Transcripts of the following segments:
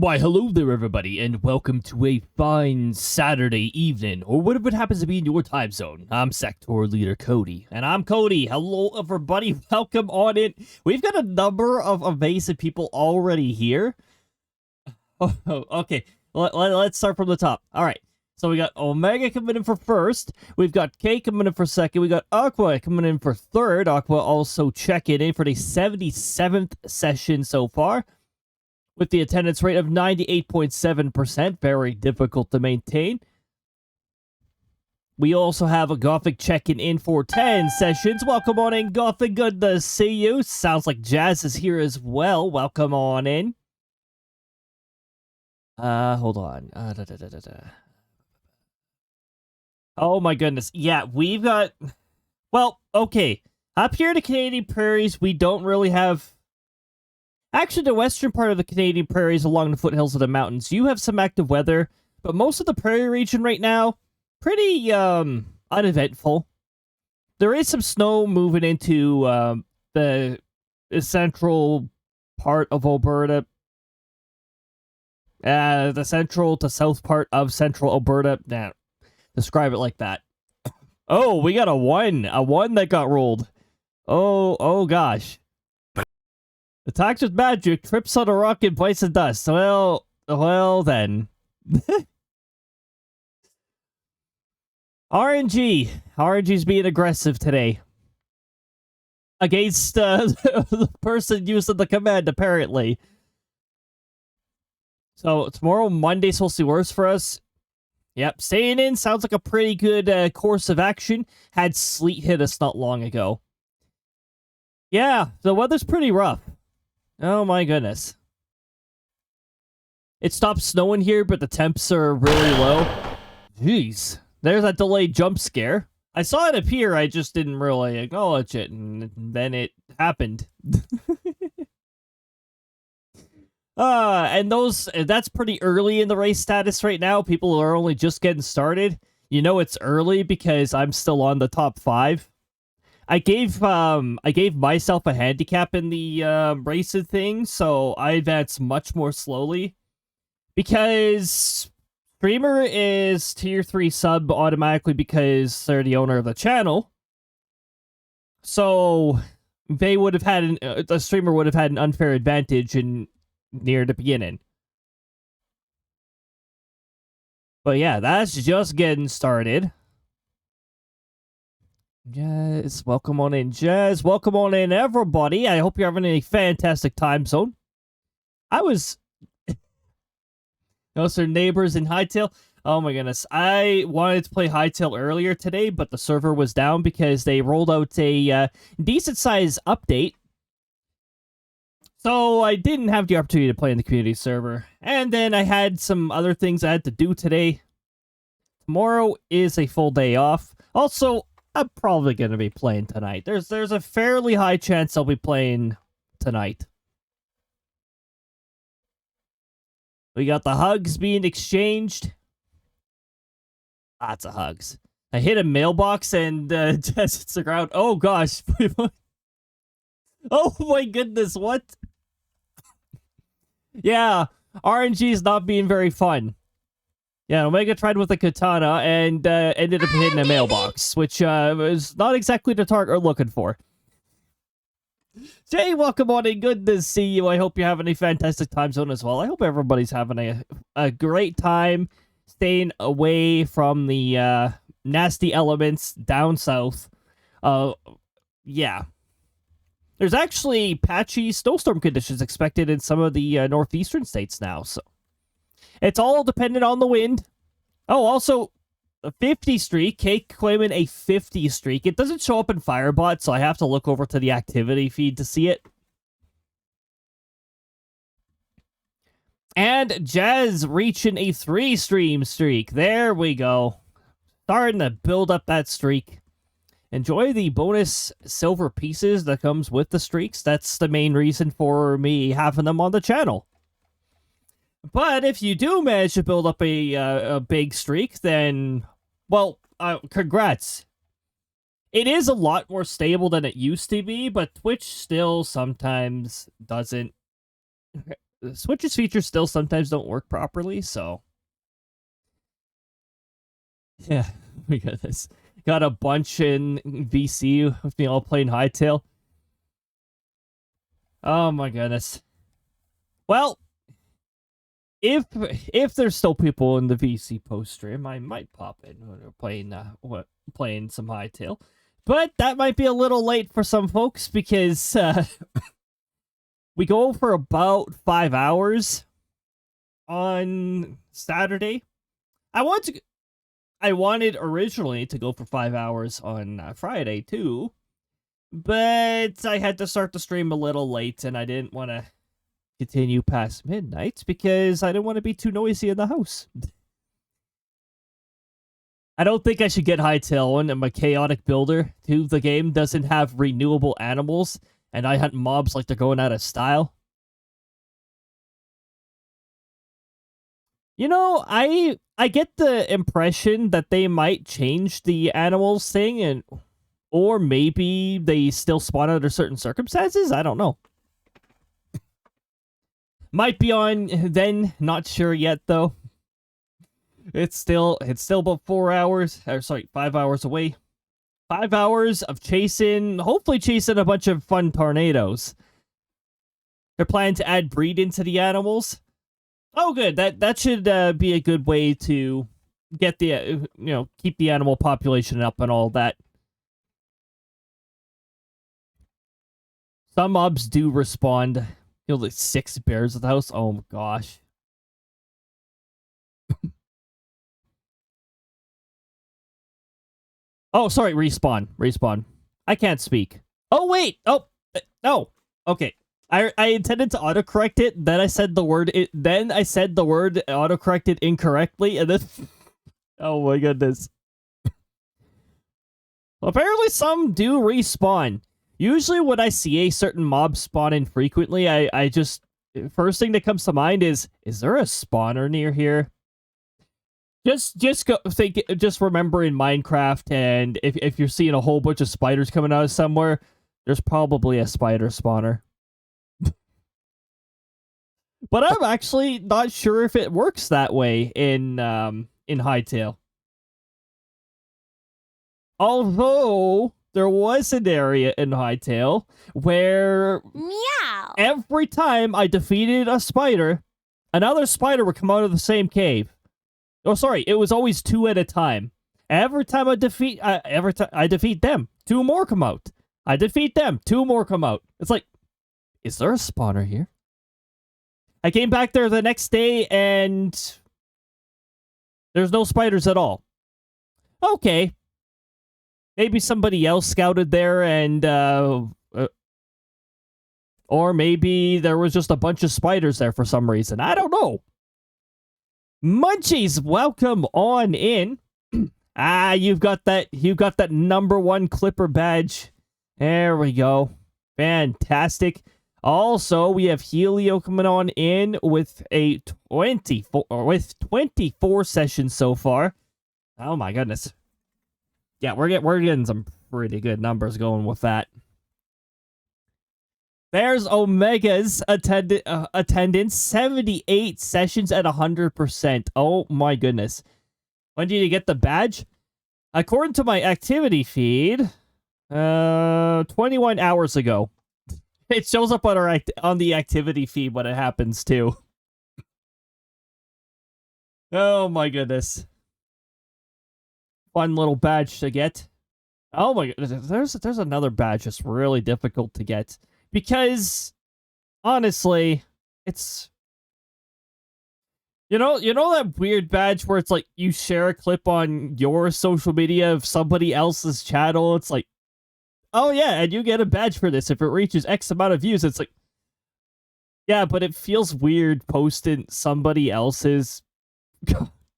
Why, hello there, everybody, and welcome to a fine Saturday evening, or whatever it happens to be in your time zone. I'm sector leader Cody, and I'm Cody. Hello, everybody. Welcome on in. We've got a number of amazing people already here. Oh, okay. Let's start from the top. All right. So we got Omega coming in for first. We've got K coming in for second. We got Aqua coming in for third. Aqua also checking in for the 77th session so far, with the attendance rate of 98.7%, very difficult to maintain. We also have a Gothic checking in for 10 sessions. Welcome on in, Gothic. Good to see you. Sounds like Jazz is here as well. Welcome on in. Hold on. Oh my goodness. Yeah, we've got... Well, okay. Up here in the Canadian prairies, we don't really have... Actually, the western part of the Canadian prairies along the foothills of the mountains, you have some active weather, but most of the prairie region right now, pretty uneventful. There is some snow moving into the central part of Alberta. The central to south part of central Alberta. Nah, describe it like that. Oh, we got a one that got rolled. Oh gosh. Attacks with magic, trips on a rock and bites of dust. Well then. RNG's being aggressive today. Against the person using the command, apparently. So, tomorrow, Monday's supposed to be worse for us. Yep, staying in sounds like a pretty good course of action. Had sleet hit us not long ago. Yeah, the weather's pretty rough. Oh my goodness. It stopped snowing here, but the temps are really low. Jeez. There's that delayed jump scare. I saw it appear, I just didn't really acknowledge it, and then it happened. And that's pretty early in the race status right now. People are only just getting started. You know it's early because I'm still on the top 5. I gave myself a handicap in the racing thing, so I advanced much more slowly. Because Streamer is tier 3 sub automatically because they're the owner of the channel. So they would have had the streamer would have had an unfair advantage near the beginning. But yeah, that's just getting started. Jazz, welcome on in, Jazz. Welcome on in, everybody. I hope you're having a fantastic time zone. I was... Those are neighbors in Hightail. Oh my goodness. I wanted to play Hightail earlier today, but the server was down because they rolled out a decent-sized update. So I didn't have the opportunity to play in the community server. And then I had some other things I had to do today. Tomorrow is a full day off. Also, I'm probably going to be playing tonight. There's a fairly high chance I'll be playing tonight. We got the hugs being exchanged. Lots of hugs. I hit a mailbox and just hits the ground. Oh gosh. Oh my goodness, what? Yeah, RNG is not being very fun. Yeah, Omega tried with a katana and ended up hitting a mailbox, which was not exactly the target we're looking for. Jay, welcome on in. Good to see you. I hope you're having a fantastic time zone as well. I hope everybody's having a great time staying away from the nasty elements down south. Yeah. There's actually patchy snowstorm conditions expected in some of the northeastern states now, so it's all dependent on the wind. Oh, also, a 50 streak. Cake claiming a 50 streak. It doesn't show up in Firebot, so I have to look over to the activity feed to see it. And Jazz reaching a 3-stream streak. There we go. Starting to build up that streak. Enjoy the bonus silver pieces that comes with the streaks. That's the main reason for me having them on the channel. But if you do manage to build up a big streak, then, well, congrats. It is a lot more stable than it used to be, but Twitch still sometimes doesn't Switch's features still sometimes don't work properly, so yeah, we got this. Got a bunch in VC with me all playing Hightail. Oh my goodness. Well, if there's still people in the VC post stream, I might pop in when we're playing some Hightail. But that might be a little late for some folks because we go for about 5 hours on Saturday. I wanted originally to go for 5 hours on Friday too, but I had to start the stream a little late, and I didn't want to continue past midnight because I didn't want to be too noisy in the house. I don't think I should get Hightail on, and my chaotic builder to the game doesn't have renewable animals, and I hunt mobs like they're going out of style. You know, I get the impression that they might change the animals thing, or maybe they still spawn under certain circumstances. I don't know. Might be on then, not sure yet though. It's still about 4 hours, or sorry, 5 hours away. 5 hours of hopefully chasing a bunch of fun tornadoes. They're planning to add breed into the animals. Oh, good. That should be a good way to get the keep the animal population up and all that. Some mobs do respond. Like 6 bears at the house. Oh my gosh. Oh, sorry. Respawn. I can't speak. Oh wait. Oh no. Okay. I intended to autocorrect it. Then I said the word. Then I said the word autocorrected incorrectly, and then. Oh my goodness. Well, apparently, some do respawn. Usually, when I see a certain mob spawn infrequently, I just first thing that comes to mind is there a spawner near here? Just remember in Minecraft, and if you're seeing a whole bunch of spiders coming out of somewhere, there's probably a spider spawner. But I'm actually not sure if it works that way in Hightail. Although there was an area in Hightail where Meow. Every time I defeated a spider, another spider would come out of the same cave. Oh, sorry, it was always 2 at a time. Every time I defeat them, 2 more come out. I defeat them, 2 more come out. It's like, is there a spawner here? I came back there the next day, and there's no spiders at all. Okay. Maybe somebody else scouted there, and, or maybe there was just a bunch of spiders there for some reason. I don't know. Munchies, welcome on in. You've got that #1 Clipper badge. There we go. Fantastic. Also, we have Helio coming on in with 24 sessions so far. Oh my goodness. Yeah, we're getting some pretty good numbers going with that. There's Omega's attendance, 78 sessions at 100%. Oh my goodness. When did you get the badge? According to my activity feed, 21 hours ago. It shows up on the activity feed when it happens too. Oh my goodness. Fun little badge to get. Oh my goodness. There's another badge that's really difficult to get. Because, honestly, it's... You know that weird badge where it's like you share a clip on your social media of somebody else's channel? It's like, oh yeah, and you get a badge for this if it reaches X amount of views. It's like, yeah, but it feels weird posting somebody else's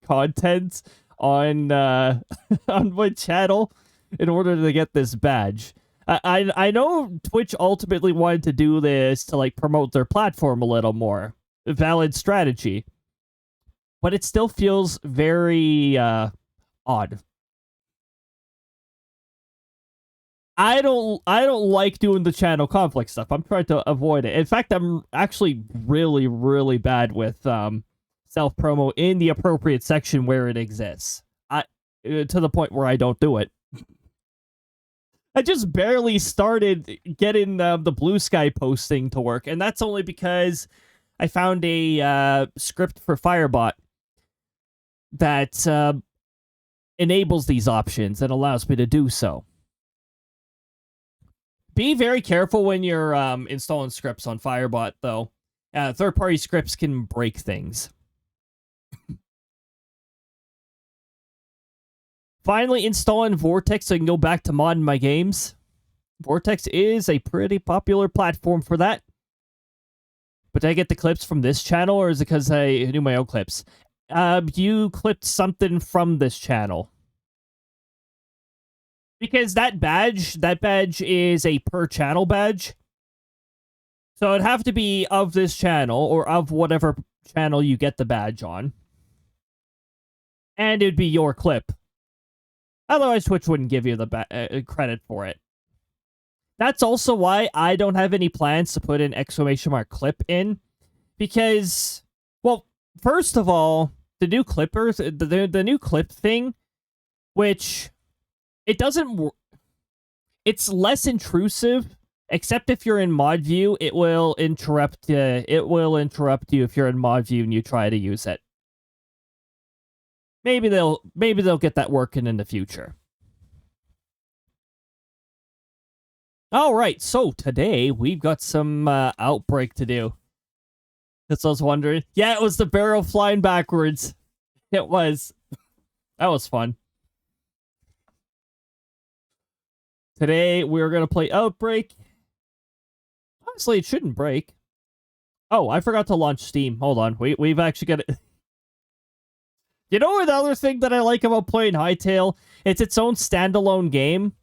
content on on my channel in order to get this badge. I know Twitch ultimately wanted to do this to like promote their platform a little more. A valid strategy. But it still feels very odd. I don't like doing the channel conflict stuff. I'm trying to avoid it. In fact, I'm actually really, really bad with self promo in the appropriate section where it exists. To the point where I don't do it. I just barely started getting the Blue Sky posting to work, and that's only because I found a script for Firebot that enables these options and allows me to do so. Be very careful when you're installing scripts on Firebot, though. Third-party scripts can break things. Finally installing Vortex so I can go back to modding my games. Vortex is a pretty popular platform for that. But did I get the clips from this channel, or is it because I do my own clips? You clipped something from this channel. Because that badge is a per channel badge. So it'd have to be of this channel, or of whatever channel you get the badge on. And it'd be your clip. Otherwise, Twitch wouldn't give you the credit for it. That's also why I don't have any plans to put an exclamation mark clip in. Because, well, first of all, the new clippers, the new clip thing, which it doesn't, it's less intrusive, except if you're in mod view, it will interrupt you if you're in mod view and you try to use it. Maybe they'll get that working in the future. All right, so today we've got some Outbrk to do. That's what I was wondering. Yeah, it was the barrel flying backwards. It was. That was fun. Today we're gonna play Outbrk. Honestly, it shouldn't break. Oh, I forgot to launch Steam. Hold on, we've actually got it. You know what the other thing that I like about playing Hytale? It's its own standalone game.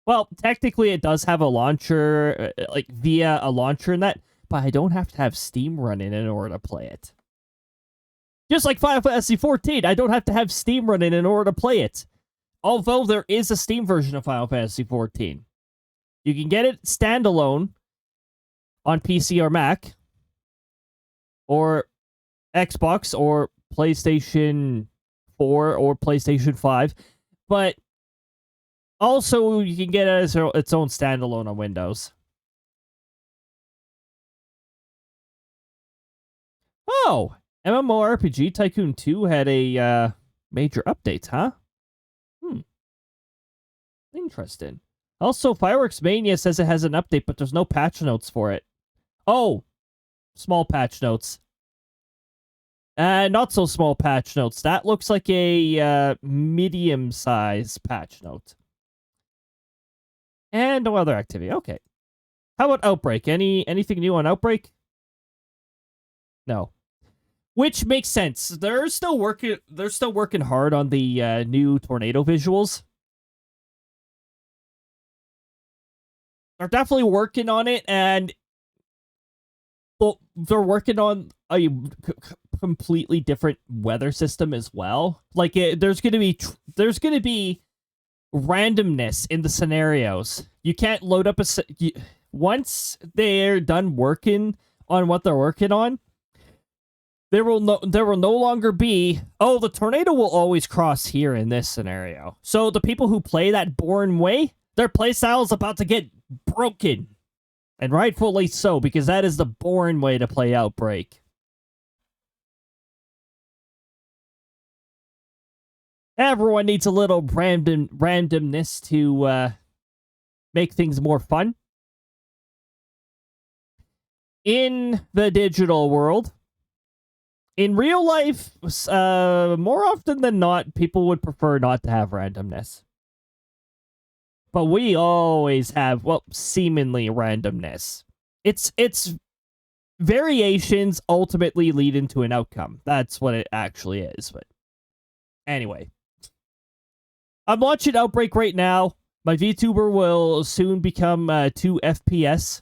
Well, technically it does have a launcher, like via a launcher and that, but I don't have to have Steam running in order to play it. Just like Final Fantasy XIV, I don't have to have Steam running in order to play it. Although there is a Steam version of Final Fantasy XIV. You can get it standalone on PC or Mac, or Xbox, or PlayStation 4, or PlayStation 5, but also you can get it as its own standalone on Windows. Oh, MMORPG Tycoon 2 had a major update, huh? Interesting. Also, Fireworks Mania says it has an update, but there's no patch notes for it. Oh, small patch notes. Not so small patch notes. That looks like a medium-sized patch note. And no other activity. Okay. How about Outbrk? Anything new on Outbrk? No. Which makes sense. They're still working hard on the new tornado visuals. They're definitely working on it, and well, they're working on a completely different weather system as well. Like there's gonna be randomness in the scenarios. You can't load up once they're done working on what they're working on. There will no longer be, oh, the tornado will always cross here in this scenario. So the people who play that boring way, their playstyle is about to get broken. And rightfully so, because that is the boring way to play Outbrk. Everyone needs a little randomness to make things more fun. In the digital world, in real life, more often than not, people would prefer not to have randomness. But we always have, well, seemingly randomness. It's variations ultimately lead into an outcome. That's what it actually is. But anyway, I'm watching Outbrk right now. My VTuber will soon become 2 FPS.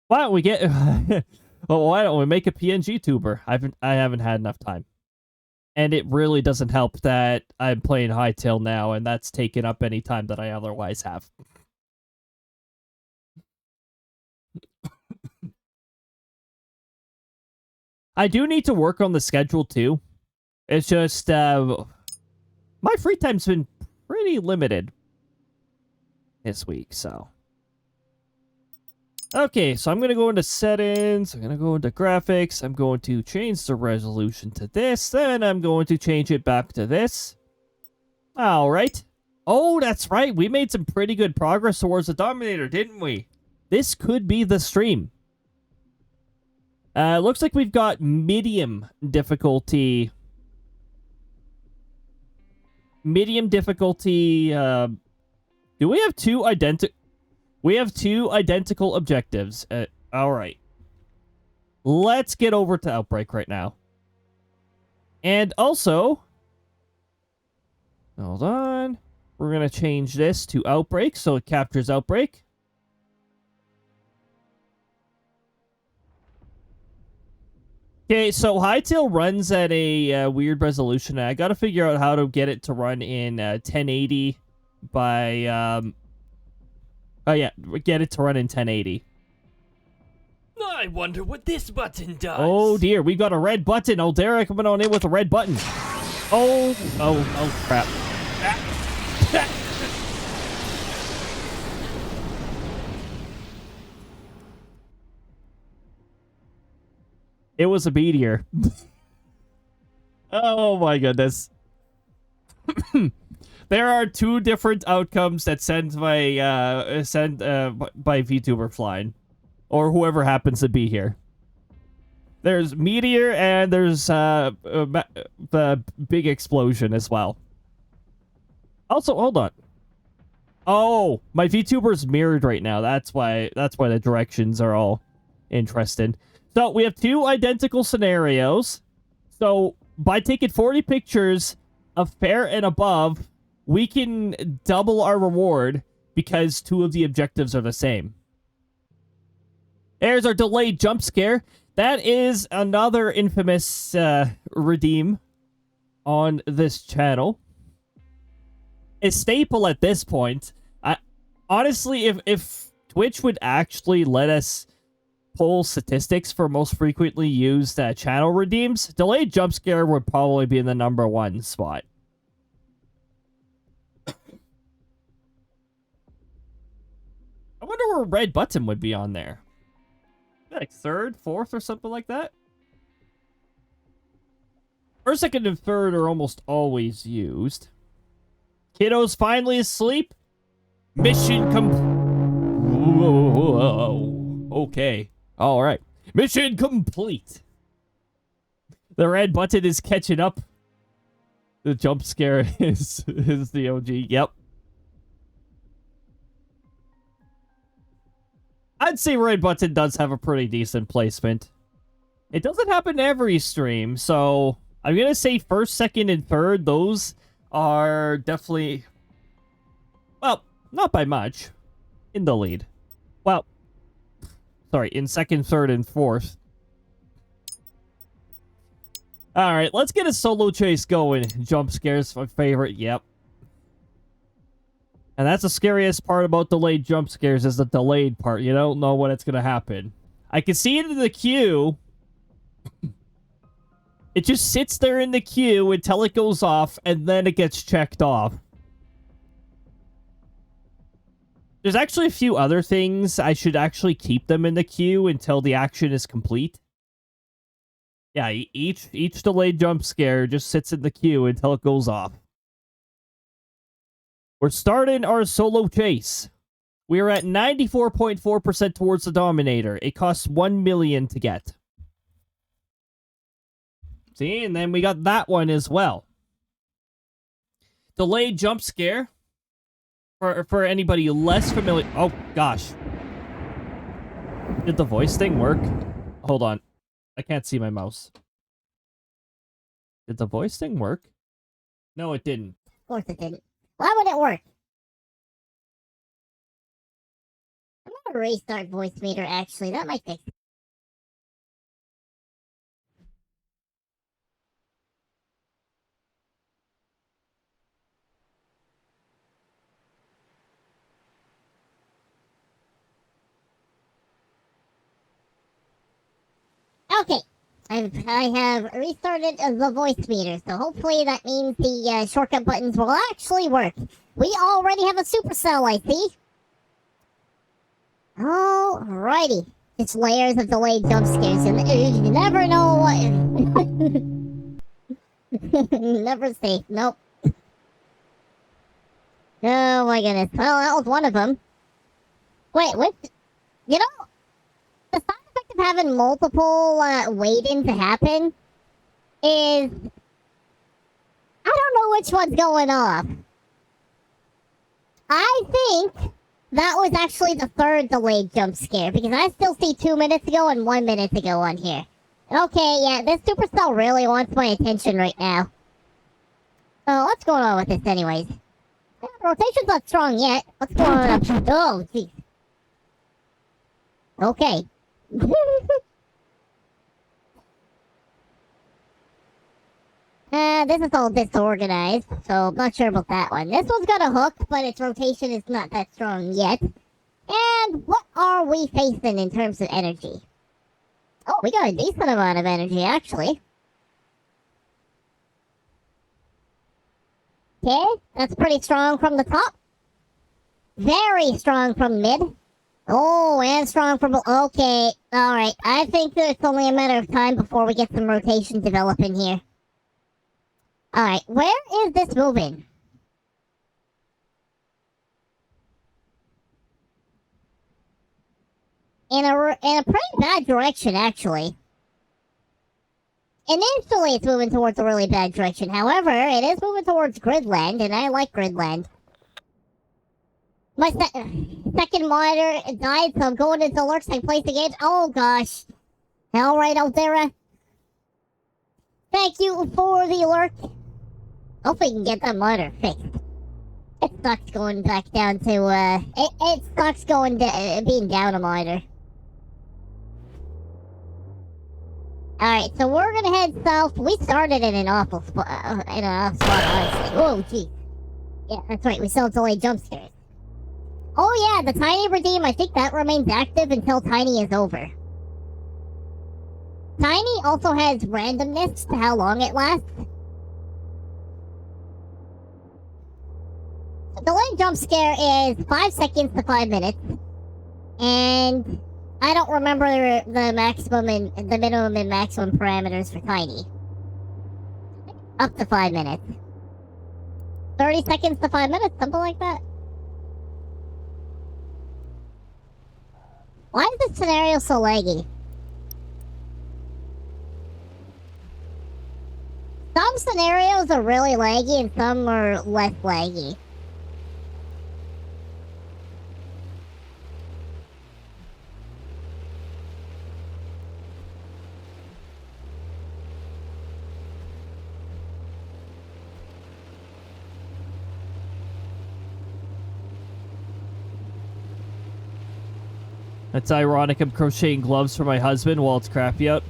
Why don't we get? Well, why don't we make a PNG tuber? I haven't had enough time. And it really doesn't help that I'm playing Hightail now, and that's taken up any time that I otherwise have. I do need to work on the schedule, too. It's just, my free time's been pretty limited this week, so. Okay, so I'm going to go into settings, I'm going to go into graphics, I'm going to change the resolution to this, then I'm going to change it back to this. Alright. Oh, that's right, we made some pretty good progress towards the Dominator, didn't we? This could be the stream. Looks like we've got medium difficulty. Medium difficulty, do we have two identical... We have two identical objectives. Alright. Let's get over to Outbrk right now. And also... Hold on. We're going to change this to Outbrk so it captures Outbrk. Okay, so Hightail runs at a weird resolution. I got to figure out how to get it to run in 1080 by... Oh yeah, get it to run in 1080. I wonder what this button does. Oh dear, we got a red button. SLdr coming on in with a red button. Oh crap. It was a meteor. Oh my goodness. There are two different outcomes that send by VTuber flying, or whoever happens to be here. There's meteor and there's the big explosion as well. Also, hold on. Oh, my VTuber's mirrored right now. That's why the directions are all interesting. So we have two identical scenarios. So by taking 40 pictures of fair and above, we can double our reward because two of the objectives are the same. There's our delayed jump scare. That is another infamous redeem on this channel. A staple at this point. Honestly, if Twitch would actually let us pull statistics for most frequently used channel redeems, delayed jump scare would probably be in the #1 spot. I wonder where red button would be on there. Like 3rd, 4th, or something like that? 1st, 2nd, and 3rd are almost always used. Kiddo's finally asleep. Mission okay. Alright. Mission complete. The red button is catching up. The jump scare is the OG. Yep. I'd say red button does have a pretty decent placement. It doesn't happen every stream, so I'm going to say 1st, 2nd, and 3rd. Those are definitely, well, not by much, in the lead. Well, sorry, in 2nd, 3rd, and 4th. Alright, let's get a solo chase going. Jump scares, my favorite, yep. And that's the scariest part about delayed jump scares, is the delayed part. You don't know when it's going to happen. I can see it in the queue. It just sits there in the queue until it goes off, and then it gets checked off. There's actually a few other things. I should actually keep them in the queue until the action is complete. Yeah, each delayed jump scare just sits in the queue until it goes off. We're starting our solo chase. We are at 94.4% towards the Dominator. It costs 1 million to get. See, and then we got that one as well. Delayed jump scare. For anybody less familiar... Oh, gosh. Did the voice thing work? Hold on. I can't see my mouse. Did the voice thing work? No, it didn't. Of course it didn't. Why would it work? I'm gonna restart voice meter, actually. That might fix it. Okay. I have restarted the voice meter, so hopefully that means the shortcut buttons will actually work. We already have a supercell, I see. Alrighty. It's layers of delayed jump scares, and you never know what. Never safe. Nope. Oh my goodness. Well, that was one of them. Wait, what? You know, the side effect of having multiple wait-ins happen is I don't know which one's going off. I think that was actually the third delayed jump scare because I still see 2 minutes ago and 1 minute ago on here. Okay, yeah, this supercell really wants my attention right now. So what's going on with this anyways? Yeah, rotation's not strong yet. What's going on up? Oh, jeez. Okay. This is all disorganized, so I'm not sure about that one. This one's got a hook, but its rotation is not that strong yet. And what are we facing in terms of energy? Oh, we got a decent amount of energy, actually. Okay, that's pretty strong from the top. Very strong from mid. Oh, and strong from... Okay, alright. I think that it's only a matter of time before we get some rotation developing here. Alright, where is this moving? In a pretty bad direction, actually. Initially, it's moving towards a really bad direction. However, it is moving towards Gridland, and I like Gridland. My second monitor died, so I'm going into alerts and place again. Oh, gosh. Alright, Outbrk. Thank you for the alert. Hopefully we can get that monitor fixed. It sucks going back down to, it sucks going being down a monitor. Alright, so we're gonna head south. We started in an awful spot, honestly. Oh, gee. Yeah, that's right, we still have delayed jump scares. Oh yeah, the Tiny Redeem, I think that remains active until Tiny is over. Tiny also has randomness to how long it lasts. The delayed jump scare is 5 seconds to 5 minutes. And I don't remember the maximum and the minimum and maximum parameters for Tiny. Up to 5 minutes. 30 seconds to 5 minutes, something like that. Why is this scenario so laggy? Some scenarios are really laggy and some are less laggy. It's ironic I'm crocheting gloves for my husband while it's crappy out.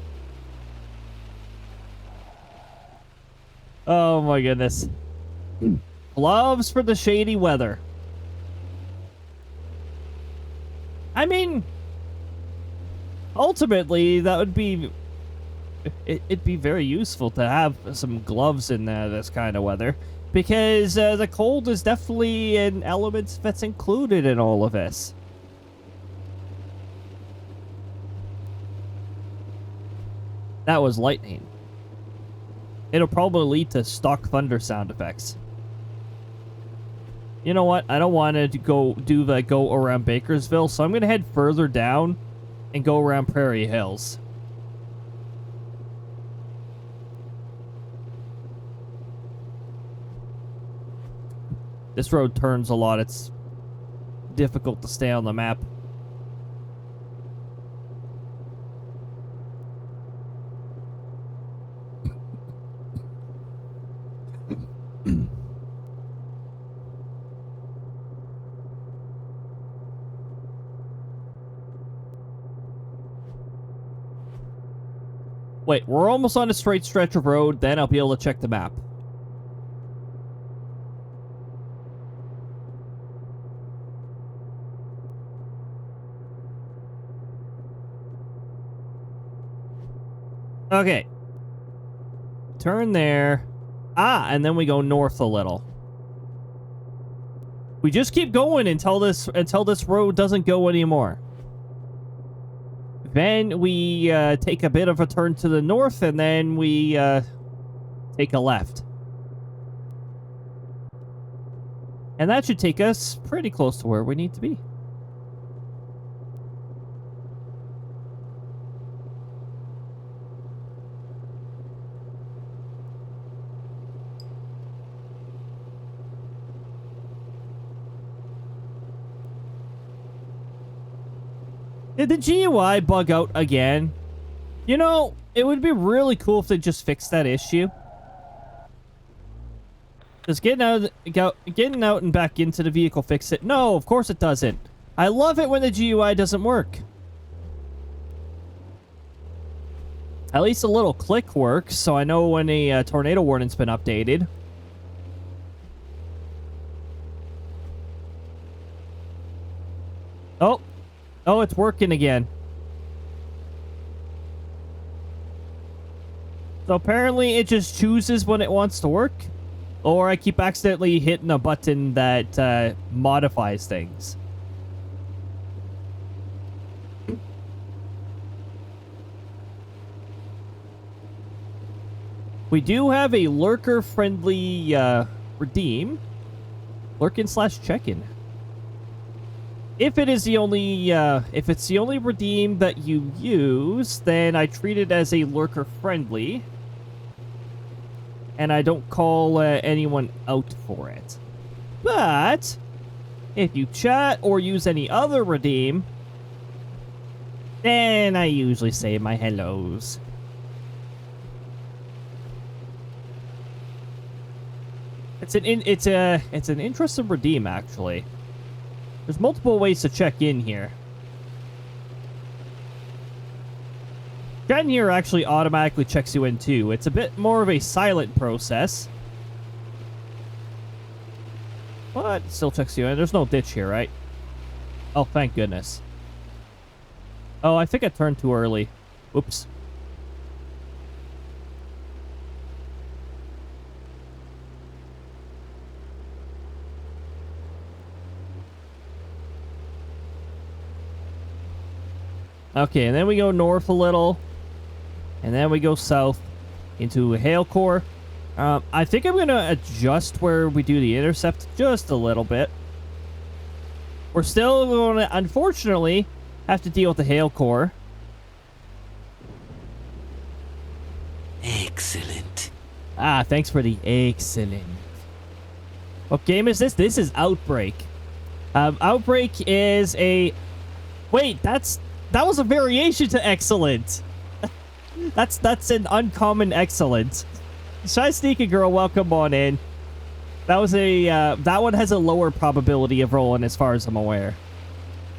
Oh my goodness. Gloves for the shady weather. I mean, ultimately, that would be... It'd be very useful to have some gloves in this kind of weather. Because the cold is definitely an element that's included in all of this. That was lightning. It'll probably lead to stock thunder sound effects. You know what? I don't want to go around Bakersville, so I'm going to head further down and go around Prairie Hills. This road turns a lot. It's difficult to stay on the map. Wait, we're almost on a straight stretch of road, then I'll be able to check the map. Okay. Turn there. Ah, and then we go north a little. We just keep going until this road doesn't go anymore. Then we take a bit of a turn to the north, and then we take a left. And that should take us pretty close to where we need to be. Did the GUI bug out again? You know, it would be really cool if they just fixed that issue. Does getting out and back into the vehicle fix it? No, of course it doesn't. I love it when the GUI doesn't work. At least a little click works, so I know when a tornado warning's been updated. Oh. Oh, it's working again. So apparently it just chooses when it wants to work. Or I keep accidentally hitting a button that modifies things. We do have a lurker-friendly redeem. Lurkin/check-in. If it is the only, if it's the only redeem that you use, then I treat it as a lurker-friendly. And I don't call anyone out for it. But, if you chat or use any other redeem, then I usually say my hellos. It's an interesting redeem, actually. There's multiple ways to check in here. Chatting here actually automatically checks you in too. It's a bit more of a silent process. But it still checks you in. There's no ditch here, right? Oh, thank goodness. Oh, I think I turned too early. Whoops. Okay, and then we go north a little. And then we go south into Hailcore. I think I'm going to adjust where we do the intercept just a little bit. We're still going to, unfortunately, have to deal with the Hailcore. Excellent. Ah, thanks for the excellent. What game is this? This is Outbrk. Outbrk is a... Wait, that was a variation to excellent. That's an uncommon excellent. Shy Sneaky Girl, welcome on in. That was a that one has a lower probability of rolling as far as I'm aware.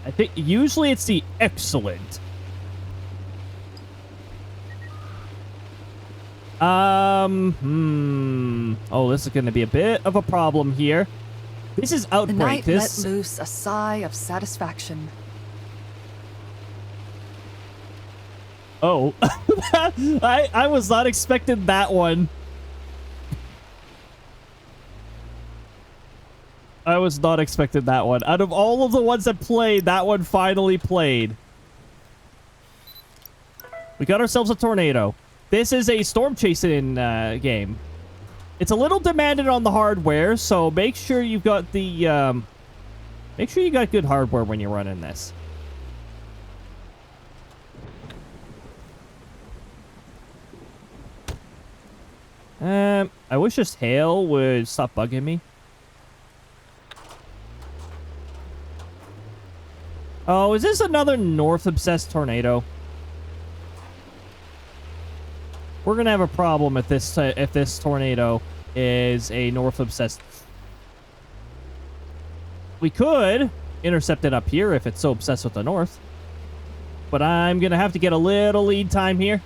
I think usually it's the excellent. Oh, this is going to be a bit of a problem here. This is Outbrk. The night let loose a sigh of satisfaction. Oh, I was not expecting that one. I was not expecting that one. Out of all of the ones that played, that one finally played. We got ourselves a tornado. This is a storm chasing game. It's a little demanded on the hardware, so make sure you've got the make sure you got good hardware when you're running this. I wish this hail would stop bugging me. Oh, is this another north-obsessed tornado? We're gonna have a problem if this tornado is a north-obsessed. We could intercept it up here if it's so obsessed with the north. But I'm gonna have to get a little lead time here.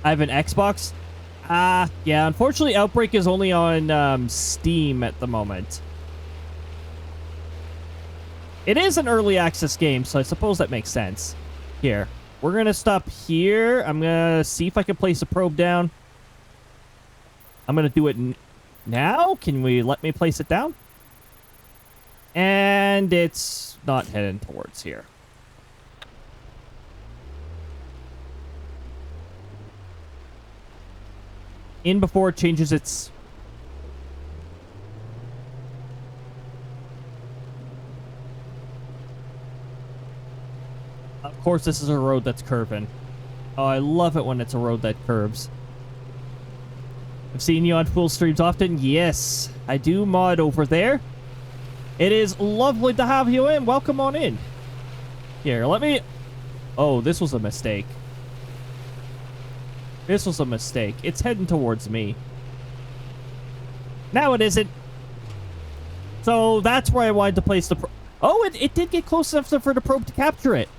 I have an Xbox. Yeah, unfortunately Outbrk is only on Steam at the moment. It is an early access game, so I suppose that makes sense. Here, We're going to stop here. I'm going to see if I can place a probe down. I'm going to do it now. Can we let me place it down? And it's not heading towards here. In before it changes its... Of course, this is a road that's curving. Oh, I love it when it's a road that curves. I've seen you on full streams often. Yes, I do mod over there. It is lovely to have you in. Welcome on in. Here, let me... Oh, this was a mistake. This was a mistake. It's heading towards me. Now it isn't. So that's where I wanted to place the... Oh, it did get close enough for the probe to capture it.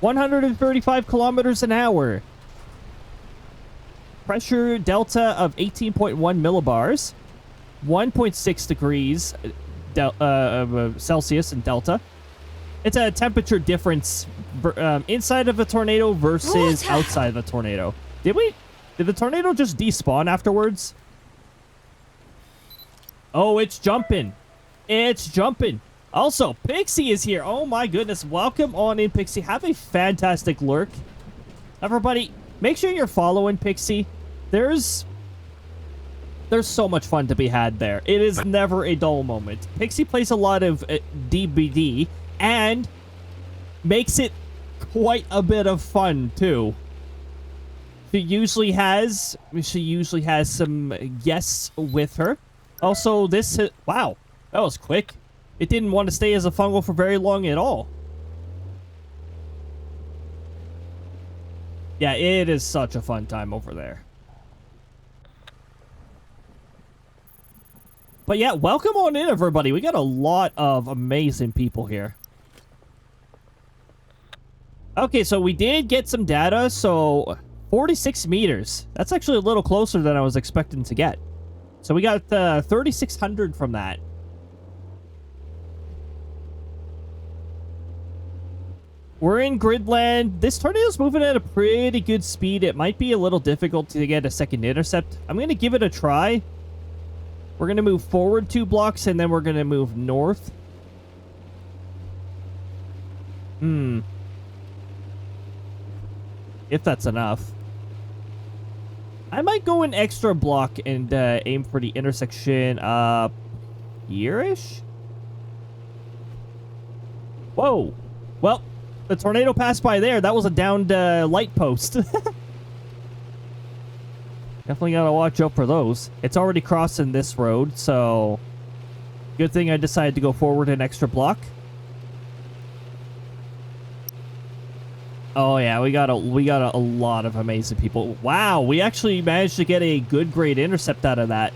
135 kilometers an hour. Pressure delta of 18.1 millibars. 1.6 degrees Celsius in delta. It's a temperature difference inside of a tornado versus outside of a tornado. Did the tornado just despawn afterwards? Oh, it's jumping. It's jumping. Also, Pixie is here. Oh my goodness. Welcome on in, Pixie. Have a fantastic lurk. Everybody, make sure you're following Pixie. There's so much fun to be had there. It is never a dull moment. Pixie plays a lot of DBD and makes it quite a bit of fun too. She usually has some guests with her. Also, wow, that was quick. It didn't want to stay as a fungal for very long at all. Yeah, it is such a fun time over there. But yeah, welcome on in, everybody. We got a lot of amazing people here. Okay, so we did get some data. So 46 meters. That's actually a little closer than I was expecting to get. So we got 3,600 from that. We're in Gridland. This tornado's moving at a pretty good speed. It might be a little difficult to get a second intercept. I'm going to give it a try. We're going to move forward 2 blocks, and then we're going to move north. If that's enough. I might go an extra block and aim for the intersection here-ish? Whoa. Well, the tornado passed by there. That was a downed light post. Definitely gotta watch out for those. It's already crossing this road, so good thing I decided to go forward an extra block. Oh yeah, we got a lot of amazing people. Wow, we actually managed to get a good grade intercept out of that.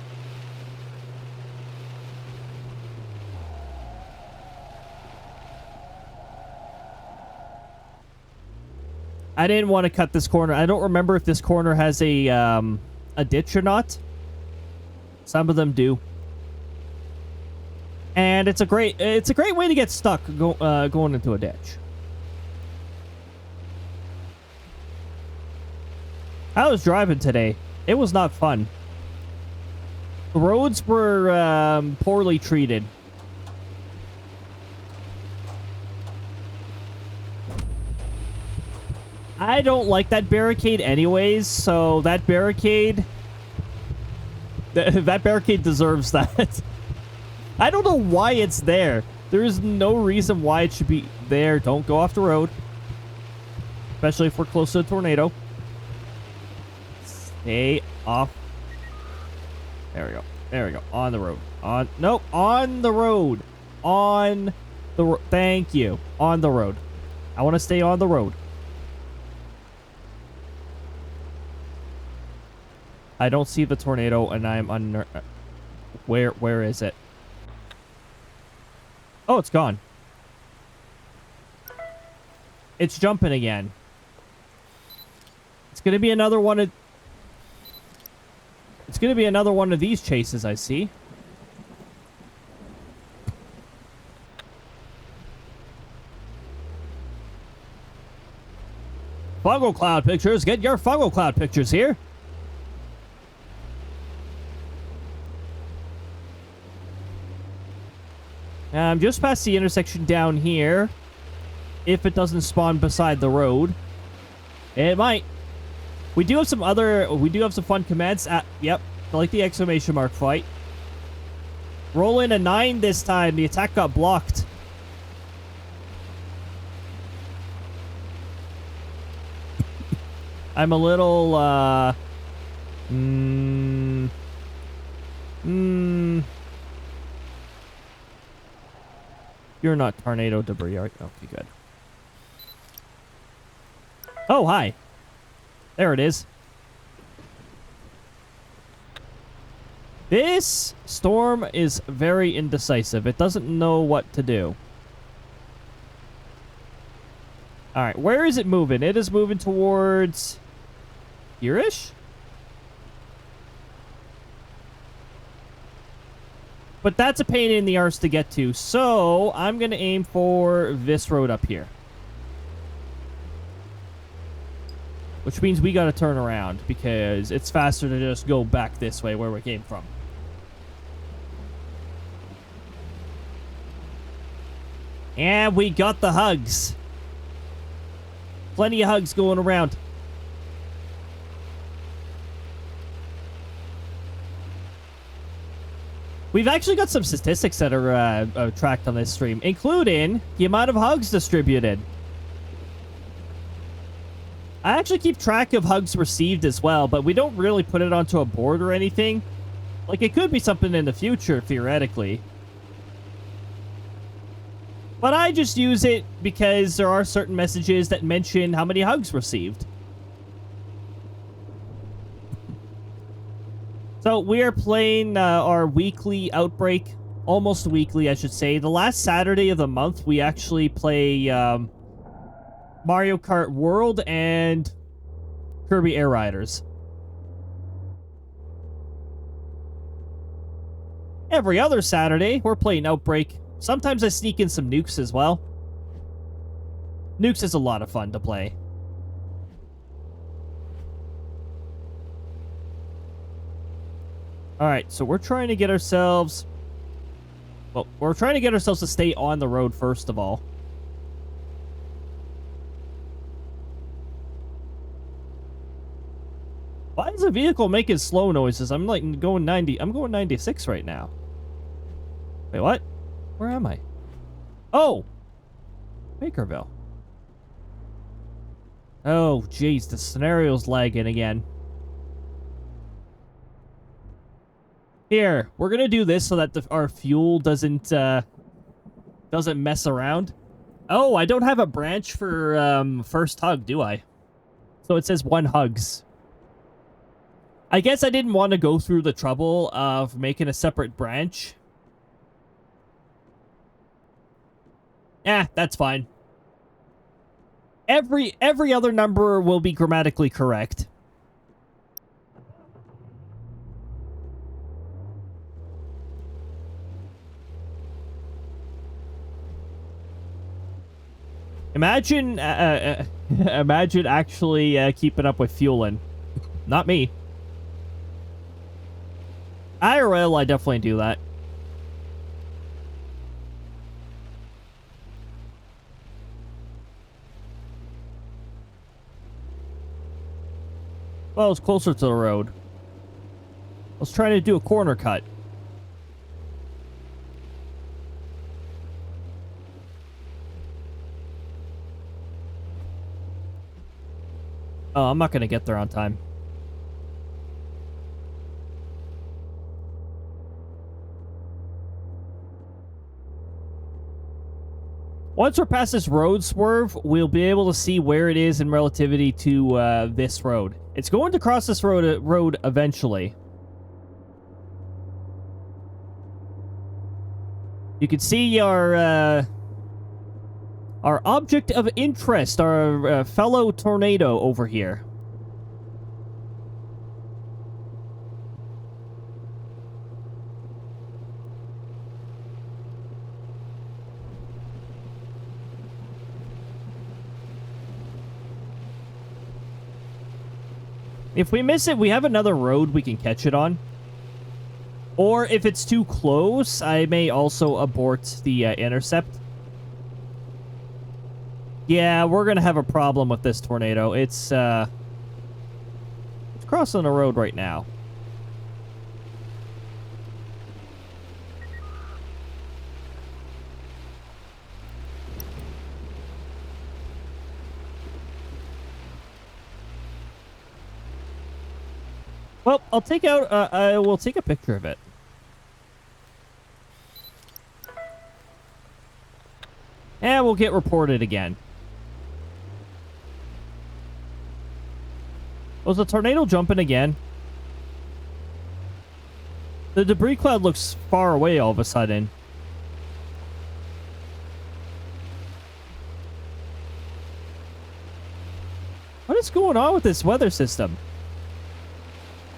I didn't want to cut this corner. I don't remember if this corner has a ditch or not. Some of them do. And it's a great way to get stuck going into a ditch. I was driving today. It was not fun. The roads were poorly treated. I don't like that barricade anyways, so that barricade... that barricade deserves that. I don't know why it's there. There is no reason why it should be there. Don't go off the road. Especially if we're close to a tornado. Stay off. There we go. There we go. On the road. Nope. On the road. On the road. Thank you. On the road. I want to stay on the road. I don't see the tornado, and I'm under... Where is it? Oh, it's gone. It's jumping again. It's gonna be another one of... It's gonna be another one of these chases, I see. Fungal cloud pictures. Get your fungal cloud pictures here. Just past the intersection down here. If it doesn't spawn beside the road. It might. We do have some fun commands. Yep. I like the exclamation mark fight. Roll in a 9 this time. The attack got blocked. I'm a little, You're not tornado debris, are you? Okay, good. Oh, hi. There it is. This storm is very indecisive. It doesn't know what to do. Alright, where is it moving? It is moving towards... here-ish? But that's a pain in the arse to get to, so I'm going to aim for this road up here. Which means we got to turn around, because it's faster to just go back this way where we came from. And we got the hugs. Plenty of hugs going around. We've actually got some statistics that are tracked on this stream, including the amount of hugs distributed. I actually keep track of hugs received as well, but we don't really put it onto a board or anything. Like, it could be something in the future, theoretically. But I just use it because there are certain messages that mention how many hugs received. So we are playing our weekly Outbrk, almost weekly, I should say. The last Saturday of the month, we actually play Mario Kart World and Kirby Air Riders. Every other Saturday, we're playing Outbrk. Sometimes I sneak in some nukes as well. Nukes is a lot of fun to play. Alright, so we're trying to get ourselves... well, we're trying to get ourselves to stay on the road first of all. Why is the vehicle making slow noises? I'm like going 90. I'm going 96 right now. Wait, what? Where am I? Oh! Bakerville. Oh, jeez. The scenario's lagging again. Here, we're gonna do this so that our fuel doesn't mess around. Oh, I don't have a branch for first hug, do I? So it says 1 hugs. I guess I didn't want to go through the trouble of making a separate branch. That's fine. Every other number will be grammatically correct. Imagine, imagine actually keeping up with fueling. Not me. IRL, I definitely do that. Well, it's closer to the road. I was trying to do a corner cut. Oh, I'm not going to get there on time. Once we're past this road swerve, we'll be able to see where it is in relativity to this road. It's going to cross this road eventually. You can see our object of interest, our fellow tornado over here. If we miss it, we have another road we can catch it on. Or if it's too close, I may also abort the intercept. Yeah, we're gonna have a problem with this tornado. It's crossing the road right now. Well, I'll take out, I will take a picture of it. And we'll get reported again. Was the tornado jumping again? The debris cloud looks far away all of a sudden. What is going on with this weather system?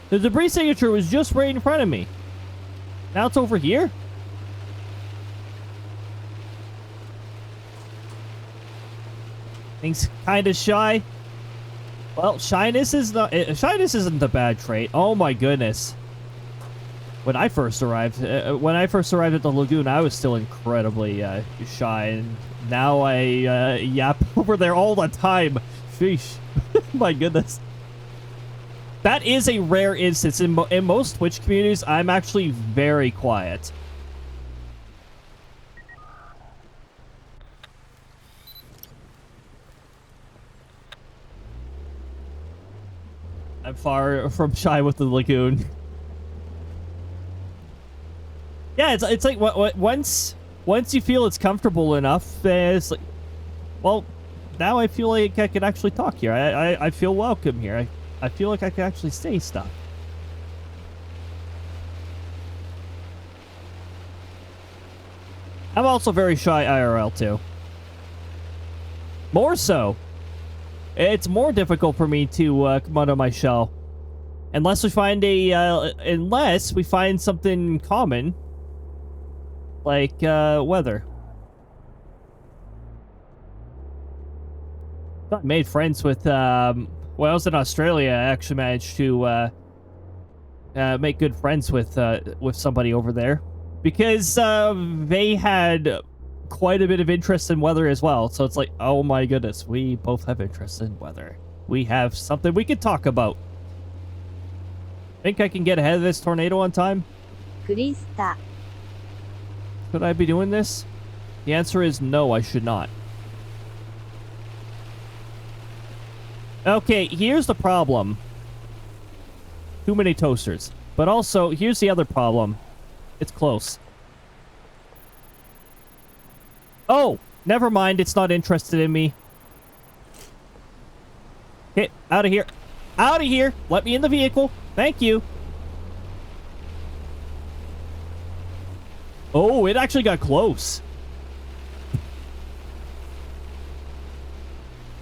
The debris signature was just right in front of me. Now it's over here? Things kind of shy. Well, shyness isn't a bad trait. Oh my goodness. When I first arrived at the lagoon, I was still incredibly shy, and now I yap over there all the time. Sheesh. My goodness. That is a rare instance. In most Twitch communities, I'm actually very quiet. I'm far from shy with the lagoon. Yeah, it's like once you feel it's comfortable enough, it's like, well, now I feel like I can actually talk here. I feel welcome here. I feel like I can actually say stuff. I'm also very shy IRL too. More so. It's more difficult for me to come out of my shell. Unless we find something common. Like, weather. I made friends with, when I was in Australia, I actually managed to, make good friends with somebody over there. Because, they had quite a bit of interest in weather as well. So it's like, oh my goodness, we both have interest in weather. We have something we could talk about. Think I can get ahead of this tornado on time? Krista. Could I be doing this? The answer is no, I should not. Okay, here's the problem. Too many toasters. But also, here's the other problem. It's close. Oh, never mind. It's not interested in me. Okay, out of here. Out of here. Let me in the vehicle. Thank you. Oh, it actually got close.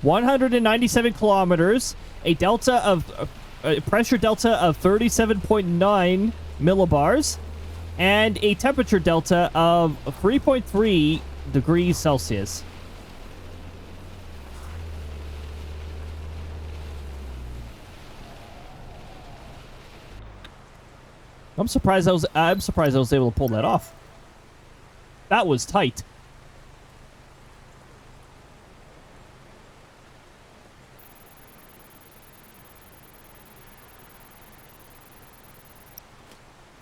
197 kilometers. A delta of... pressure delta of 37.9 millibars. And a temperature delta of 3.3 degrees Celsius. I'm surprised I was able to pull that off. That was tight.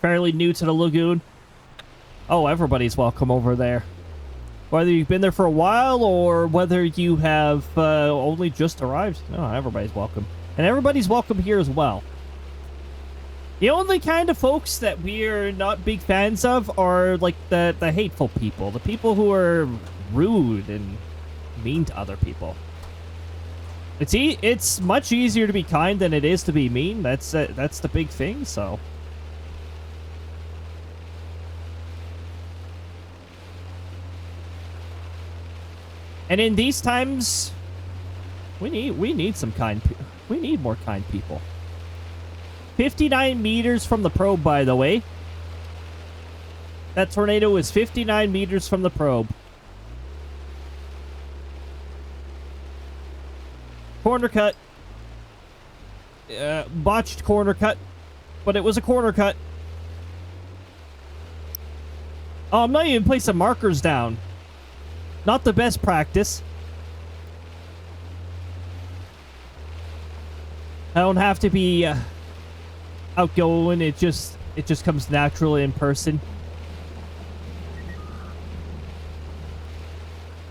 Fairly new to the lagoon. Oh, everybody's welcome over there. Whether you've been there for a while or whether you have only just arrived. No, everybody's welcome. And everybody's welcome here as well. The only kind of folks that we're not big fans of are like the hateful people. The people who are rude and mean to other people. It's much easier to be kind than it is to be mean. That's the big thing, so... And in these times, we need some we need more kind people. 59 meters from the probe, by the way. That tornado is 59 meters from the probe. Corner cut. botched corner cut, but it was a corner cut. Oh, I'm not even placing markers down. Not the best practice. I don't have to be outgoing. It just comes naturally in person.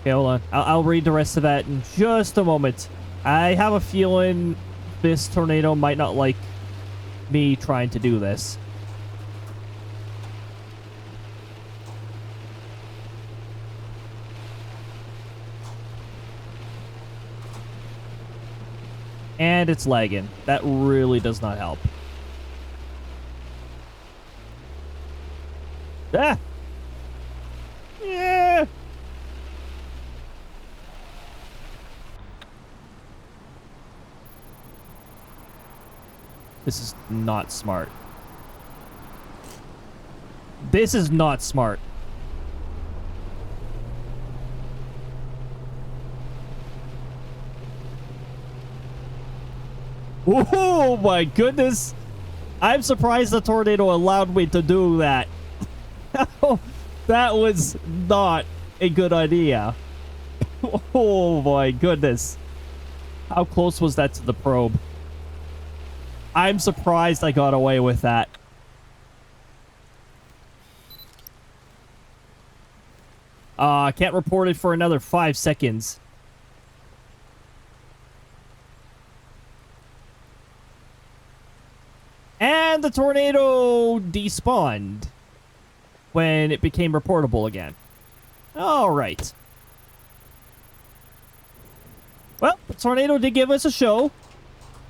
Okay, hold on. I'll read the rest of that in just a moment. I have a feeling this tornado might not like me trying to do this. And it's lagging. That really does not help. Ah! Yeah! This is not smart. This is not smart. Oh my goodness. I'm surprised the tornado allowed me to do that. That was not a good idea. Oh my goodness. How close was that to the probe? I'm surprised I got away with that. I can't report it for another 5 seconds. And the tornado despawned when it became reportable again. All right. Well, the tornado did give us a show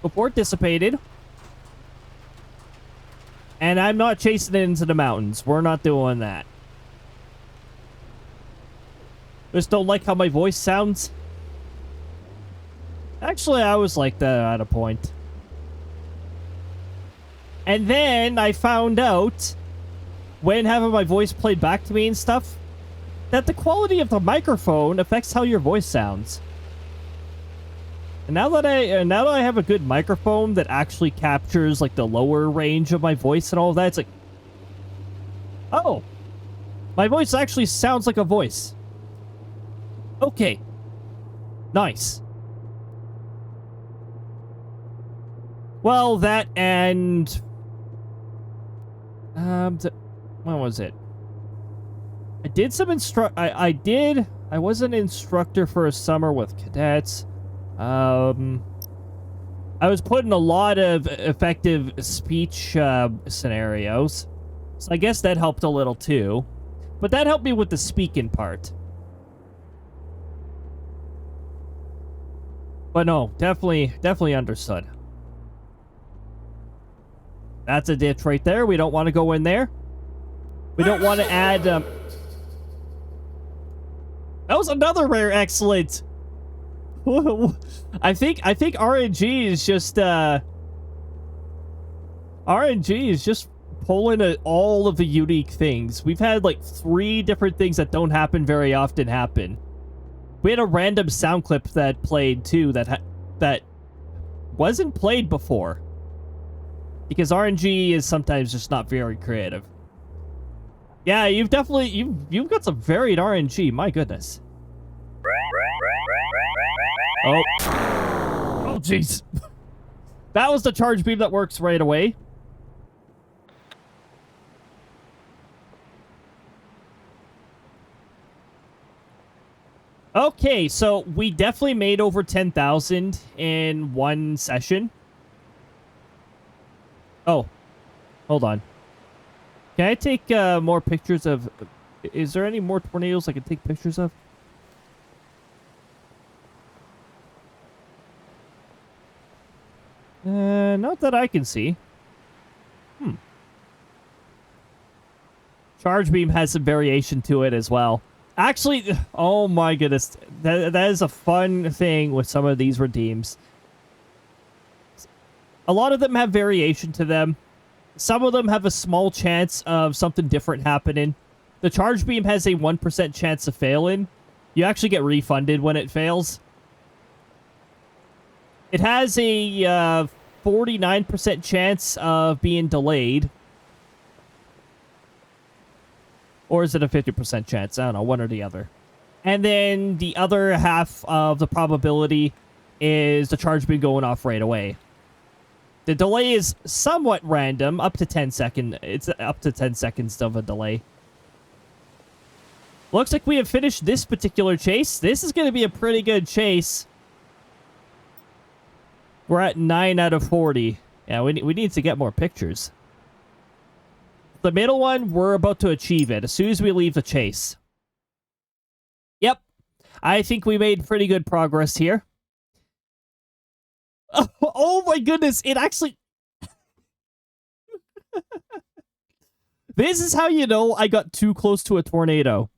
before it dissipated. And I'm not chasing it into the mountains. We're not doing that. Just don't like how my voice sounds. Actually, I was like that at a point. And then I found out, when having my voice played back to me and stuff, that the quality of the microphone affects how your voice sounds. And now that I have a good microphone that actually captures like the lower range of my voice and all of that, it's like, oh, my voice actually sounds like a voice. Okay, nice. Well, that and when was it? I did some I was an instructor for a summer with cadets. I was put in a lot of effective speech scenarios, so I guess that helped a little too. But that helped me with the speaking part. But no, definitely understood. That's a ditch right there. We don't want to go in there. We don't want to add... That was another rare excellent. I think RNG is just RNG is just pulling at all of the unique things. We've had like 3 different things that don't happen very often happen. We had a random sound clip that played too that wasn't played before. Because RNG is sometimes just not very creative. Yeah, you've got some varied RNG, my goodness. Oh. Oh, jeez. That was the charge beam that works right away. Okay, so we definitely made over 10,000 in one session. Oh, hold on. Can I take more pictures of... Is there any more tornadoes I can take pictures of? Not that I can see. Charge beam has some variation to it as well. Actually, oh my goodness. That is a fun thing with some of these redeems. A lot of them have variation to them. Some of them have a small chance of something different happening. The charge beam has a 1% chance of failing. You actually get refunded when it fails. It has a 49% chance of being delayed. Or is it a 50% chance? I don't know, one or the other. And then the other half of the probability is the charge being going off right away. The delay is somewhat random, up to 10 seconds. It's up to 10 seconds of a delay. Looks like we have finished this particular chase. This is going to be a pretty good chase. We're at 9 out of 40. Yeah, we need to get more pictures. The middle one, we're about to achieve it as soon as we leave the chase. Yep. I think we made pretty good progress here. Oh my goodness, it actually... This is how you know I got too close to a tornado.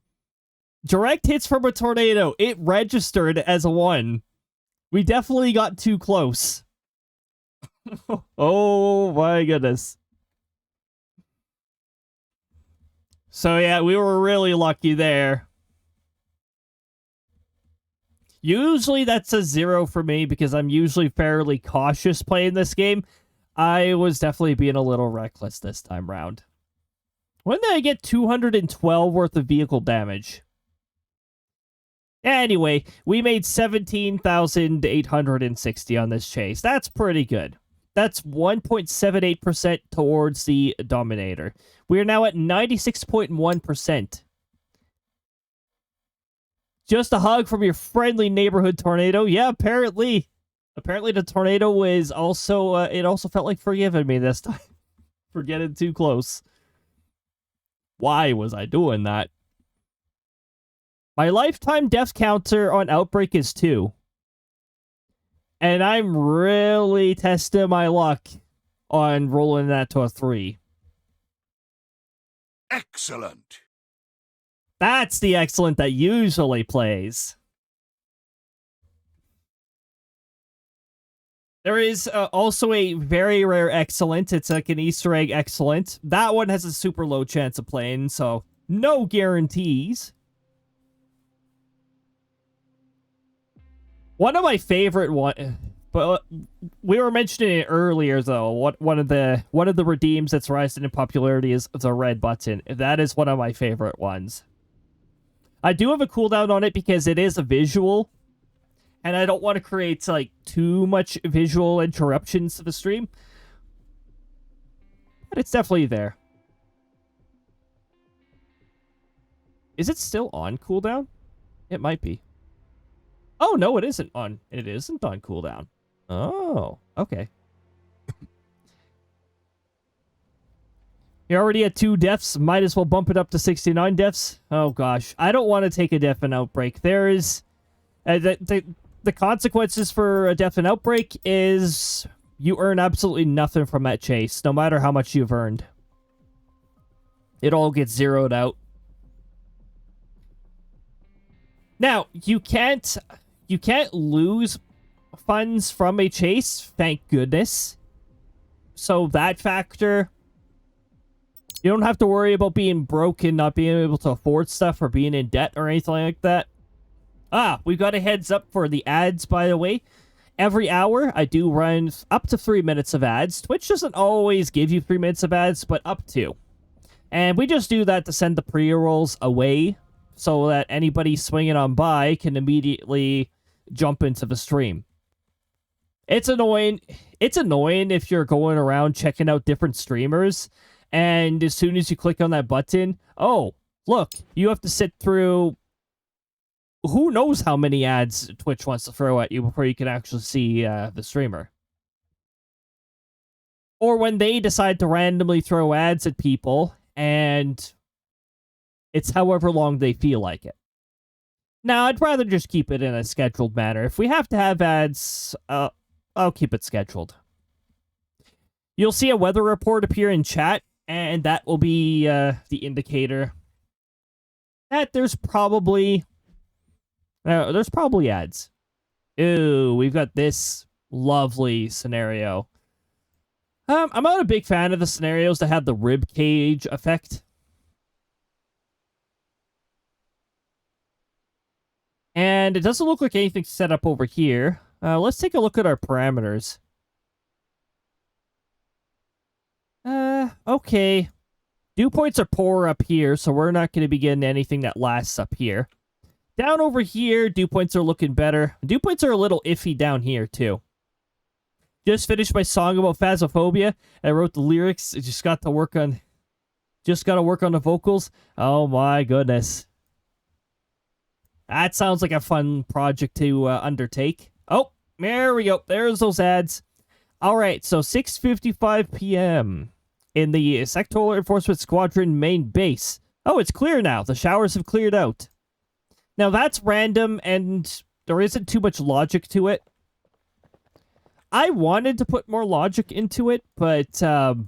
Direct hits from a tornado. It registered as a 1. We definitely got too close. Oh my goodness. So yeah, we were really lucky there. Usually that's a 0 for me because I'm usually fairly cautious playing this game. I was definitely being a little reckless this time round. When did I get 212 worth of vehicle damage? Anyway, we made 17,860 on this chase. That's pretty good. That's 1.78% towards the Dominator. We are now at 96.1%. Just a hug from your friendly neighborhood tornado. Yeah, apparently. Apparently the tornado was also, it also felt like forgiving me this time. For getting too close. Why was I doing that? My lifetime death counter on Outbrk is 2. And I'm really testing my luck on rolling that to a 3. Excellent. That's the excellent that usually plays. There is also a very rare excellent. It's like an Easter egg excellent. That one has a super low chance of playing, so no guarantees. One of my favorite but we were mentioning it earlier though. One of the redeems that's rising in popularity is the red button. That is one of my favorite ones. I do have a cooldown on it because it is a visual, and I don't want to create like too much visual interruptions to the stream. But it's definitely there. Is it still on cooldown? It might be. Oh no, it isn't on. It isn't on cooldown. Oh, okay. You're already at 2 deaths. Might as well bump it up to 69 deaths. Oh gosh, I don't want to take a death in Outbrk. There is the consequences for a death in Outbrk is you earn absolutely nothing from that chase, no matter how much you've earned. It all gets zeroed out. Now you can't lose funds from a chase, thank goodness. So that factor, you don't have to worry about being broken, not being able to afford stuff, or being in debt or anything like that. Ah, we've got a heads up for the ads, by the way. Every hour, I do run up to 3 minutes of ads. Twitch doesn't always give you 3 minutes of ads, but up to. And we just do that to send the pre-rolls away, so that anybody swinging on by can immediately jump into the stream. It's annoying. It's annoying if you're going around checking out different streamers, and as soon as you click on that button, oh, look, you have to sit through who knows how many ads Twitch wants to throw at you before you can actually see the streamer. Or when they decide to randomly throw ads at people, and it's however long they feel like it. Now, I'd rather just keep it in a scheduled manner. If we have to have ads, I'll keep it scheduled. You'll see a weather report appear in chat, and that will be the indicator that there's probably ads. Ooh, we've got this lovely scenario. I'm not a big fan of the scenarios that have the rib cage effect. And it doesn't look like anything's set up over here. Let's take a look at our parameters. Okay. Dew points are poor up here, so we're not going to be getting anything that lasts up here. Down over here, dew points are looking better. Dew points are a little iffy down here, too. Just finished my song about phasmophobia. I wrote the lyrics. I just got to work on the vocals. Oh my goodness. That sounds like a fun project to undertake. Oh, there we go. There's those ads. All right, so 6:55 p.m. in the Sectoral Enforcement Squadron main base. Oh, it's clear now. The showers have cleared out. Now, that's random, and there isn't too much logic to it. I wanted to put more logic into it, but the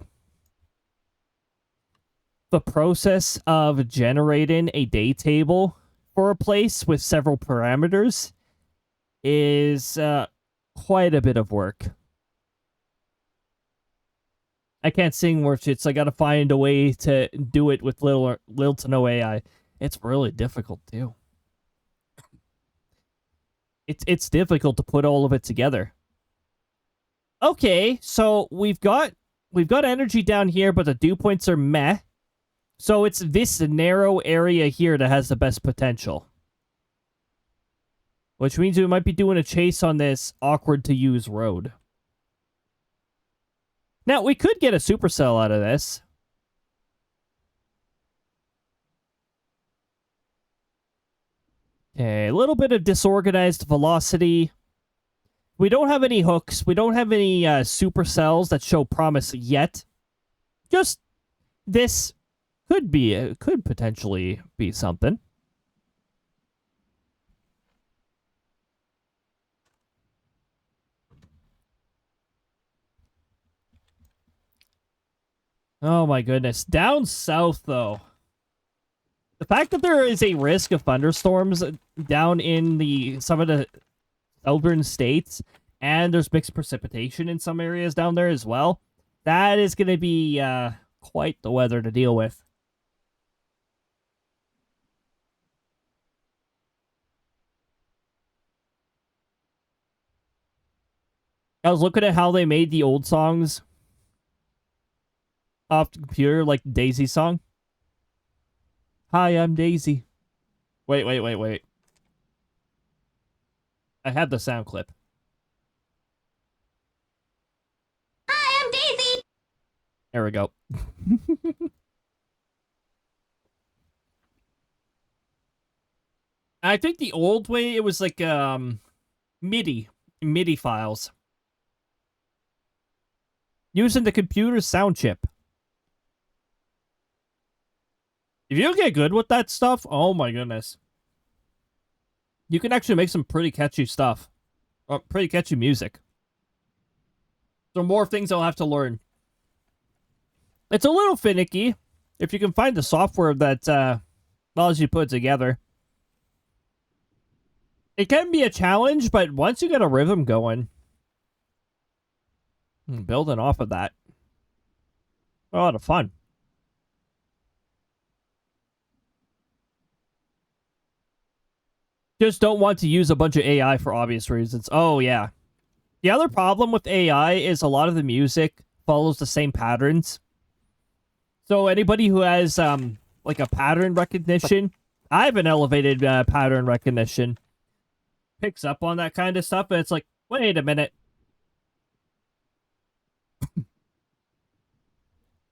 process of generating a day table for a place with several parameters is quite a bit of work. I can't sing worth shit, so I gotta find a way to do it with little to no AI. It's really difficult too. It's difficult to put all of it together. Okay, so we've got energy down here, but the dew points are meh. So it's this narrow area here that has the best potential. Which means we might be doing a chase on this awkward to use road. Now, we could get a supercell out of this. Okay, a little bit of disorganized velocity. We don't have any hooks. We don't have any supercells that show promise yet. Just this could potentially be something. Oh my goodness. Down south, though. The fact that there is a risk of thunderstorms down in some of the southern states, and there's mixed precipitation in some areas down there as well, that is going to be quite the weather to deal with. I was looking at how they made the old songs off the computer, like Daisy song. Hi, I'm Daisy. Wait. I have the sound clip. Hi, I'm Daisy! There we go. I think the old way, it was like MIDI files. Using the computer's sound chip. If you get good with that stuff, oh my goodness. You can actually make some pretty catchy stuff. Or pretty catchy music. So more things I'll have to learn. It's a little finicky. If you can find the software that allows you to put it together. It can be a challenge, but once you get a rhythm going, building off of that, a lot of fun. Just don't want to use a bunch of AI for obvious reasons. Oh, yeah. The other problem with AI is a lot of the music follows the same patterns. So anybody who has like a pattern recognition, I have an elevated pattern recognition, picks up on that kind of stuff, and it's like, wait a minute.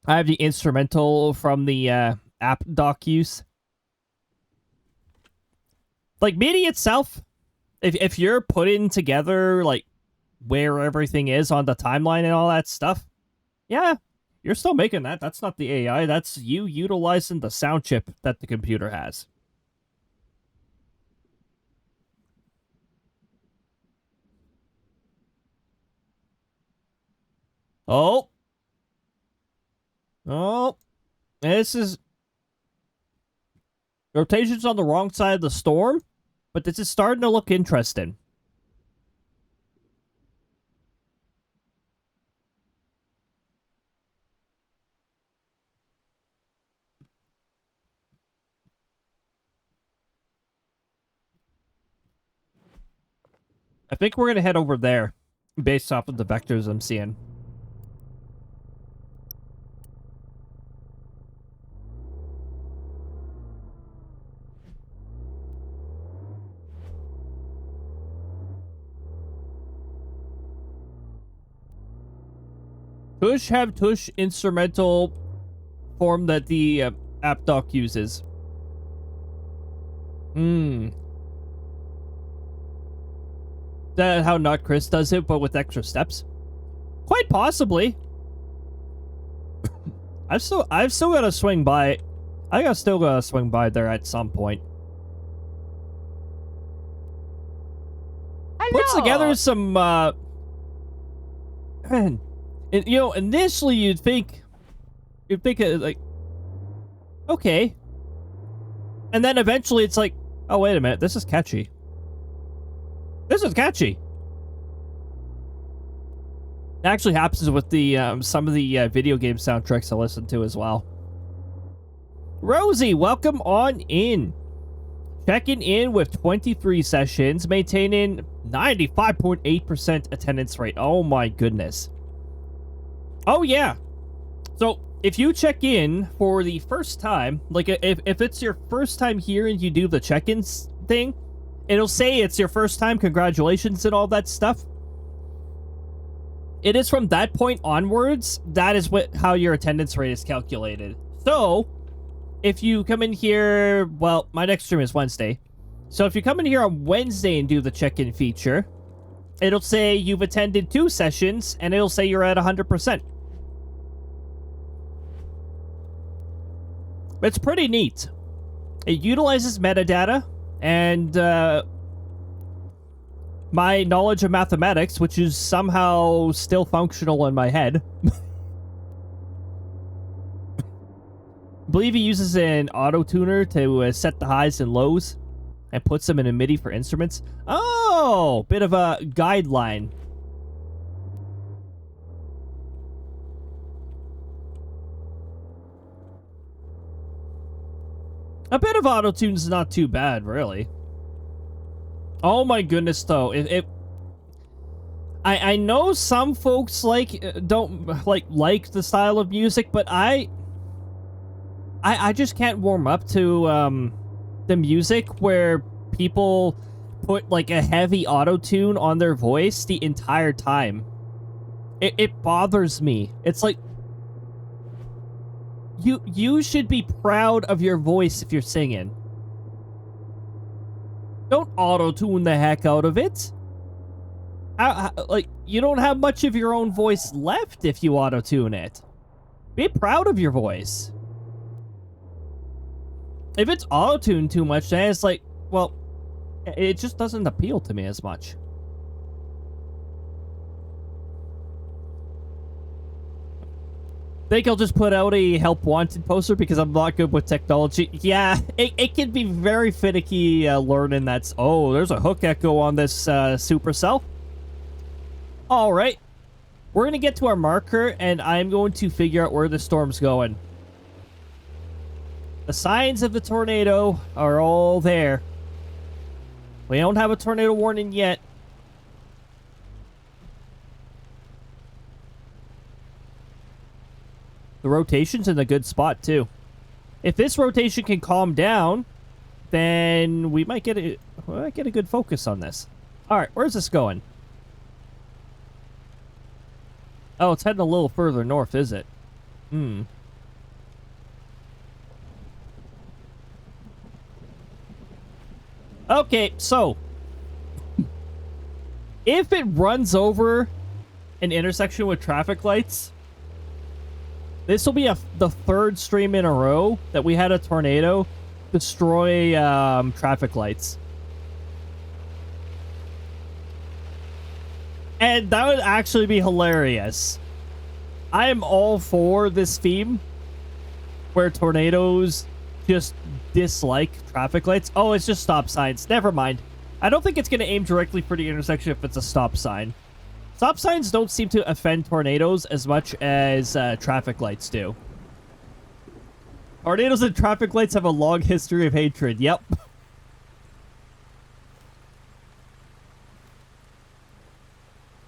I have the instrumental from the app doc use. Like, MIDI itself, if you're putting together, like, where everything is on the timeline and all that stuff, yeah, you're still making that. That's not the AI. That's you utilizing the sound chip that the computer has. Oh. Oh. This is... Rotation's on the wrong side of the storm, but this is starting to look interesting. I think we're going to head over there, based off of the vectors I'm seeing. Tush have tush instrumental form that the app doc uses. That how not Chris does it, but with extra steps? Quite possibly. I've still gotta swing by. Still gotta swing by there at some point. Puts together some man, you know, initially you'd think like, okay, and then eventually it's like, oh wait a minute, this is catchy. This is catchy. It actually happens with the some of the video game soundtracks I listen to as well. Rosie, welcome on in. Checking in with 23 sessions, maintaining 95.8% attendance rate. Oh my goodness. Oh yeah. So if you check in for the first time, like if it's your first time here and you do the check-ins thing, it'll say it's your first time, congratulations and all that stuff. It is from that point onwards, that is how your attendance rate is calculated. So if you come in here, well, my next stream is Wednesday. So if you come in here on Wednesday and do the check-in feature, it'll say you've attended 2 sessions, and it'll say you're at 100%. It's pretty neat. It utilizes metadata, and my knowledge of mathematics, which is somehow still functional in my head. I believe he uses an auto-tuner to set the highs and lows and puts them in a MIDI for instruments. Oh, bit of a guideline. A bit of auto-tune's not too bad, really. Oh my goodness, though. I know some folks don't like the style of music, but I just can't warm up to the music where people put like a heavy auto-tune on their voice the entire time. It bothers me. It's like you should be proud of your voice if you're singing. Don't auto-tune the heck out of it. Like, you don't have much of your own voice left if you auto-tune it. Be proud of your voice. If it's auto-tuned too much, then it's like, well, it just doesn't appeal to me as much. Think I'll just put out a help wanted poster because I'm not good with technology. Yeah, it can be very finicky learning that's... Oh, there's a hook echo on this supercell. Alright. We're going to get to our marker, and I'm going to figure out where the storm's going. The signs of the tornado are all there. We don't have a tornado warning yet. The rotation's in a good spot, too. If this rotation can calm down, then we might get a good focus on this. Alright, where's this going? Oh, it's heading a little further north, is it? Okay, so if it runs over an intersection with traffic lights, this will be the 3rd stream in a row that we had a tornado destroy traffic lights. And that would actually be hilarious. I am all for this theme where tornadoes just dislike traffic lights. Oh, it's just stop signs. Never mind. I don't think it's going to aim directly for the intersection if it's a stop sign. Stop signs don't seem to offend tornadoes as much as traffic lights do. Tornadoes and traffic lights have a long history of hatred. Yep.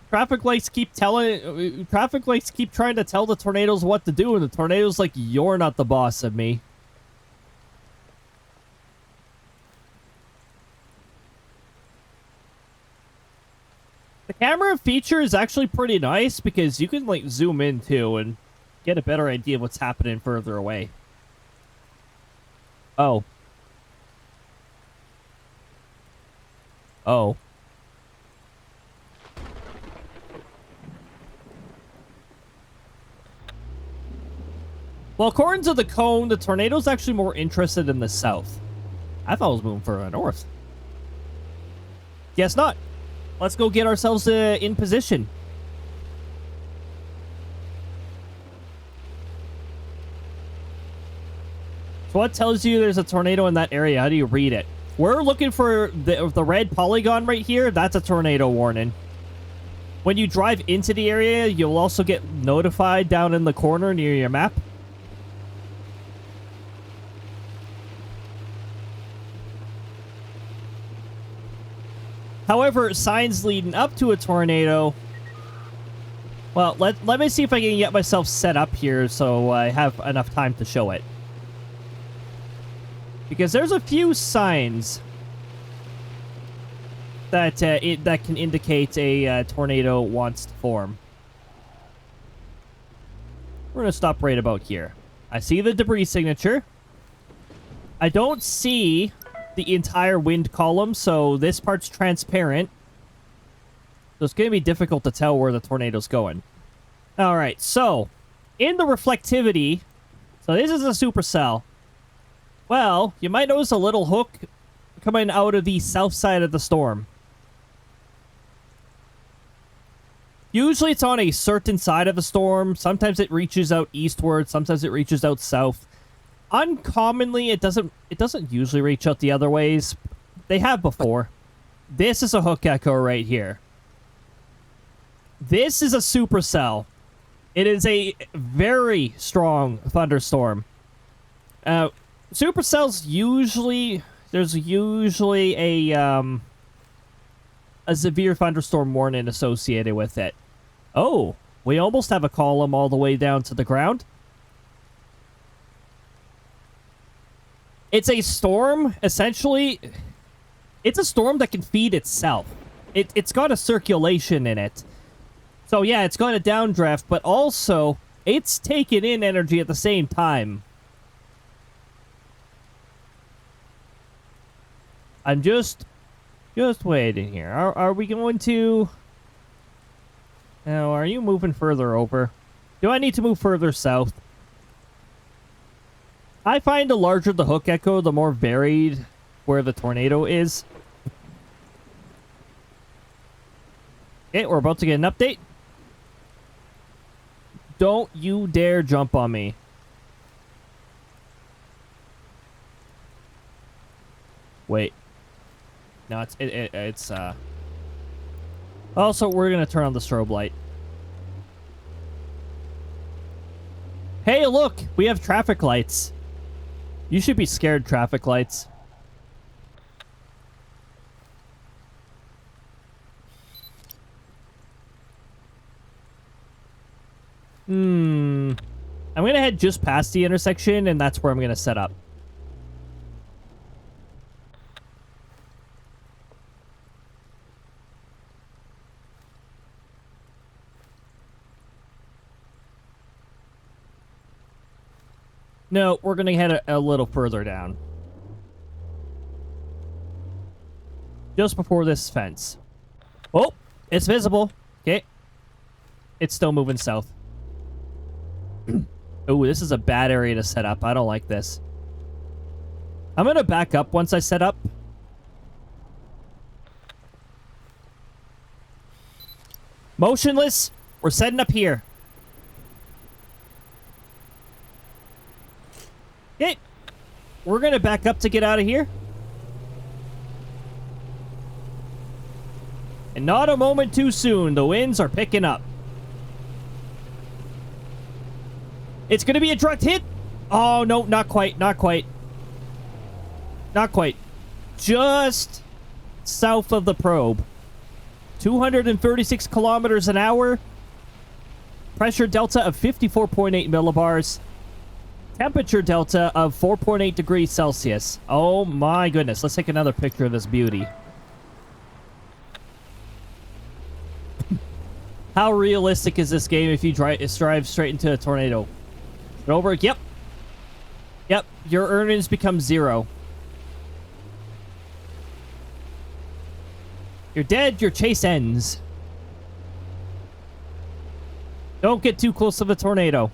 Traffic lights keep trying to tell the tornadoes what to do, and the tornado's like, you're not the boss of me. The camera feature is actually pretty nice because you can like zoom in too and get a better idea of what's happening further away. Oh. Oh. Well, according to the cone, the tornado's actually more interested in the south. I thought it was moving further north. Guess not. Let's go get ourselves in position. So what tells you there's a tornado in that area? How do you read it? We're looking for the red polygon right here. That's a tornado warning. When you drive into the area, you'll also get notified down in the corner near your map. However, signs leading up to a tornado... Well, let me see if I can get myself set up here so I have enough time to show it. Because there's a few signs that that can indicate a tornado wants to form. We're going to stop right about here. I see the debris signature. I don't see the entire wind column, so this part's transparent. So it's going to be difficult to tell where the tornado's going. Alright, so in the reflectivity, so this is a supercell. Well, you might notice a little hook coming out of the south side of the storm. Usually it's on a certain side of the storm. Sometimes it reaches out eastward, sometimes it reaches out south. Uncommonly, it doesn't usually reach out the other ways. They have before. This is a hook echo right here. This is a supercell. It is a very strong thunderstorm. Supercells usually, there's usually a severe thunderstorm warning associated with it. Oh, we almost have a column all the way down to the ground. It's a storm, essentially. It's a storm that can feed itself. It's got a circulation in it. So yeah, it's got a downdraft, but also it's taking in energy at the same time. I'm just waiting here. Are we going to... Now, are you moving further over? Do I need to move further south? I find the larger the hook echo, the more varied where the tornado is. Okay, we're about to get an update. Don't you dare jump on me. Wait. No, it's Also, we're gonna turn on the strobe light. Hey, look! We have traffic lights. You should be scared, traffic lights. I'm gonna head just past the intersection, and that's where I'm gonna set up. No, we're gonna head a little further down. Just before this fence. Oh, it's visible. Okay. It's still moving south. Oh, this is a bad area to set up. I don't like this. I'm gonna back up once I set up. Motionless. We're setting up here. Okay. We're gonna back up to get out of here. And not a moment too soon. The winds are picking up. It's gonna be a direct hit. Oh, no, not quite, not quite. Not quite. Just south of the probe. 236 kilometers an hour. Pressure delta of 54.8 millibars. Temperature delta of 4.8 degrees Celsius. Oh my goodness. Let's take another picture of this beauty. How realistic is this game if you drive straight into a tornado? Get over it. Yep. Yep. Your earnings become 0. You're dead. Your chase ends. Don't get too close to the tornado.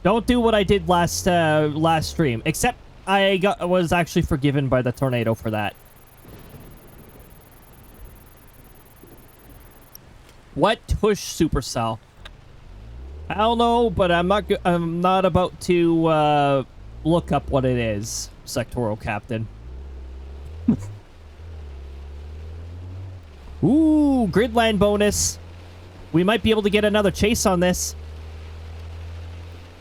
Don't do what I did last stream. Except I was actually forgiven by the tornado for that. What tush supercell? I don't know, but I'm not about to look up what it is, sectoral captain. Ooh, gridland bonus. We might be able to get another chase on this.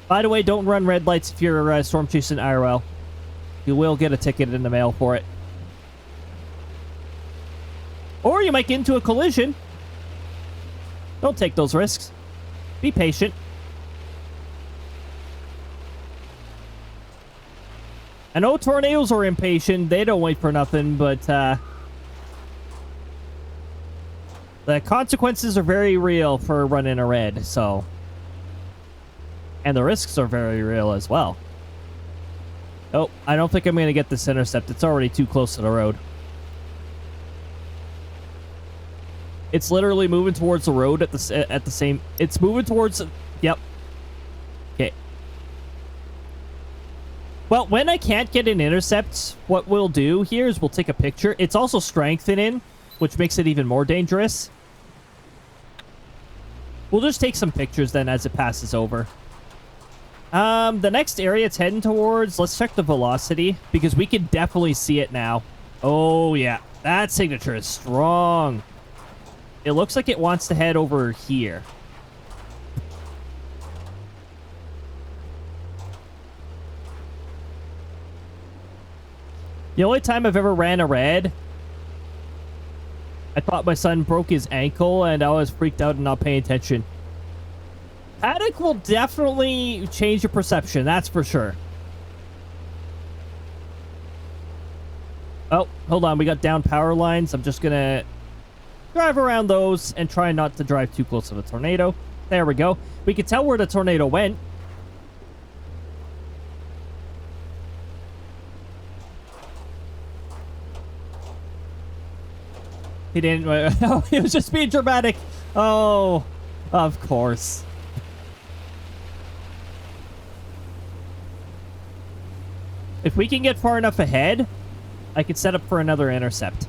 By the way, don't run red lights if you're storm chasing IRL. You will get a ticket in the mail for it. Or you might get into a collision. Don't take those risks. Be patient. I know tornadoes are impatient. They don't wait for nothing, but the consequences are very real for running a red, so. And the risks are very real as well. Oh, I don't think I'm going to get this intercept. It's already too close to the road. It's literally moving towards the road at the same... It's moving towards... Yep. Okay. Well, when I can't get an intercept, what we'll do here is we'll take a picture. It's also strengthening, which makes it even more dangerous. We'll just take some pictures then as it passes over. The next area it's heading towards, let's check the velocity, because we can definitely see it now. Oh, yeah. That signature is strong. It looks like it wants to head over here. The only time I've ever ran a red, I thought my son broke his ankle and I was freaked out and not paying attention. Paddock will definitely change your perception, that's for sure. Oh, hold on, we got down power lines. I'm just gonna drive around those and try not to drive too close to the tornado. There we go. We can tell where the tornado went. He didn't... Oh, he was just being dramatic. Oh, of course. If we can get far enough ahead, I can set up for another intercept.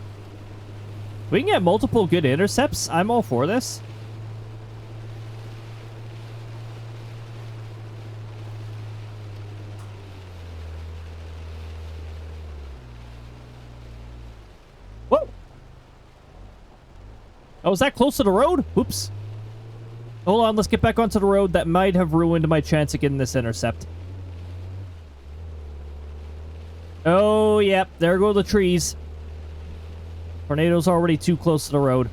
We can get multiple good intercepts. I'm all for this. Whoa! Oh, was that close to the road? Oops. Hold on, let's get back onto the road. That might have ruined my chance of getting this intercept. Oh, yep. There go the trees. Tornado's already too close to the road.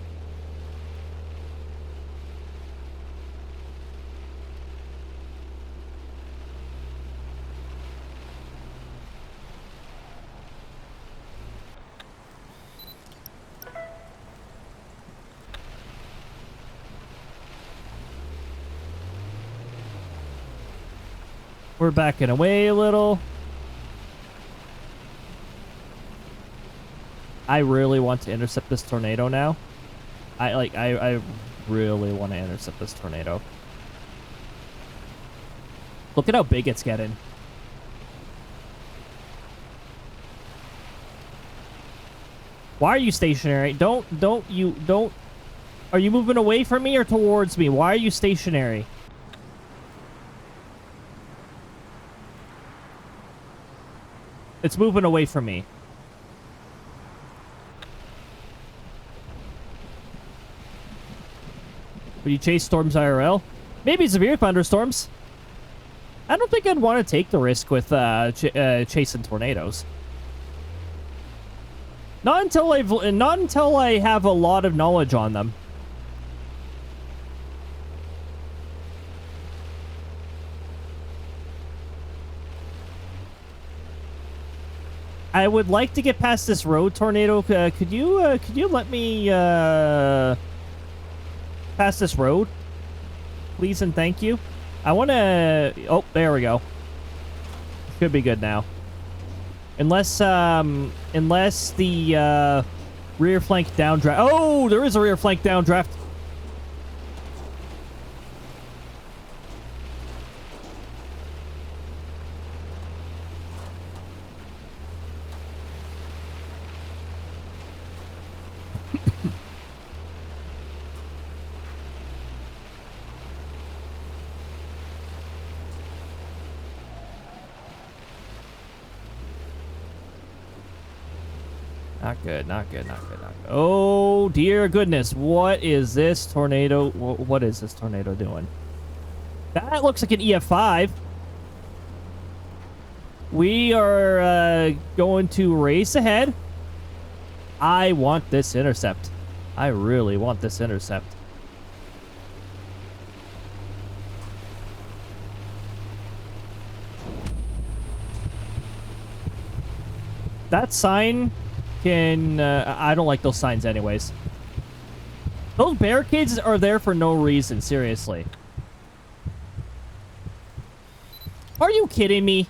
We're backing away a little. I really want to intercept this tornado now. I really want to intercept this tornado. Look at how big it's getting. Why are you stationary? Don't. Are you moving away from me or towards me? Why are you stationary? It's moving away from me. Will you chase storms IRL? Maybe severe thunderstorms. I don't think I'd want to take the risk with chasing tornadoes. Not until I have a lot of knowledge on them. I would like to get past this road tornado. Could you let me past this road? Please and thank you. I want to... Oh, there we go. Should be good now. Unless the rear flank downdraft... Oh, there is a rear flank downdraft. Not good, not good, not good, not good. Oh, dear goodness. What is this tornado? What is this tornado doing? That looks like an EF5. We are going to race ahead. I want this intercept. I really want this intercept. That sign... I don't like those signs anyways. Those barricades are there for no reason, seriously. Are you kidding me?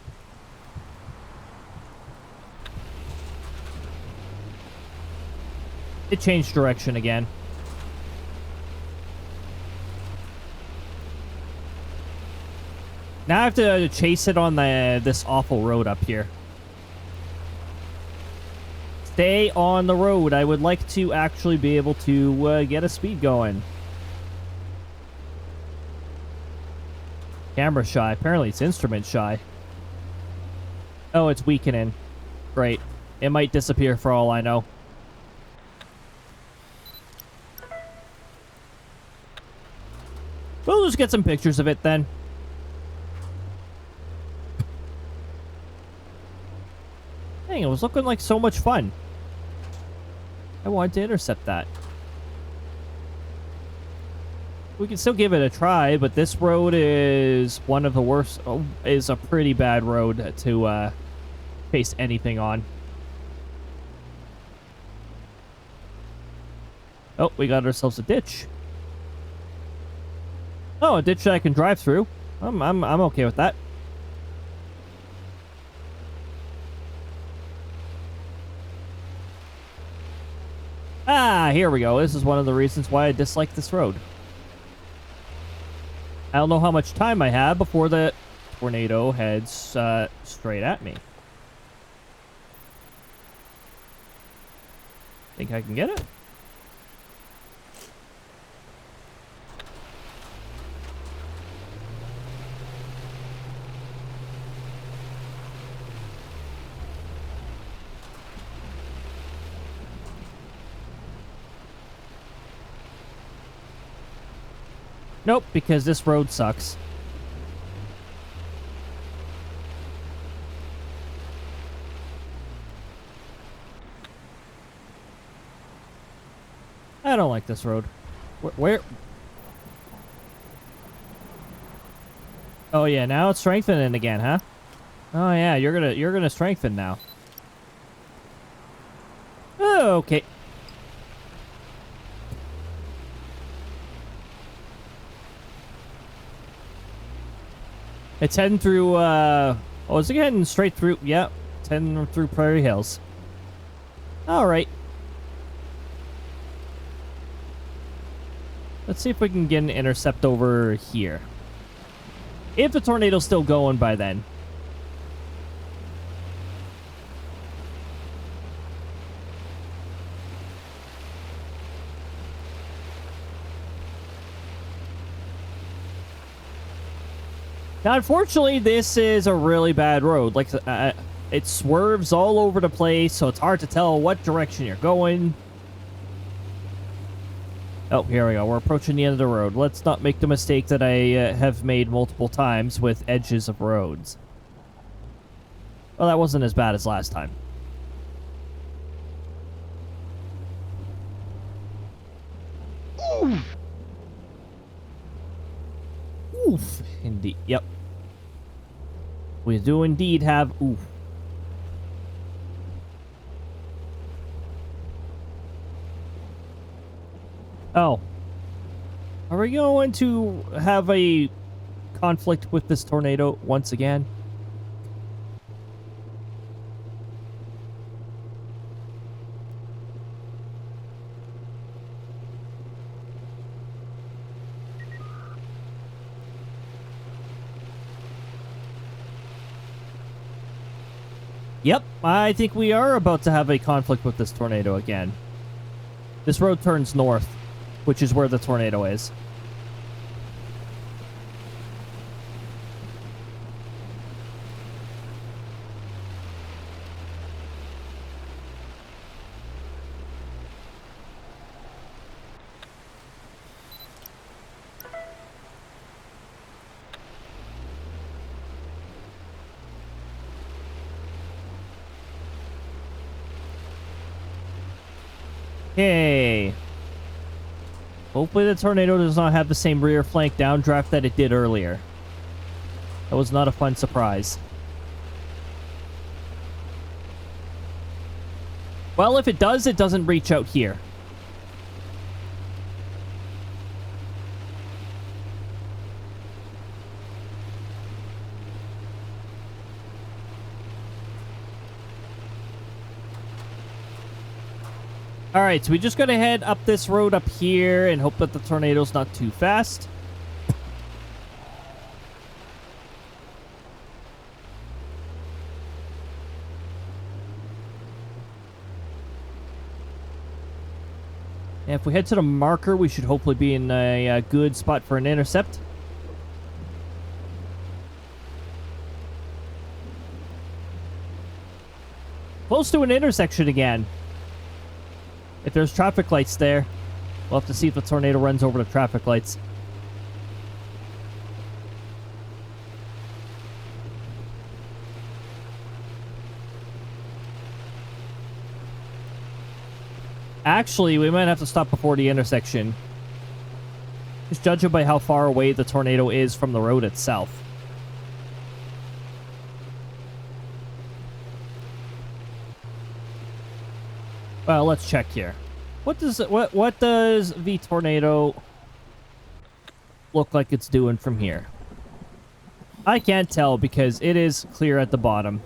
It changed direction again. Now I have to chase it on this awful road up here. Stay on the road. I would like to actually be able to get a speed going. Camera shy. Apparently it's instrument shy. Oh, it's weakening. Great. It might disappear for all I know. We'll just get some pictures of it then. Dang, it was looking like so much fun. I wanted to intercept that. We can still give it a try, but this road is one of the worst. Oh, is a pretty bad road to face anything on. Oh, we got ourselves a ditch. Oh, a ditch that I can drive through. I'm okay with that. Ah, here we go. This is one of the reasons why I dislike this road. I don't know how much time I have before the tornado heads straight at me. Think I can get it? Nope, because this road sucks. I don't like this road. Where? Oh yeah, now it's strengthening again, huh? Oh yeah, you're gonna strengthen now. Oh, okay. It's heading through, oh, is it heading straight through? Yep, it's heading through Prairie Hills. Alright. Let's see if we can get an intercept over here. If the tornado's still going by then. Now, unfortunately, this is a really bad road. Like, it swerves all over the place, so it's hard to tell what direction you're going. Oh, here we go. We're approaching the end of the road. Let's not make the mistake that I have made multiple times with edges of roads. Well, that wasn't as bad as last time. Oof. Oof. Indeed. Yep. We do indeed have oof. Oh. Are we going to have a conflict with this tornado once again? Yep, I think we are about to have a conflict with this tornado again. This road turns north, which is where the tornado is. Okay. Hopefully the tornado does not have the same rear flank downdraft that it did earlier. That was not a fun surprise. Well, if it does, it doesn't reach out here. Alright, so we just gotta head up this road up here and hope that the tornado's not too fast. And if we head to the marker, we should hopefully be in a good spot for an intercept. Close to an intersection again. If there's traffic lights there, we'll have to see if the tornado runs over the traffic lights. Actually, we might have to stop before the intersection. Just judging by how far away the tornado is from the road itself. Well, let's check here. What does the tornado look like it's doing from here? I can't tell because it is clear at the bottom.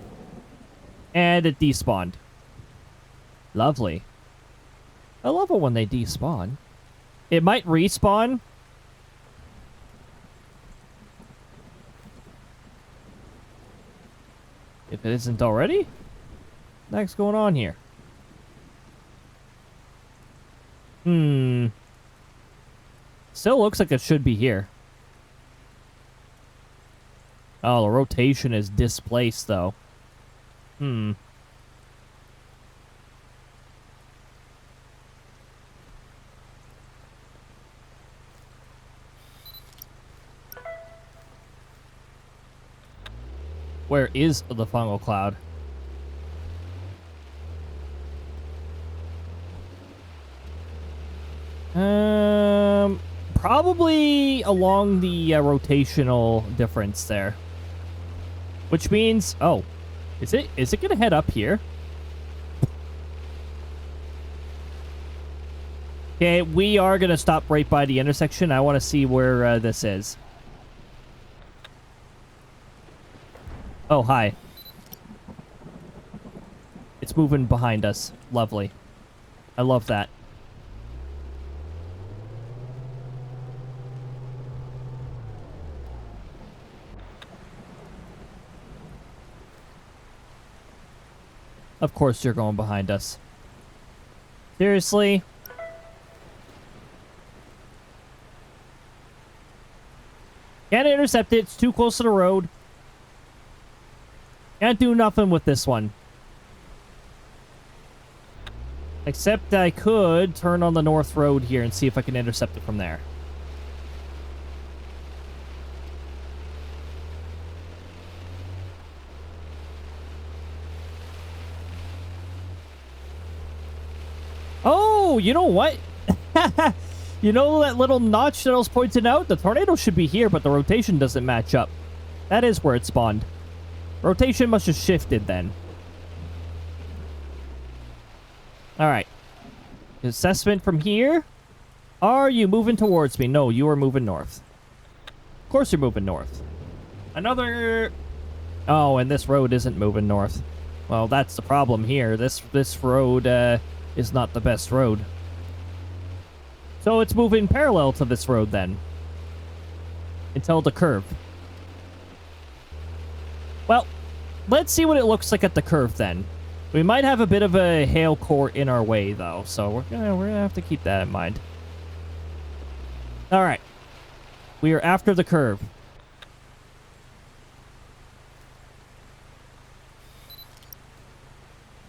And it despawned. Lovely. I love it when they despawn. It might respawn. If it isn't already? What's going on here? Still looks like it should be here. Oh, the rotation is displaced, though. Where is the fungal cloud? Probably along the rotational difference there. Which means, oh, is it gonna head up here? Okay, we are gonna stop right by the intersection. I want to see where this is. Oh, hi. It's moving behind us. Lovely. I love that. Of course you're going behind us. Seriously? Can't intercept it. It's too close to the road. Can't do nothing with this one. Except I could turn on the north road here and see if I can intercept it from there. Oh, you know what? You know that little notch that I was pointing out? The tornado should be here, but the rotation doesn't match up. That is where it spawned. Rotation must have shifted then. Alright. Assessment from here. Are you moving towards me? No, you are moving north. Of course you're moving north. Another... Oh, and this road isn't moving north. Well, that's the problem here. This road is not the best road. So it's moving parallel to this road then. Until the curve. Well, let's see what it looks like at the curve then. We might have a bit of a hail core in our way though, so we're gonna have to keep that in mind. All right. We are after the curve.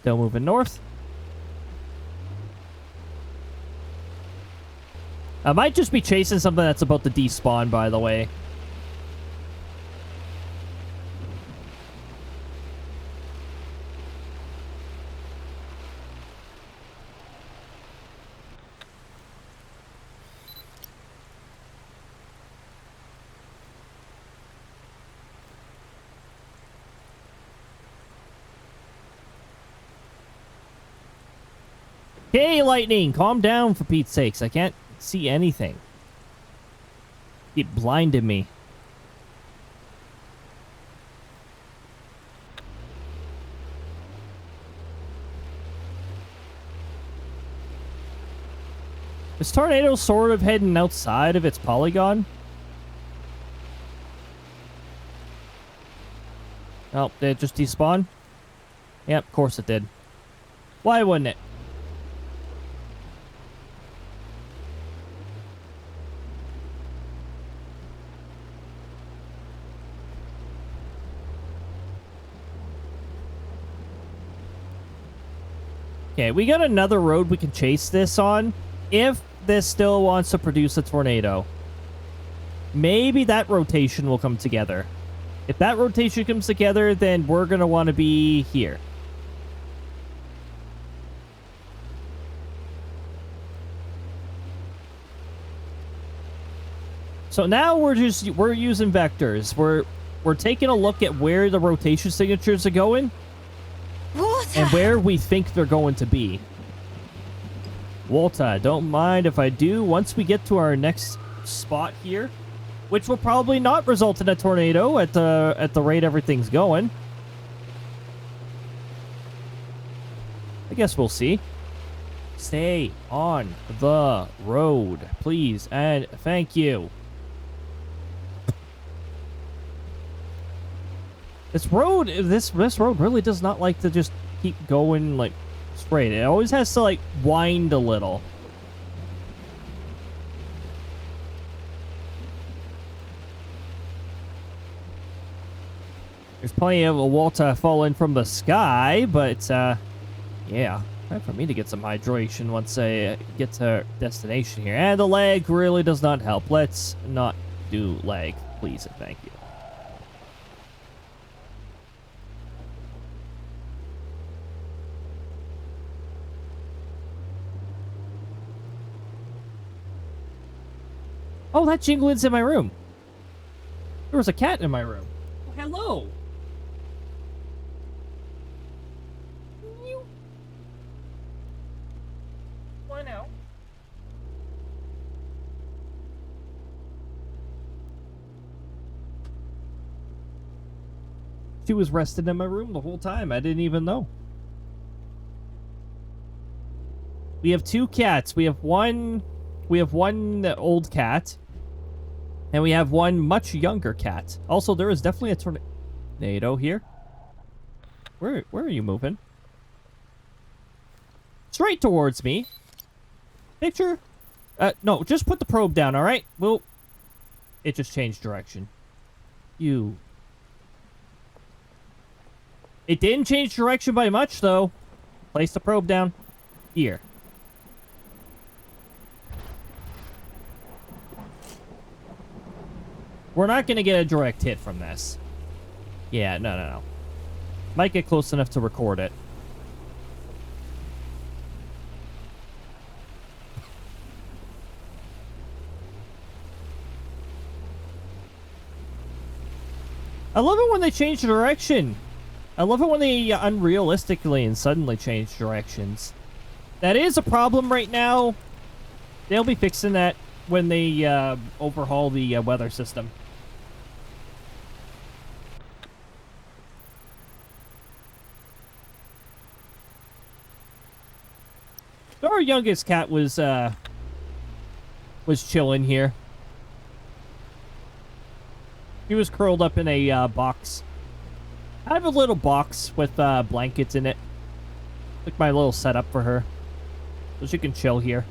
Still moving north. I might just be chasing something that's about to despawn, by the way. Hey, lightning, calm down for Pete's sakes. I can't see anything. It blinded me. Is Tornado sort of heading outside of its polygon? Oh, did it just despawn? Yep, of course it did. Why wouldn't it? Okay, we got another road we can chase this on if this still wants to produce a tornado. Maybe that rotation will come together. If that rotation comes together, then we're going to want to be here. So now we're using vectors. We're taking a look at where the rotation signatures are going. And where we think they're going to be. Walter, don't mind if I do. Once we get to our next spot here, which will probably not result in a tornado at the rate everything's going. I guess we'll see. Stay on the road, please, and thank you. This road really does not like to just keep going like straight. It always has to like wind a little. There's plenty of water falling from the sky, but yeah, time for me to get some hydration once I get to our destination here. And the lag really does not help. Let's not do lag, please and thank you. Oh, that Jinglin's in my room. There was a cat in my room. Oh, hello. Why now? She was resting in my room the whole time. I didn't even know. We have two cats. We have one old cat. And we have one much younger cat. Also, there is definitely a tornado here. Where are you moving? Straight towards me. Picture? No, just put the probe down, alright? It just changed direction. It didn't change direction by much, though. Place the probe down. Here. We're not going to get a direct hit from this. Yeah, no. Might get close enough to record it. I love it when they change direction. I love it when they unrealistically and suddenly change directions. That is a problem right now. They'll be fixing that when they overhaul the weather system. So our youngest cat was chilling here. He was curled up in a box. I have a little box with blankets in it. Like my little setup for her. So she can chill here.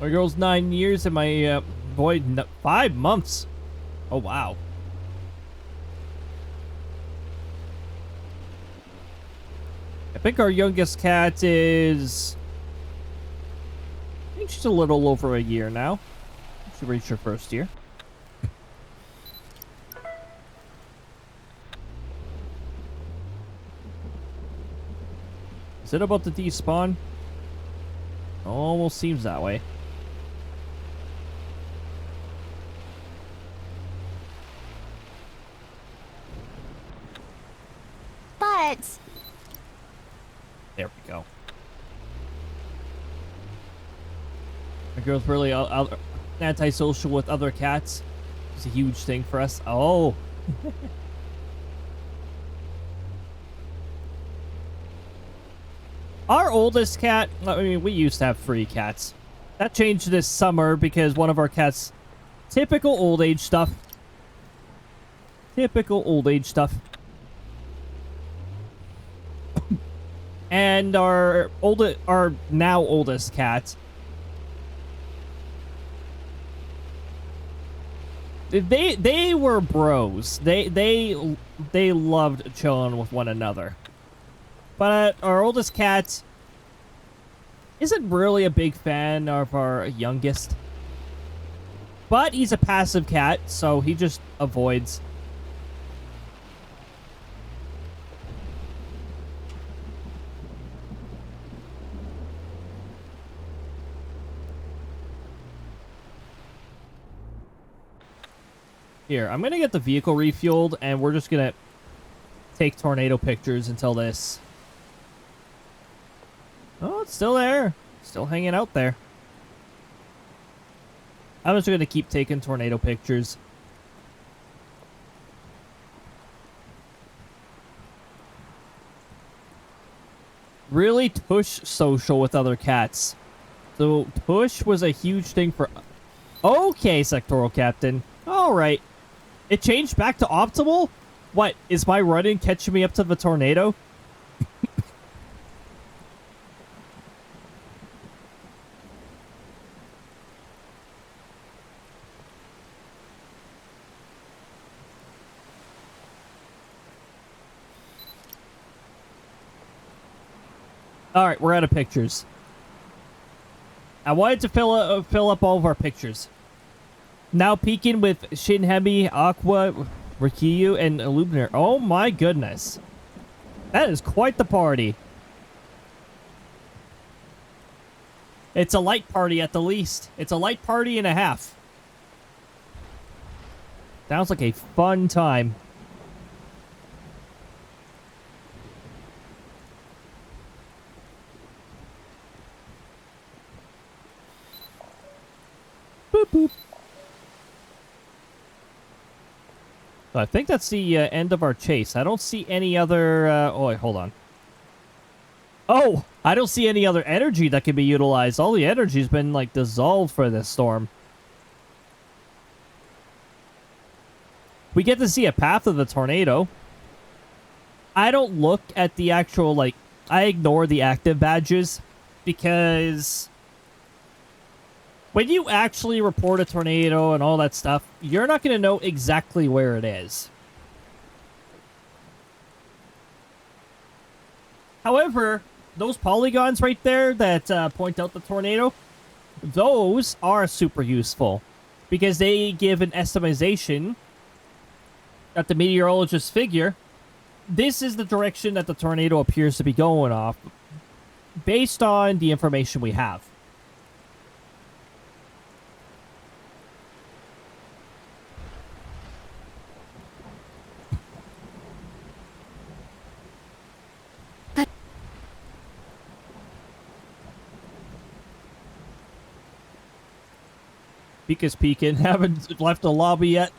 My girl's 9 years and my boy 5 months. Oh, wow. I think our youngest cat is... I think she's a little over a year now. She reached her first year. Is it about to despawn? Almost seems that way. But There we go. My girl's really antisocial with other cats. It's a huge thing for us. Oh. Our oldest cat, I mean, we used to have 3 cats. That changed this summer because one of our cats, typical old age stuff. Typical old age stuff. And our now oldest cat, they were bros. They loved chilling with one another. But our oldest cat isn't really a big fan of our youngest. But he's a passive cat, so he just avoids. Here, I'm gonna get the vehicle refueled, and we're just gonna take tornado pictures until this. Oh, it's still there. Still hanging out there. I'm just gonna keep taking tornado pictures. Really tush social with other cats. So, tush was a huge thing for... Okay, sectoral captain. Alright. It changed back to optimal? What, is my running catching me up to the tornado? Alright, we're out of pictures. I wanted to fill up all of our pictures. Now peeking with Shinhemi, Aqua, Rikiyu, and Illuminator. Oh my goodness. That is quite the party. It's a light party at the least. It's a light party and a half. Sounds like a fun time. Boop boop. So I think that's the end of our chase. I don't see any other... oh, wait, hold on. Oh! I don't see any other energy that can be utilized. All the energy's been, like, dissolved for this storm. We get to see a path of the tornado. I don't look at the actual, like... I ignore the active badges because... when you actually report a tornado and all that stuff, you're not going to know exactly where it is. However, those polygons right there that point out the tornado, those are super useful because they give an estimation that the meteorologists figure this is the direction that the tornado appears to be going off, based on the information we have. Pika's peeking. Haven't left the lobby yet.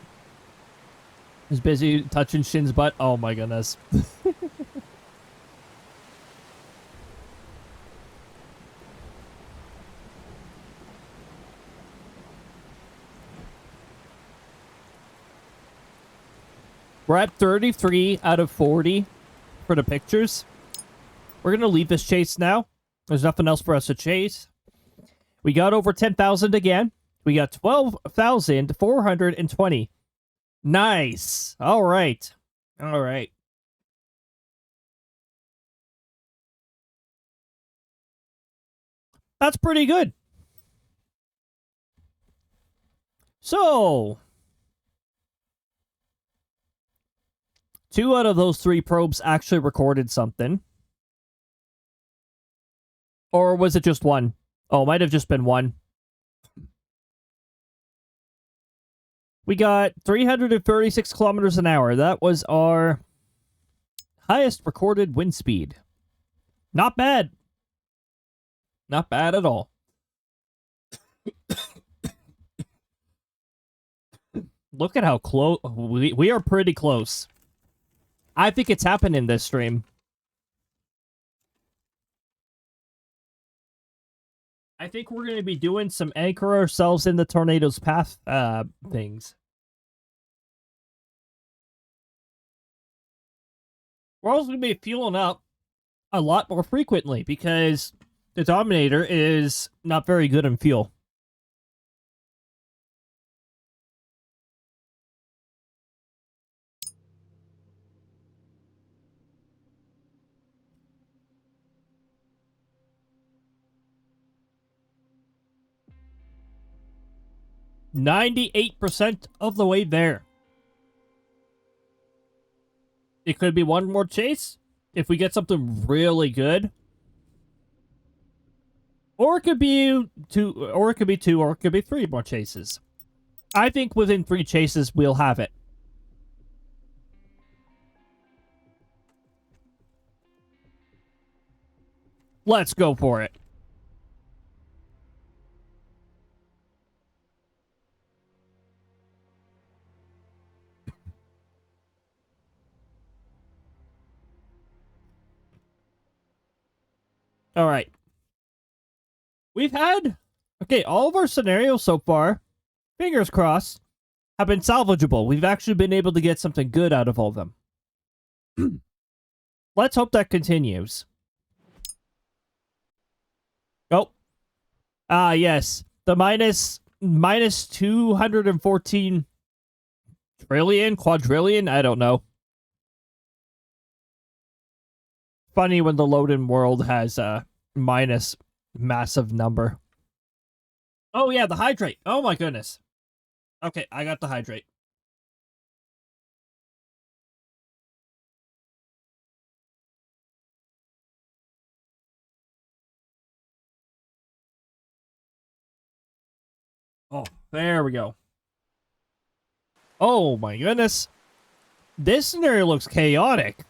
He's busy touching Shin's butt. Oh my goodness. We're at 33 out of 40 for the pictures. We're going to leave this chase now. There's nothing else for us to chase. We got over 10,000 again. We got 12,420. Nice. All right. All right. That's pretty good. So, 2 out of those 3 probes actually recorded something. Or was it just 1? Oh, it might have just been 1. We got 336 kilometers an hour. That was our highest recorded wind speed. Not bad. Not bad at all. Look at how close. We are pretty close. I think it's happened in this stream. I think we're going to be doing some anchor ourselves in the tornado's path things. We're also going to be fueling up a lot more frequently because the Dominator is not very good in fuel. %98 of the way there. It could be one more chase if we get something really good. Or it could be 2, or it could be 2, or it could be 3 more chases. I think within 3 chases, we'll have it. Let's go for it. All right. We've had, okay, all of our scenarios so far, fingers crossed, have been salvageable. We've actually been able to get something good out of all of them. Let's hope that continues. Oh. Ah, yes. The minus 214 trillion, quadrillion, I don't know. Funny when the load-in world has a minus massive number. Oh yeah, the hydrate. Oh my goodness. Okay, I got the hydrate. Oh, there we go. Oh my goodness. This scenario looks chaotic.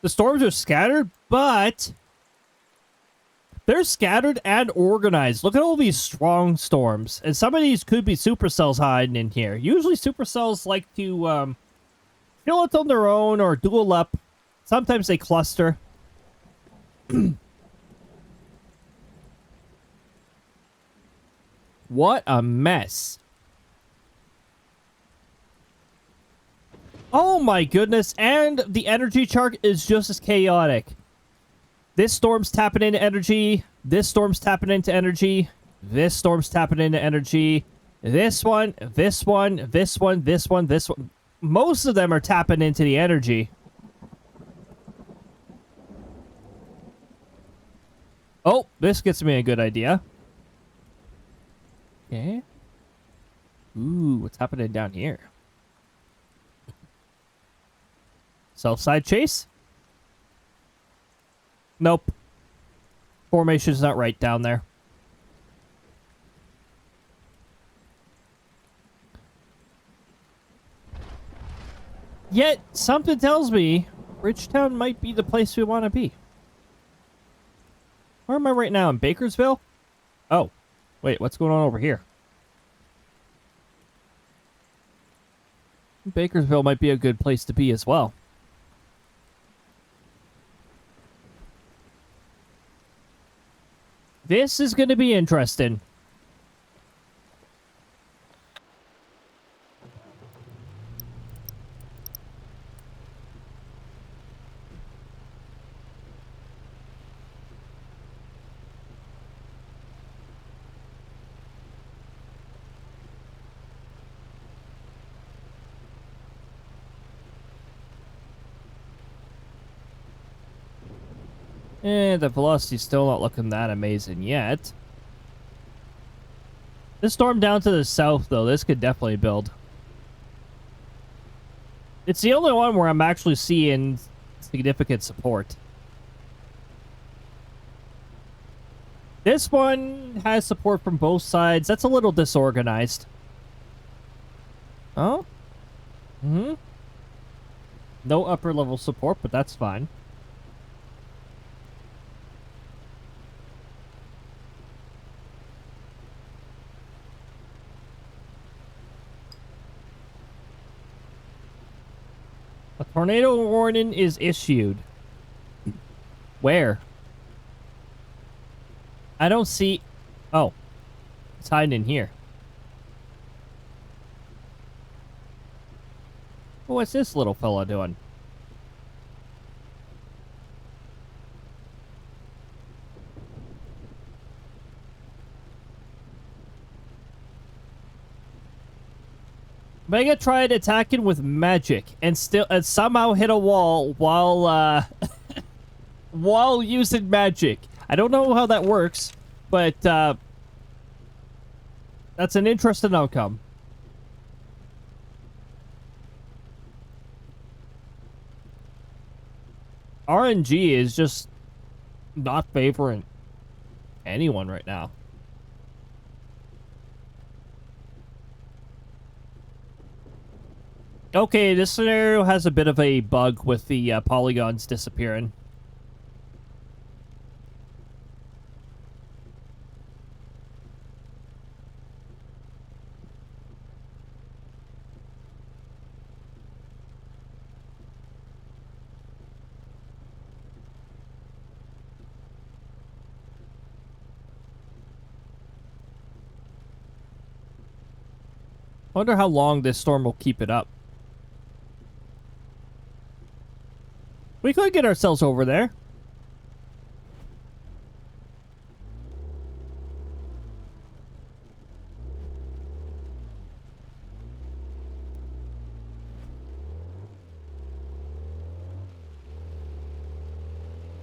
The storms are scattered, but they're scattered and organized. Look at all these strong storms. And some of these could be supercells hiding in here. Usually supercells like to chill it on their own or duel up. Sometimes they cluster. What a mess. Oh my goodness, and the energy chart is just as chaotic. This storm's tapping into energy. This storm's tapping into energy. This storm's tapping into energy. This one, this one, this one, this one, this one. Most of them are tapping into the energy. Oh, this gets me a good idea. Okay. Ooh, what's happening down here? South side chase? Nope. Formation's not right down there. Yet, something tells me Bridgetown might be the place we want to be. Where am I right now? In Bakersville? Oh. Wait, what's going on over here? Bakersville might be a good place to be as well. This is going to be interesting. The velocity's still not looking that amazing yet. This storm down to the south, though, this could definitely build. It's the only one where I'm actually seeing significant support. This one has support from both sides. That's a little disorganized. Oh? Mm-hmm. No upper level support, but that's fine. A tornado warning is issued. Where? I don't see... Oh. It's hiding in here. Oh, what's this little fella doing? Mega tried attacking with magic and somehow hit a wall while while using magic. I don't know how that works, but that's an interesting outcome. RNG is just not favoring anyone right now. Okay, this scenario has a bit of a bug with the polygons disappearing. Wonder how long this storm will keep it up. We could get ourselves over there.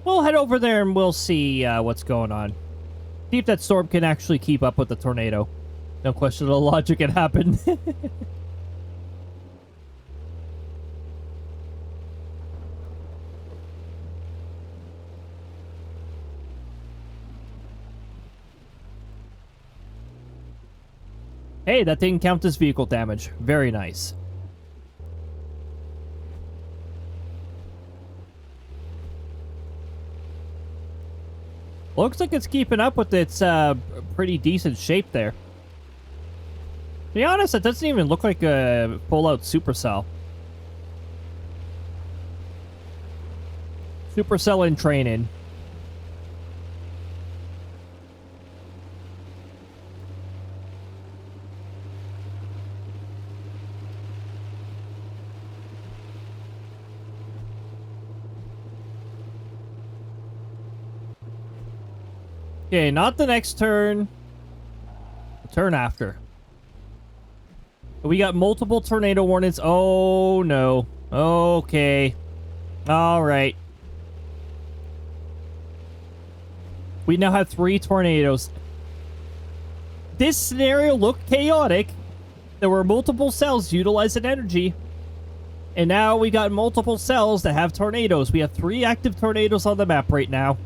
We'll head over there and we'll see what's going on. See if that storm can actually keep up with the tornado. No question of the logic, it happened. Hey, that didn't count as vehicle damage. Very nice. Looks like it's keeping up with its pretty decent shape there. To be honest, it doesn't even look like a full-out supercell. Supercell in training. Okay, not the next turn. The turn after. We got multiple tornado warnings. Oh, no. Okay. All right. We now have 3 tornadoes. This scenario looked chaotic, There were multiple cells utilizing energy. And now we got multiple cells that have tornadoes. We have 3 active tornadoes on the map right now.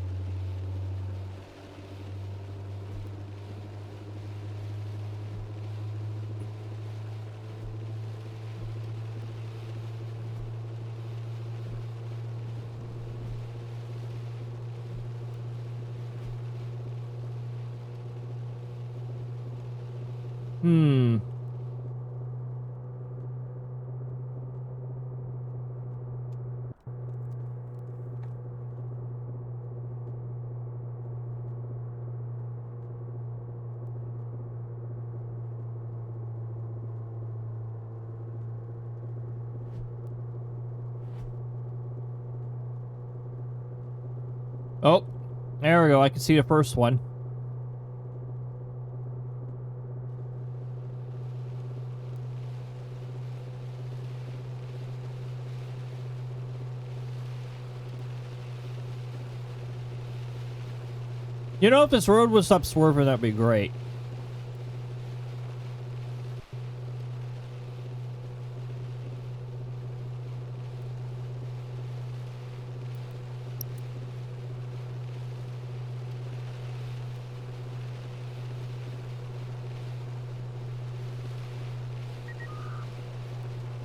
Oh, there we go. I can see the first one. You know, if this road would stop swerving, that'd be great.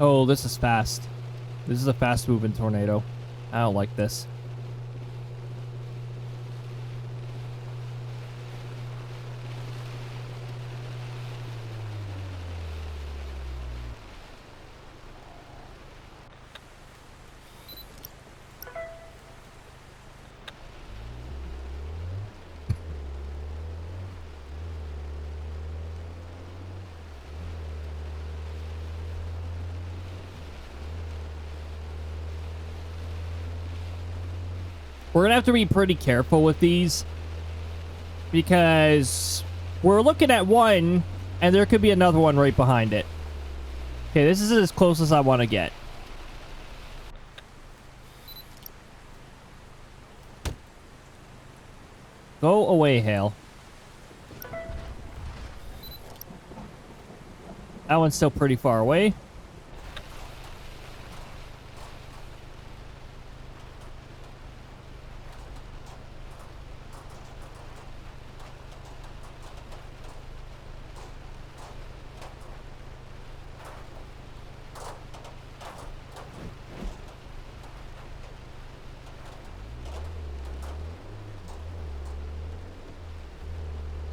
Oh, this is fast. This is a fast-moving tornado. I don't like this. We're gonna have to be pretty careful with these because we're looking at one and there could be another one right behind it. Okay, this is as close as I want to get. Go away, hail. That one's still pretty far away.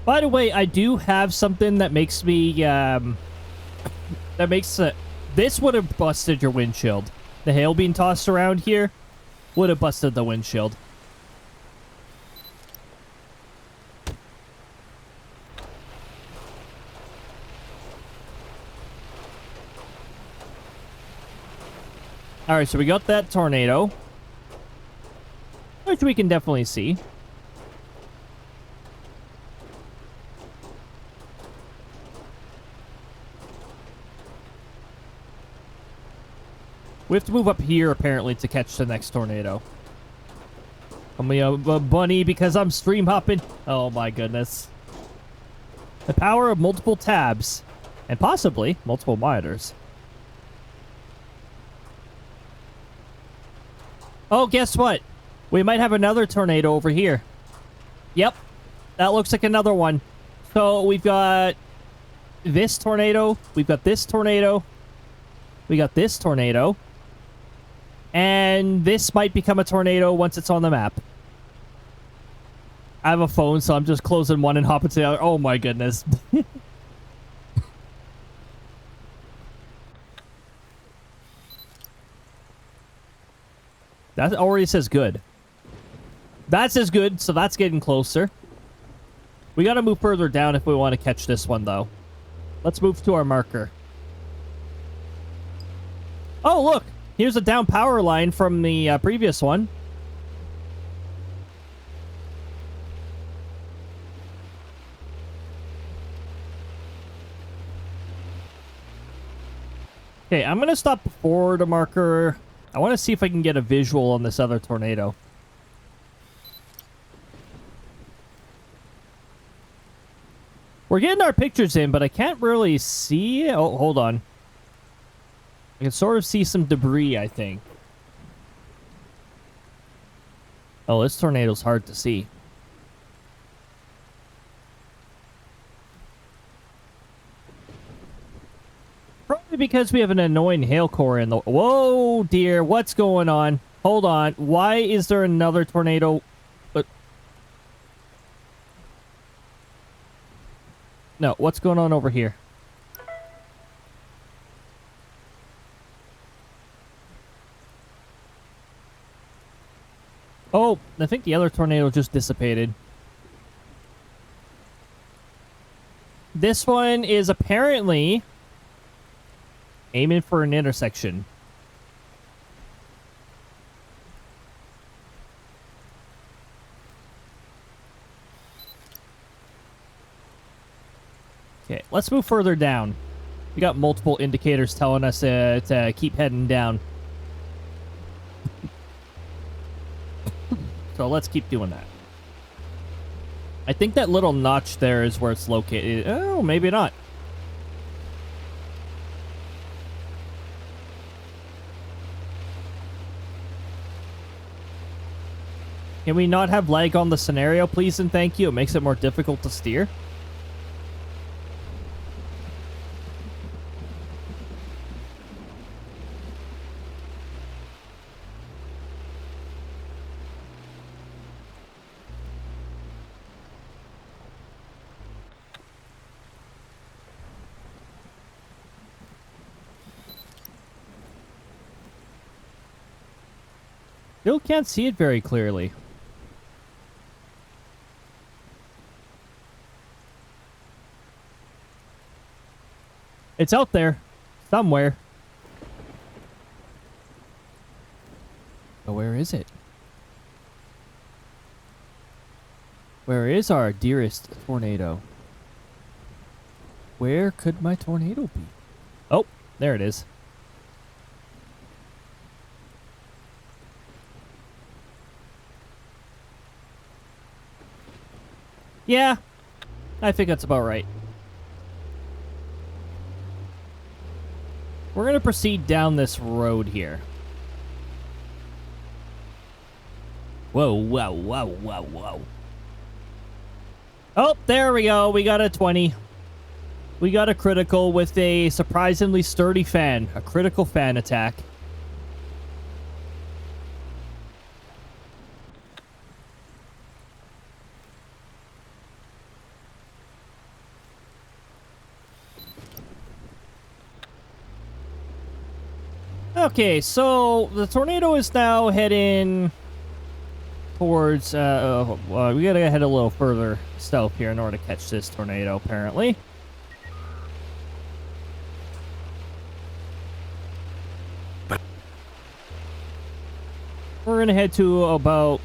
By the way, I do have something that makes me, this would have busted your windshield. The hail being tossed around here would have busted the windshield. Alright, so we got that tornado, which we can definitely see. We have to move up here, apparently, to catch the next tornado. I'm a bunny because I'm stream hopping. Oh my goodness. The power of multiple tabs. And possibly multiple monitors. Oh, guess what? We might have another tornado over here. Yep. That looks like another one. So we've got this tornado. We've got this tornado. We got this tornado. And this might become a tornado once it's on the map. I have a phone, so I'm just closing one and hopping to the other. Oh my goodness. That already says good. That says good, so that's getting closer. We gotta move further down if we want to catch this one, though. Let's move to our marker. Oh, look! Here's a down power line from the previous one. Okay, I'm going to stop before the marker. I want to see if I can get a visual on this other tornado. We're We're getting our pictures in, but I can't really see. Oh, hold on. I can sort of see some debris, I think. Oh, this tornado's hard to see. Probably because we have an annoying hail core in the... Whoa, dear. What's going on? Hold on. Why is there another tornado? No, what's going on over here? Oh, I think the other tornado just dissipated. This one is apparently aiming for an intersection. Okay, let's move further down. We got multiple indicators telling us to keep heading down. So let's keep doing that. I think that little notch there is where it's located. Oh, maybe not. Can we not have lag on the scenario, please and thank you? It makes it more difficult to steer. Still can't see it very clearly. It's out there. Somewhere. But where is it? Where is our dearest tornado? Where could my tornado be? Oh, there it is. Yeah, I think that's about right. We're going to proceed down this road here. Whoa, whoa, whoa, whoa, whoa. Oh, there we go. We got a 20. We got a critical with a surprisingly sturdy fan. A critical fan attack. Okay, so the tornado is now heading towards, we gotta head a little further south here in order to catch this tornado, apparently. We're gonna head to about...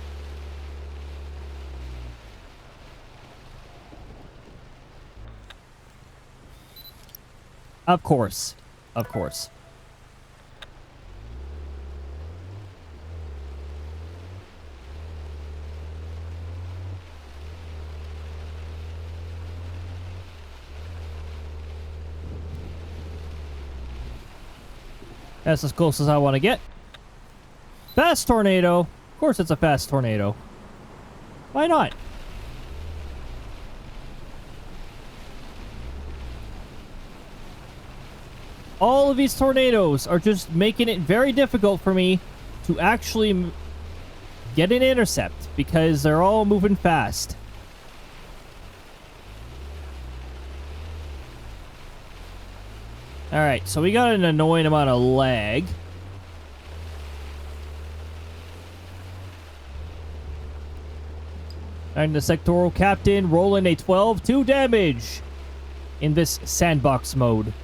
Of course. Of course. That's as close as I want to get. Fast tornado. Of course it's a fast tornado. Why not? All of these tornadoes are just making it very difficult for me to actually get an intercept because they're all moving fast. Alright, so we got an annoying amount of lag. And the sectoral captain rolling a 12, 2 damage in this sandbox mode.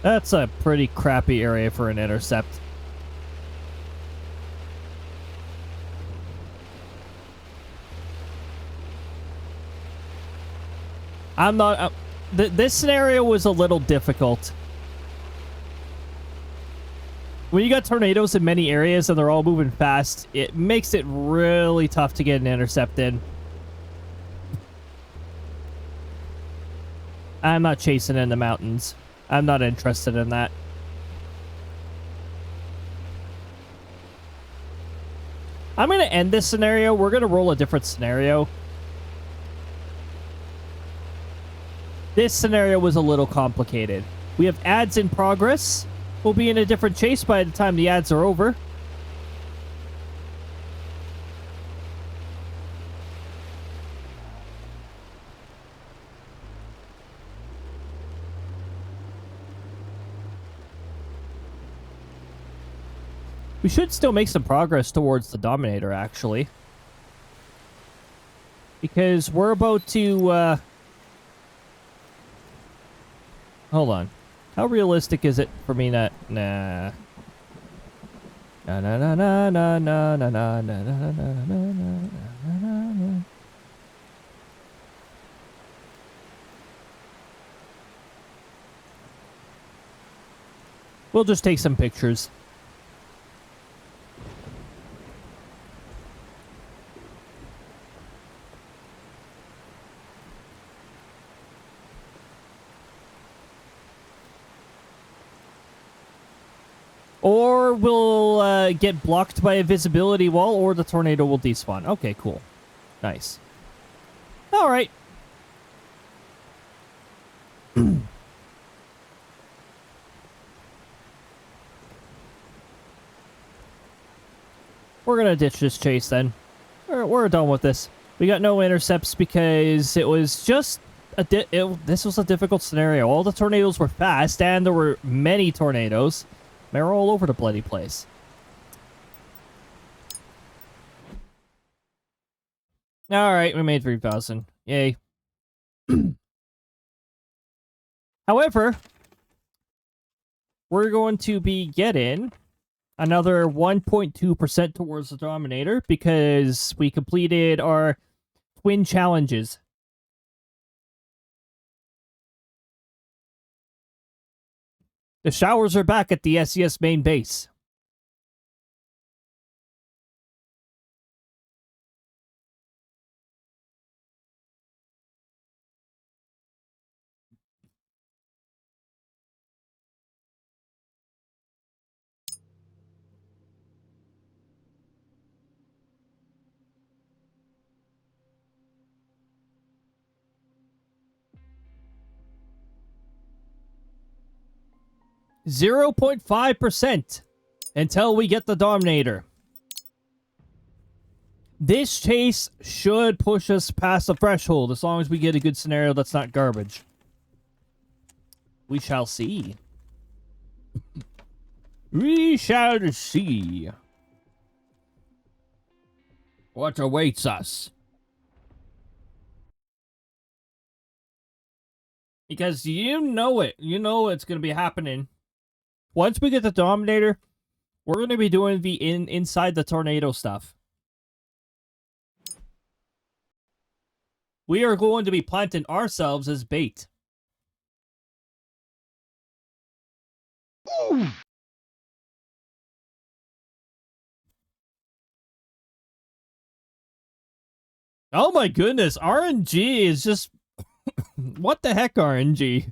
That's a pretty crappy area for an intercept. I'm not... this scenario was a little difficult. When you got tornadoes in many areas and they're all moving fast, it makes it really tough to get an intercept in. I'm not chasing in the mountains. I'm not interested in that. I'm going to end this scenario. We're going to roll a different scenario. This scenario was a little complicated. We have ads in progress. We'll be in a different chase by the time the ads are over. We should still make some progress towards the Dominator, actually. Because we're about to, hold on. How realistic is it for me not... Nah. Na na na na na na na na na na na na na. We'll just take some pictures. Or we'll get blocked by a visibility wall, or the tornado will despawn. Okay, cool. Nice. All right. We're going to ditch this chase then. We're done with this. We got no intercepts because it was just... this was a difficult scenario. All the tornadoes were fast, and there were many tornadoes. They're all over the bloody place. Alright, we made 3,000. Yay. However, we're going to be getting another 1.2% towards the Dominator because we completed our twin challenges. The showers are back at the SES main base. .5% until we get the Dominator. This chase should push us past the threshold as long as we get a good scenario that's not garbage. We shall see. We shall see what awaits us. Because you know it. You know it's going to be happening. Once we get the Dominator, we're going to be doing the inside the tornado stuff. We are going to be planting ourselves as bait. Oh my goodness, RNG is just... What the heck, RNG?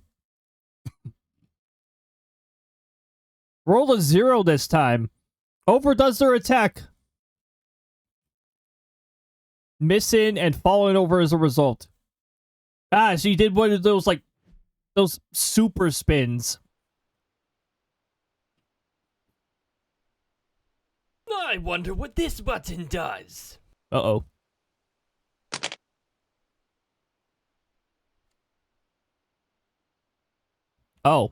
Roll a 0 this time. Overdoes their attack. Missing and falling over as a result. Ah, so you did one of those, like, those super spins. I wonder what this button does. Uh-oh. Oh.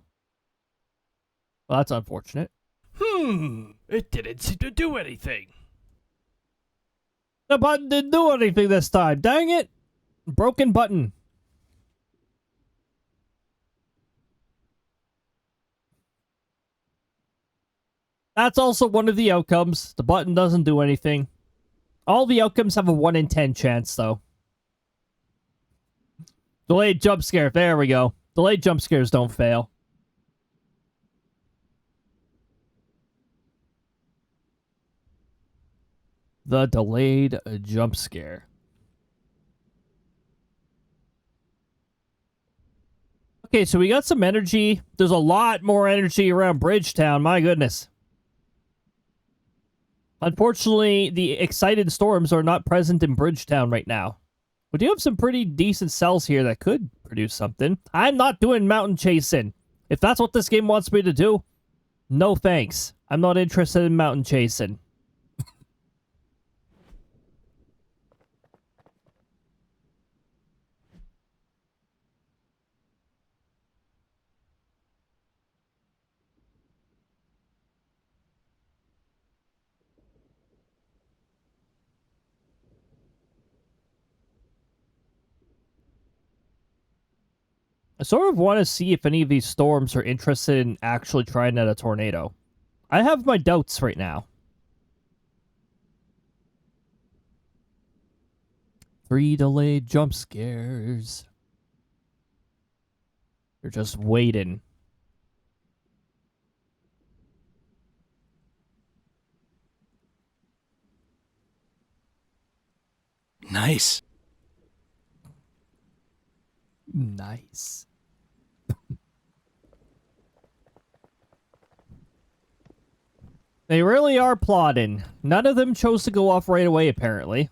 Well, that's unfortunate. It didn't seem to do anything. The button didn't do anything this time. Dang it. Broken button. That's also one of the outcomes. The button doesn't do anything. All the outcomes have a 1 in 10 chance, though. Delayed jump scare. There we go. Delayed jump scares don't fail. The delayed jump scare. Okay, so we got some energy. There's a lot more energy around Bridgetown. My goodness. Unfortunately, the excited storms are not present in Bridgetown right now. We do have some pretty decent cells here that could produce something. I'm not doing mountain chasing. If that's what this game wants me to do, no thanks. I'm not interested in mountain chasing. I sort of want to see if any of these storms are interested in actually trying out a tornado. I have my doubts right now. 3 delayed jump scares. They're just waiting. Nice. Nice. They really are plotting. None of them chose to go off right away, apparently.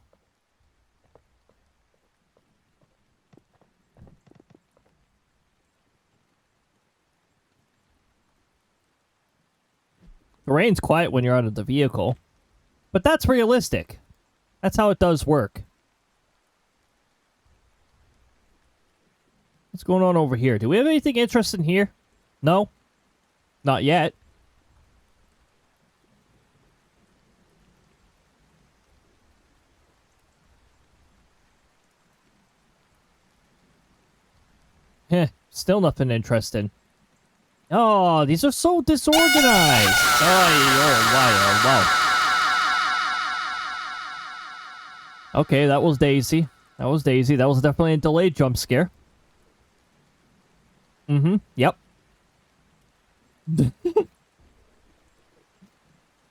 The rain's quiet when you're out of the vehicle. But that's realistic. That's how it does work. What's going on over here? Do we have anything interesting here? No? Not yet. Heh, still nothing interesting. Oh, these are so disorganized. Oh, wow. Okay, that was Daisy. That was Daisy. That was definitely a delayed jump scare. Mm-hmm. Yep.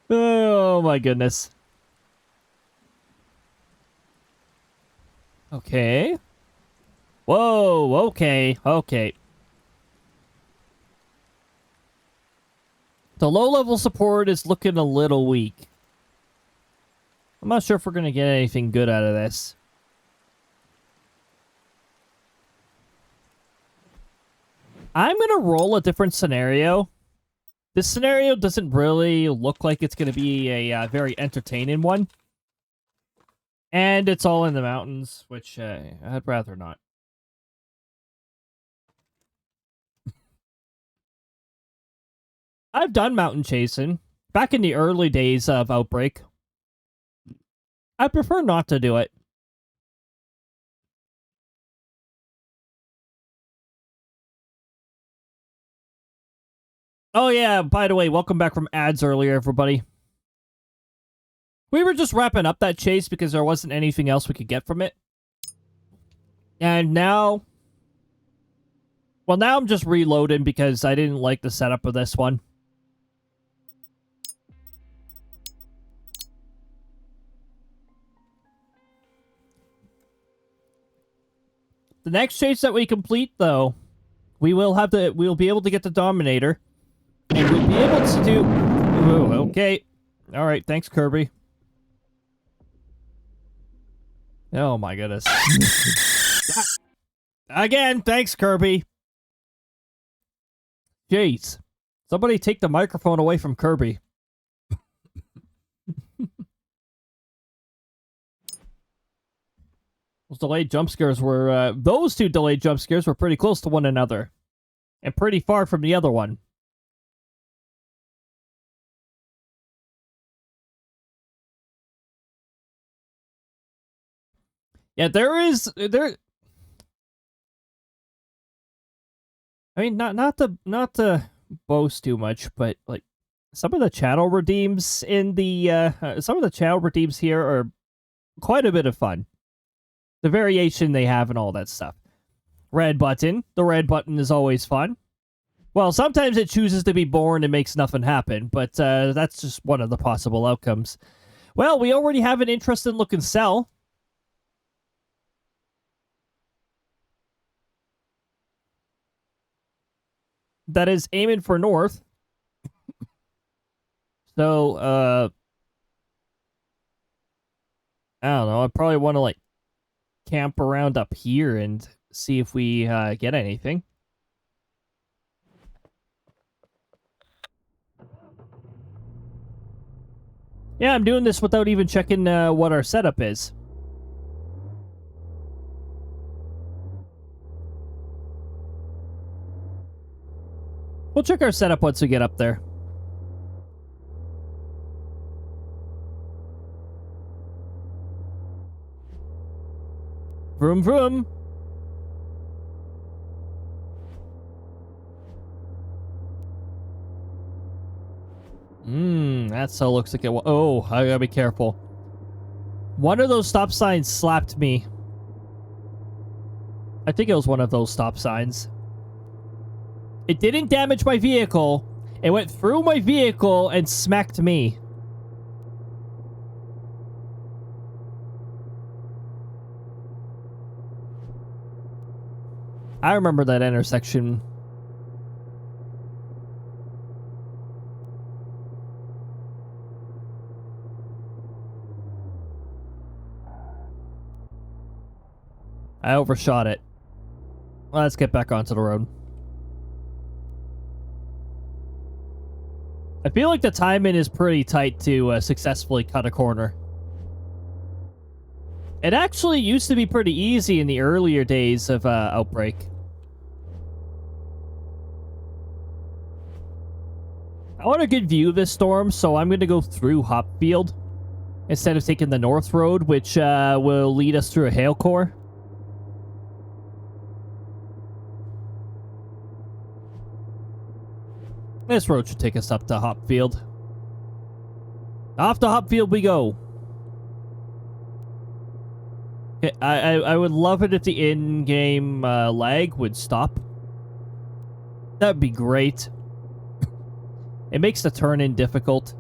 Oh, my goodness. Okay. Whoa, okay, okay. The low-level support is looking a little weak. I'm not sure if we're going to get anything good out of this. I'm going to roll a different scenario. This scenario doesn't really look like it's going to be a very entertaining one. And it's all in the mountains, which I'd rather not. I've done mountain chasing back in the early days of Outbreak. I prefer not to do it. Oh yeah, by the way, welcome back from ads earlier, everybody. We were just wrapping up that chase because there wasn't anything else we could get from it. And now... Well, now I'm just reloading because I didn't like the setup of this one. The next chase that we complete, though, we'll be able to get the Dominator, and we'll be able to do... Ooh, okay. Alright, thanks, Kirby. Oh my goodness. Again, thanks, Kirby. Jeez. Somebody take the microphone away from Kirby. Those delayed jump scares were, those two delayed jump scares were pretty close to one another. And pretty far from the other one. Yeah, there... I mean, not to boast too much, but, like, some of the channel redeems in the, some of the channel redeems here are quite a bit of fun. The variation they have and all that stuff. Red button. The red button is always fun. Well, sometimes it chooses to be born and makes nothing happen, but that's just one of the possible outcomes. Well, we already have an interesting looking cell. That is aiming for north. So, I don't know. I probably want to, like, camp around up here and see if we get anything. Yeah, I'm doing this without even checking what our setup is. We'll check our setup once we get up there. Vroom vroom. That so looks like it. Oh, I gotta be careful. One of those stop signs slapped me. I think it was one of those stop signs. It didn't damage my vehicle. It went through my vehicle and smacked me. I remember that intersection. I overshot it. Let's get back onto the road. I feel like the timing is pretty tight to successfully cut a corner. It actually used to be pretty easy in the earlier days of Outbrk. I want a good view of this storm, so I'm going to go through Hopfield instead of taking the north road, which will lead us through a hail core. This road should take us up to Hopfield. Off to Hopfield we go. Okay, I would love it if the in-game lag would stop. That'd be great. It makes the turn-in difficult.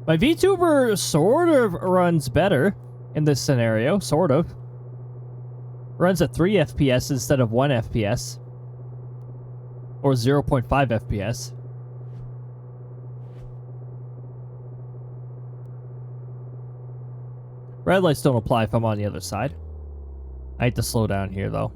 My VTuber sort of runs better in this scenario, sort of. Runs at 3 FPS instead of 1 FPS. Or 0.5 FPS. Red lights don't apply if I'm on the other side. I hate to slow down here, though.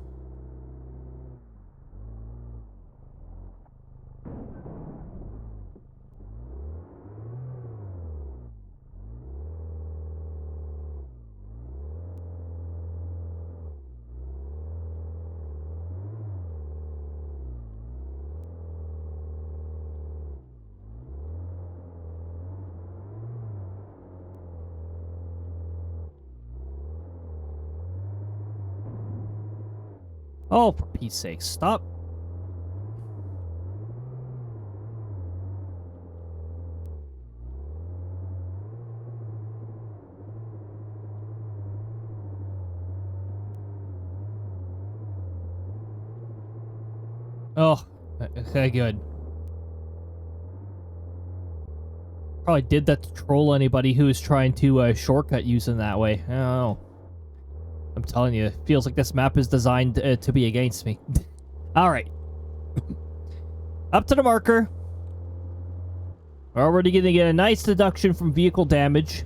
Oh, for Pete's sake, stop. Oh, okay, good. Probably did that to troll anybody who was trying to shortcut using that way. Oh. I'm telling you, it feels like this map is designed to be against me. Alright. Up to the marker. We're already going to get a nice deduction from vehicle damage.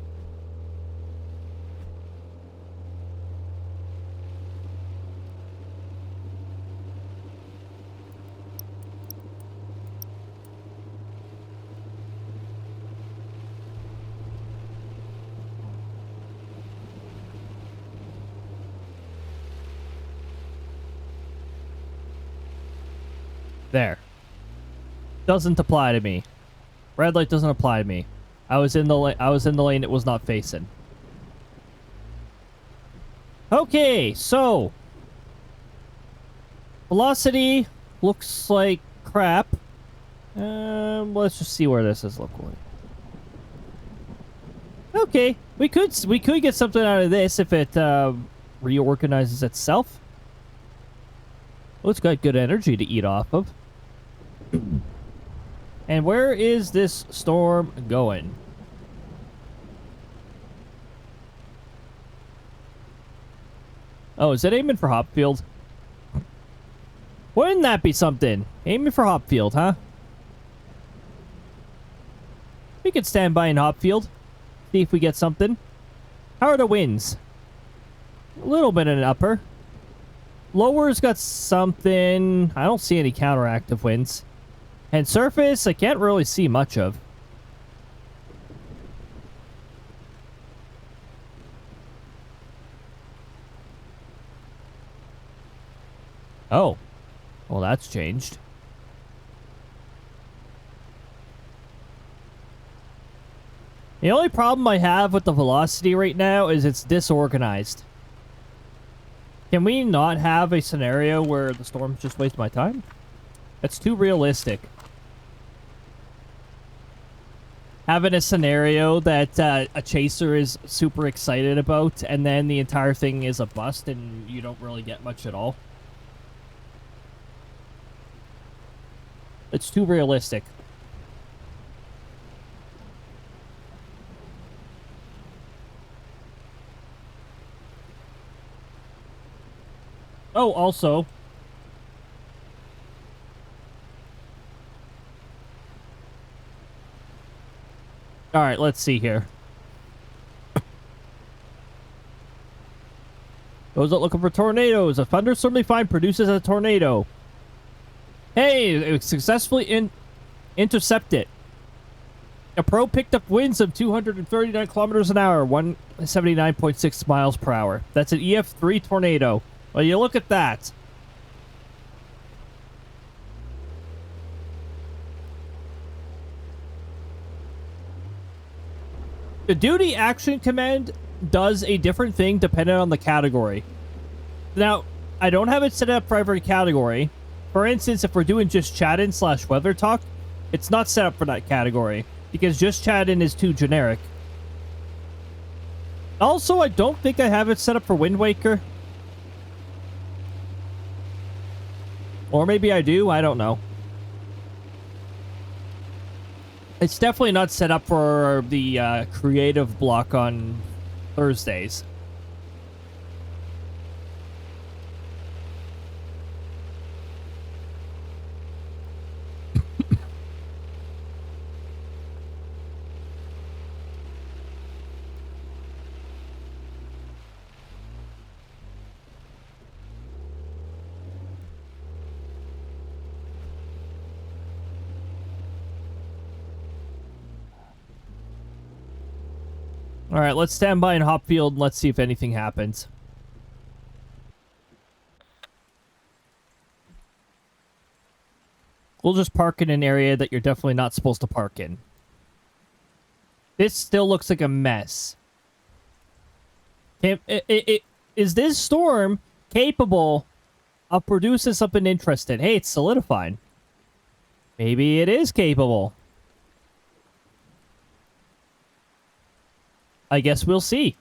There. Doesn't apply to me. Red light doesn't apply to me. I was in the lane it was not facing. Okay, so velocity looks like crap. Let's just see where this is looking. Okay, we could get something out of this if it reorganizes itself. Oh, it's got good energy to eat off of. And where is this storm going? Oh, is it aiming for Hopfield? Wouldn't that be something? Aiming for Hopfield, huh? We could stand by in Hopfield. See if we get something. How are the winds? A little bit in an upper. Lower's got something. I don't see any counteractive winds. And surface, I can't really see much of. Oh. Well, that's changed. The only problem I have with the velocity right now is it's disorganized. Can we not have a scenario where the storms just waste my time? That's too realistic. Having a scenario that a chaser is super excited about, and then the entire thing is a bust and you don't really get much at all. It's too realistic. Oh, also... Alright, let's see here. Goes out looking for tornadoes. A thunderstorm they find produces a tornado. Hey, it successfully intercepted. A pro picked up winds of 239 kilometers an hour, 179.6 miles per hour. That's an EF3 tornado. Well, you look at that. The duty action command does a different thing depending on the category. Now, I don't have it set up for every category. For instance, if we're doing just chat-in / weather talk, it's not set up for that category because just chat-in is too generic. Also, I don't think I have it set up for Wind Waker. Or maybe I do, I don't know. It's definitely not set up for the creative block on Thursdays. All right, let's stand by in Hopfield and let's see if anything happens. We'll just park in an area that you're definitely not supposed to park in. This still looks like a mess. Is this storm capable of producing something interesting? Hey, it's solidifying. Maybe it is capable. I guess we'll see.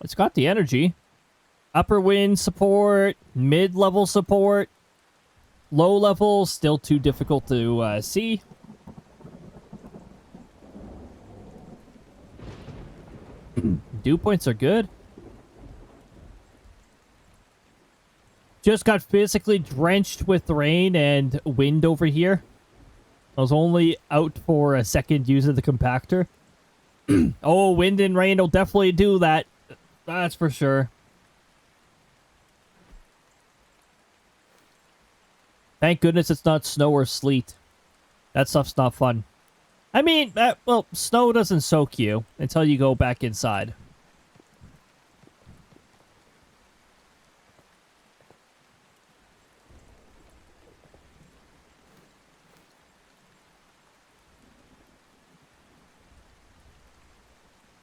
It's got the energy. Upper wind support, mid-level support. Low level, still too difficult to see. Dew points are good. Just got physically drenched with rain and wind over here. I was only out for a second using the compactor. Oh, wind and rain will definitely do that. That's for sure. Thank goodness it's not snow or sleet. That stuff's not fun. I mean, well, snow doesn't soak you until you go back inside.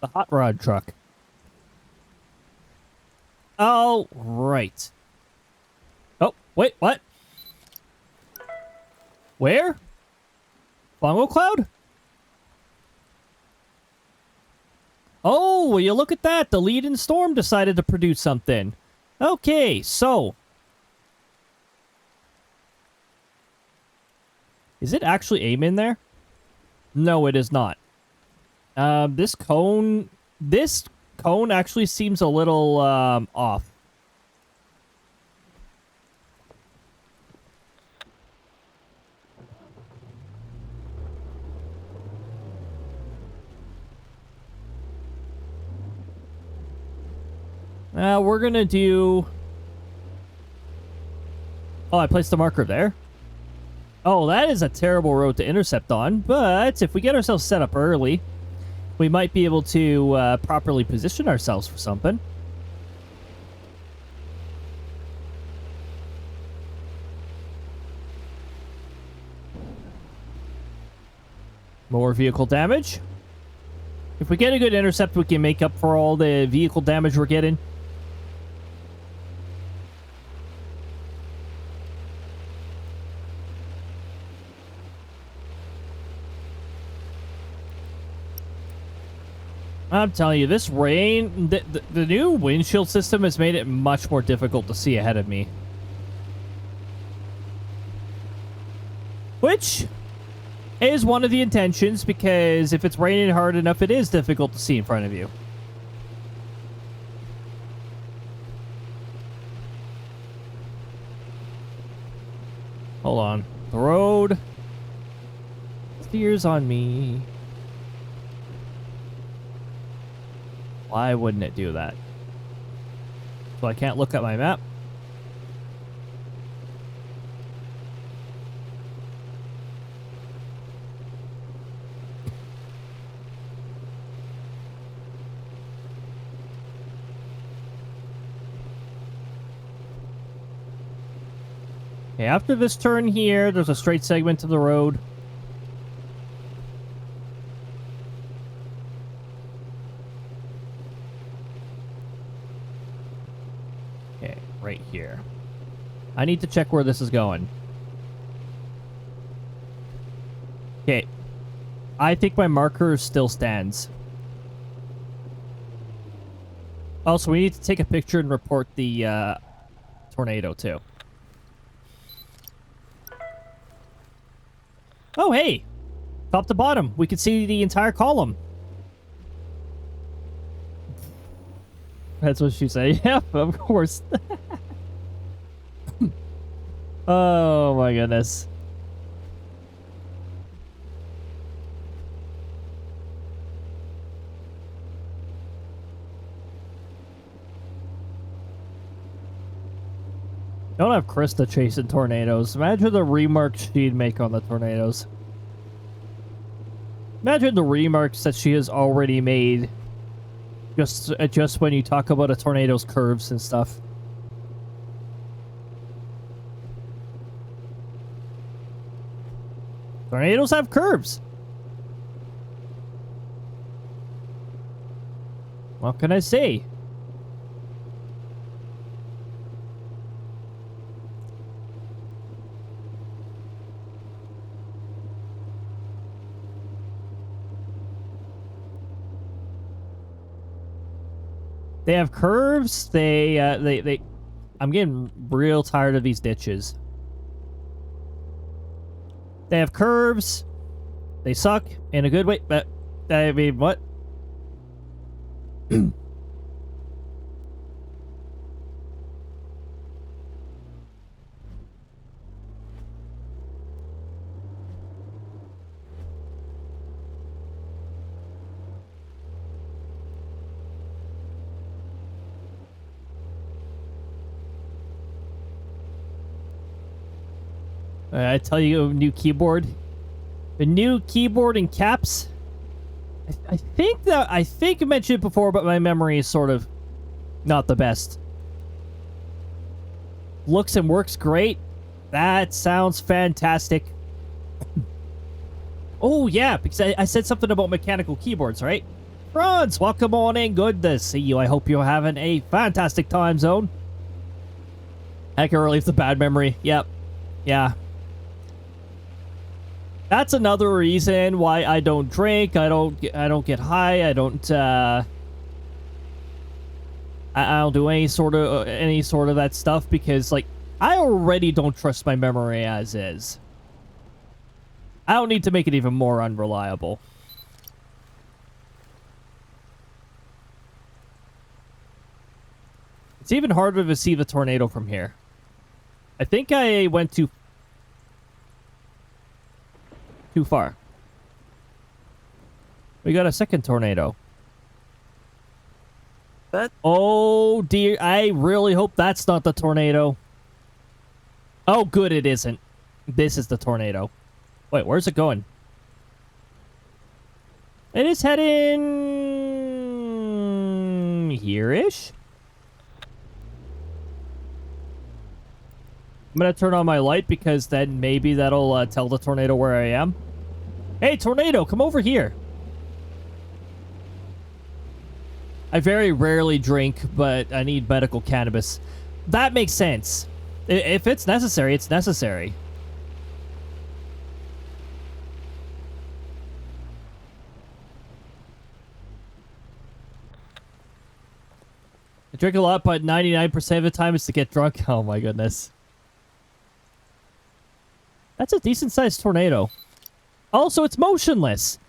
The hot rod truck. Oh, right. Oh, wait, what? Where? Fungal Cloud? Oh, will you look at that. The lead-in storm decided to produce something. Okay, so... Is it actually aim in there? No, it is not. This cone actually seems a little, off. We're gonna do... Oh, I placed the marker there. Oh, that is a terrible road to intercept on, but if we get ourselves set up early, we might be able to properly position ourselves for something. More vehicle damage. If we get a good intercept, we can make up for all the vehicle damage we're getting. I'm telling you, this rain, the new windshield system has made it much more difficult to see ahead of me. Which is one of the intentions, because if it's raining hard enough, it is difficult to see in front of you. Hold on. The road steers on me. Why wouldn't it do that? So I can't look at my map? Okay, after this turn here, there's a straight segment to the road. Okay, right here. I need to check where this is going. Okay. I think my marker still stands. Also, we need to take a picture and report the tornado, too. Oh, hey! Top to bottom, we can see the entire column. That's what she said. Yeah, of course. Oh, my goodness. Don't have Krista chasing tornadoes. Imagine the remarks she'd make on the tornadoes. Imagine the remarks that she has already made just when you talk about a tornado's curves and stuff. Tornadoes have curves. What can I say? They have curves. I'm getting real tired of these ditches. They have curves. They suck in a good way. But I mean, what? I tell you, new keyboard. The new keyboard and caps. I think I mentioned it before, but my memory is sort of not the best. Looks and works great. That sounds fantastic. Oh yeah, because I said something about mechanical keyboards, right? Franz, welcome on in. Good to see you. I hope you're having a fantastic time zone. I can relieve the bad memory. Yep. Yeah. That's another reason why I don't drink. I don't get high. I don't do any sort of that stuff because like I already don't trust my memory as is. I don't need to make it even more unreliable. It's even harder to see the tornado from here. I think I went too far. We got a second tornado. Oh dear, I really hope that's not the tornado. Oh good, it isn't. This is the tornado. Wait, where's it going? It is heading here-ish? I'm gonna turn on my light because then maybe that'll tell the tornado where I am. Hey, tornado, come over here. I very rarely drink, but I need medical cannabis. That makes sense. If it's necessary, it's necessary. I drink a lot, but 99% of the time is to get drunk. Oh my goodness. That's a decent-sized tornado. Also, it's motionless.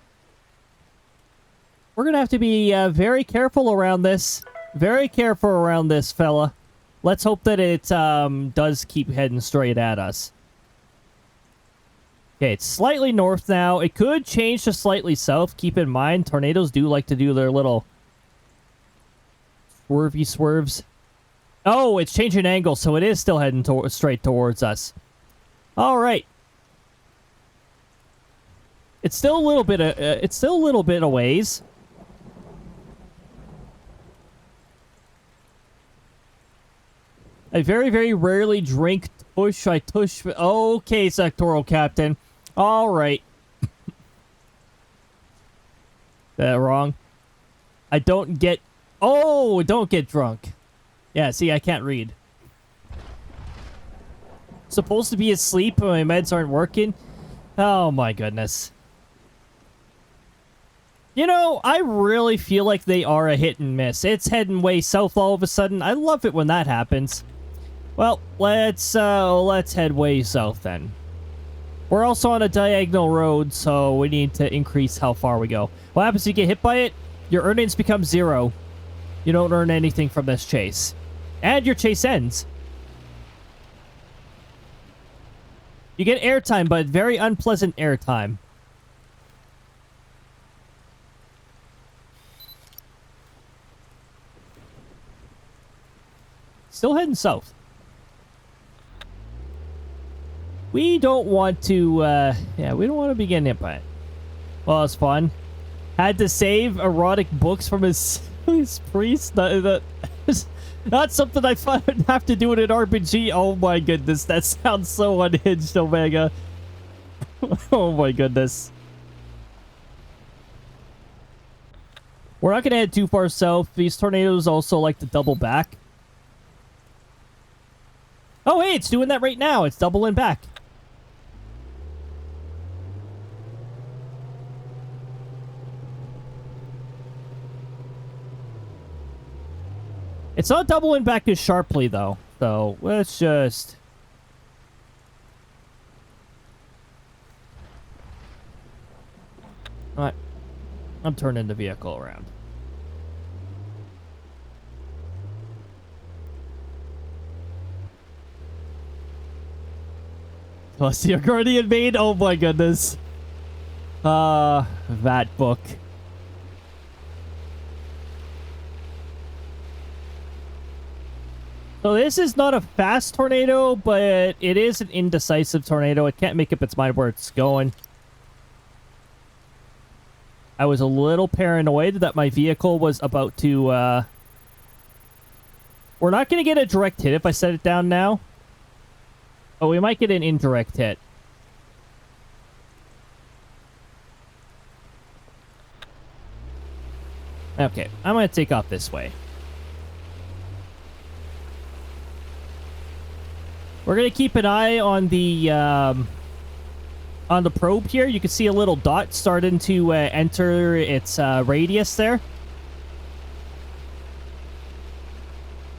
We're gonna have to be very careful around this. Very careful around this, fella. Let's hope that it does keep heading straight at us. Okay, it's slightly north now. It could change to slightly south. Keep in mind, tornadoes do like to do their little swervy swerves. Oh, it's changing angle, so it is still heading straight towards us. All right. It's still a little bit a ways. I very, very rarely drink tush. I tush. Okay, sectoral captain. All right. That wrong? I don't get... Oh, don't get drunk. Yeah, see, I can't read. Supposed to be asleep, but my meds aren't working. Oh my goodness. You know, I really feel like they are a hit and miss. It's heading way south all of a sudden. I love it when that happens. Well, let's head way south then. We're also on a diagonal road, so we need to increase how far we go. What happens if you get hit by it? Your earnings become 0. You don't earn anything from this chase. And your chase ends. You get airtime, but very unpleasant airtime. Still heading south. We don't want to, yeah, we don't want to be getting hit by it. Well, it's fun. Had to save erotic books from his priest. Not something I thought I'd have to do in an RPG. Oh my goodness, that sounds so unhinged, Omega. Oh my goodness. We're not going to head too far south. These tornadoes also like to double back. Oh, hey, it's doing that right now. It's doubling back. It's not doubling back as sharply, though. So, let's just... Alright. I'm turning the vehicle around. Celestial Guardian maid? Oh my goodness. That book. So this is not a fast tornado, but it is an indecisive tornado. It can't make up its mind where it's going. I was a little paranoid that my vehicle was about to, We're not going to get a direct hit if I set it down now. Oh, we might get an indirect hit. Okay, I'm going to take off this way. We're going to keep an eye on the On the probe here, you can see a little dot starting to enter its radius there.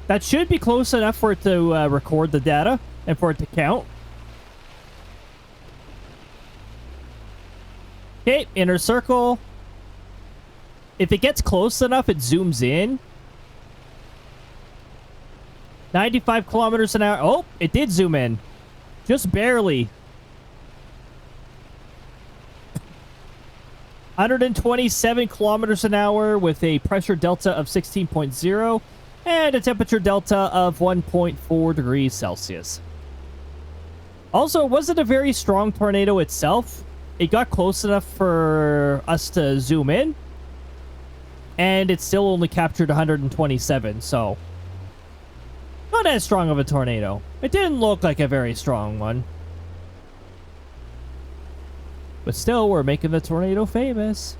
That should be close enough for it to record the data and for it to count. Okay, inner circle. If it gets close enough, it zooms in. 95 kilometers an hour. Oh, it did zoom in. Just barely. 127 kilometers an hour with a pressure delta of 16.0 and a temperature delta of 1.4 degrees Celsius. Also, it wasn't a very strong tornado itself. It got close enough for us to zoom in, and it still only captured 127, so not as strong of a tornado. It didn't look like a very strong one. But still, we're making the tornado famous.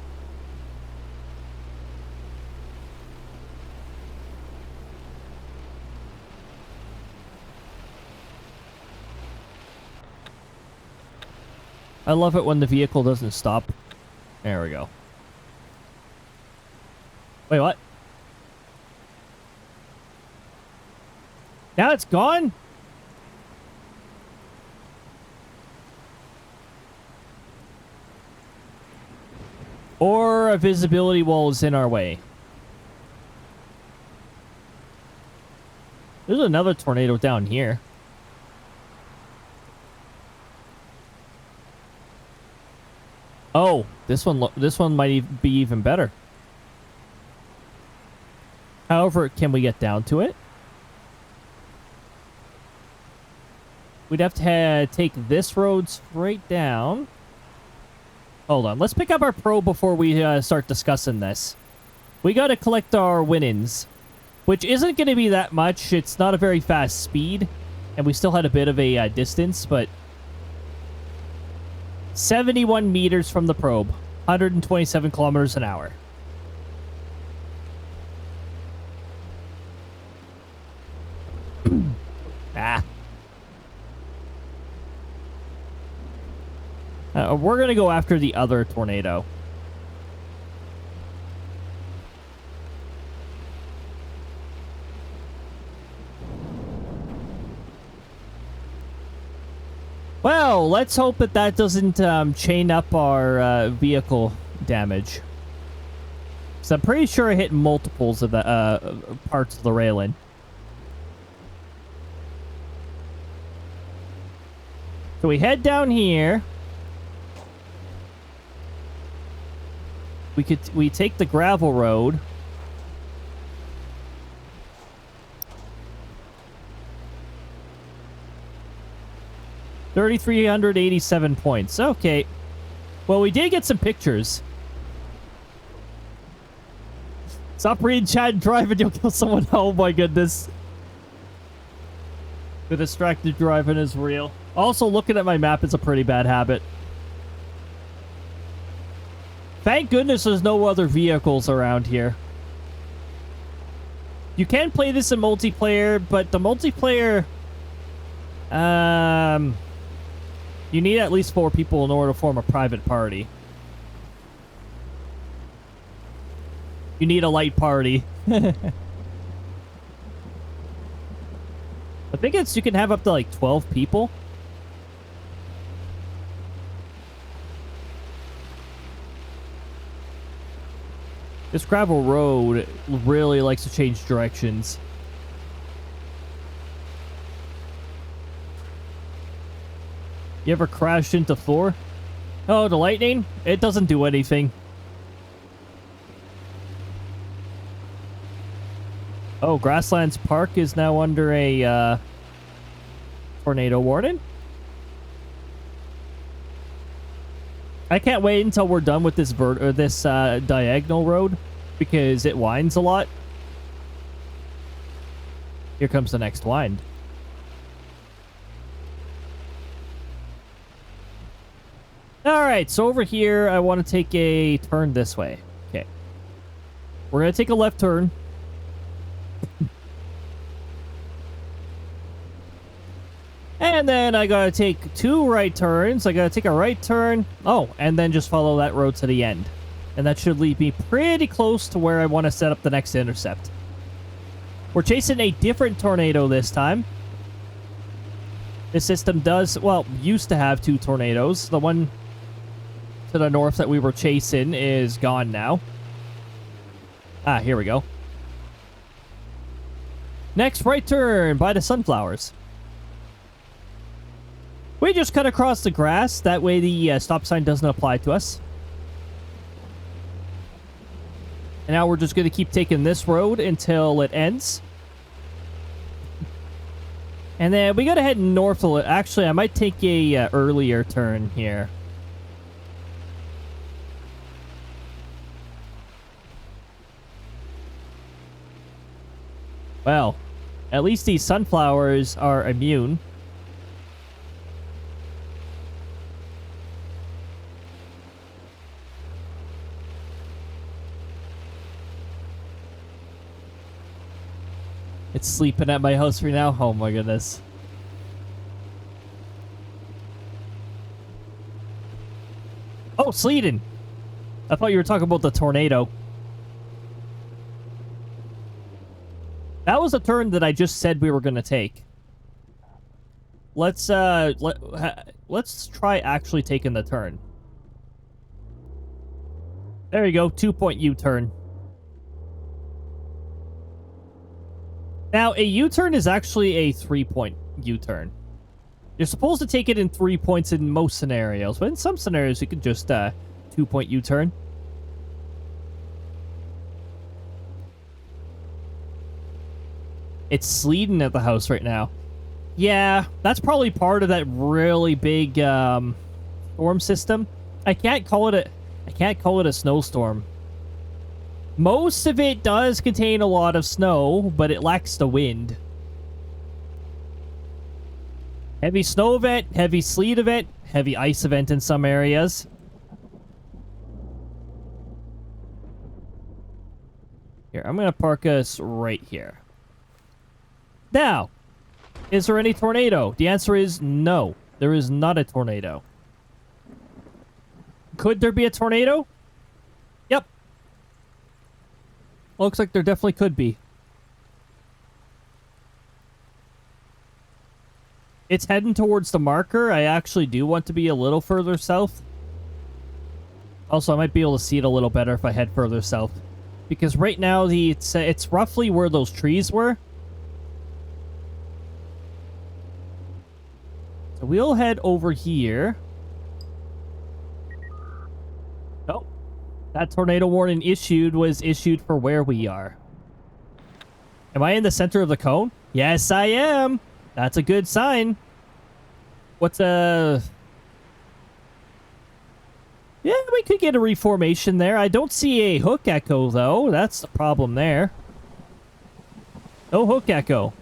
I love it when the vehicle doesn't stop. There we go. Wait, what? Now it's gone? Or a visibility wall is in our way. There's another tornado down here. Oh, this one might be even better. However, can we get down to it? We'd have to take this road straight down. Hold on. Let's pick up our probe before we start discussing this. We got to collect our winnings, which isn't going to be that much. It's not a very fast speed, and we still had a bit of a distance, but 71 meters from the probe, 127 kilometers an hour. Ah. We're going to go after the other tornado. Well, let's hope that that doesn't chain up our vehicle damage. So I'm pretty sure I hit multiples of the parts of the railing. So we head down here. We take the gravel road. $3,387 points. Okay. Well, we did get some pictures. Stop reading chat and drive and you'll kill someone. Oh my goodness. The distracted driving is real. Also, looking at my map is a pretty bad habit. Thank goodness there's no other vehicles around here. You can play this in multiplayer, but the multiplayer... you need at least 4 people in order to form a private party. You need a light party. I think you can have up to like 12 people. This gravel road really likes to change directions. You ever crashed into floor? Oh, the lightning? It doesn't do anything. Oh, Grasslands Park is now under a tornado warning. I can't wait until we're done with this diagonal road because it winds a lot. Here comes the next wind. Alright, so over here, I want to take a turn this way. Okay. We're going to take a left turn. And then I gotta take 2 right turns. I gotta take a right turn. Oh, and then just follow that road to the end. And that should lead me pretty close to where I want to set up the next intercept. We're chasing a different tornado this time. This system does, well, used to have 2 tornadoes. The one to the north that we were chasing is gone now. Ah, here we go. Next right turn by the sunflowers. We just cut across the grass. That way the stop sign doesn't apply to us. And now we're just going to keep taking this road until it ends. And then we got to head north a little. Actually, I might take a earlier turn here. Well, at least these sunflowers are immune. It's sleeping at my house right now. Oh my goodness. Oh, sleeting. I thought you were talking about the tornado. That was a turn that I just said we were going to take. Let's try actually taking the turn. There you go, 2-point U-turn. Now, a U-turn is actually a 3-point U-turn. You're supposed to take it in 3 points in most scenarios, but in some scenarios you could just 2-point U-turn. It's sleeting at the house right now. Yeah, that's probably part of that really big storm system. I can't call it a snowstorm. Most of it does contain a lot of snow, but it lacks the wind. Heavy snow event, heavy sleet event, heavy ice event in some areas. Here, I'm going to park us right here. Now, is there any tornado? The answer is no. There is not a tornado. Could there be a tornado? Yep. Looks like there definitely could be. It's heading towards the marker. I actually do want to be a little further south. Also, I might be able to see it a little better if I head further south. Because right now, it's roughly where those trees were. So we'll head over here. Oh, that tornado warning was issued for where we are. Am I in the center of the cone? Yes, I am. That's a good sign. What's yeah, we could get a reformation there. I don't see a hook echo, though. That's the problem there. No hook echo.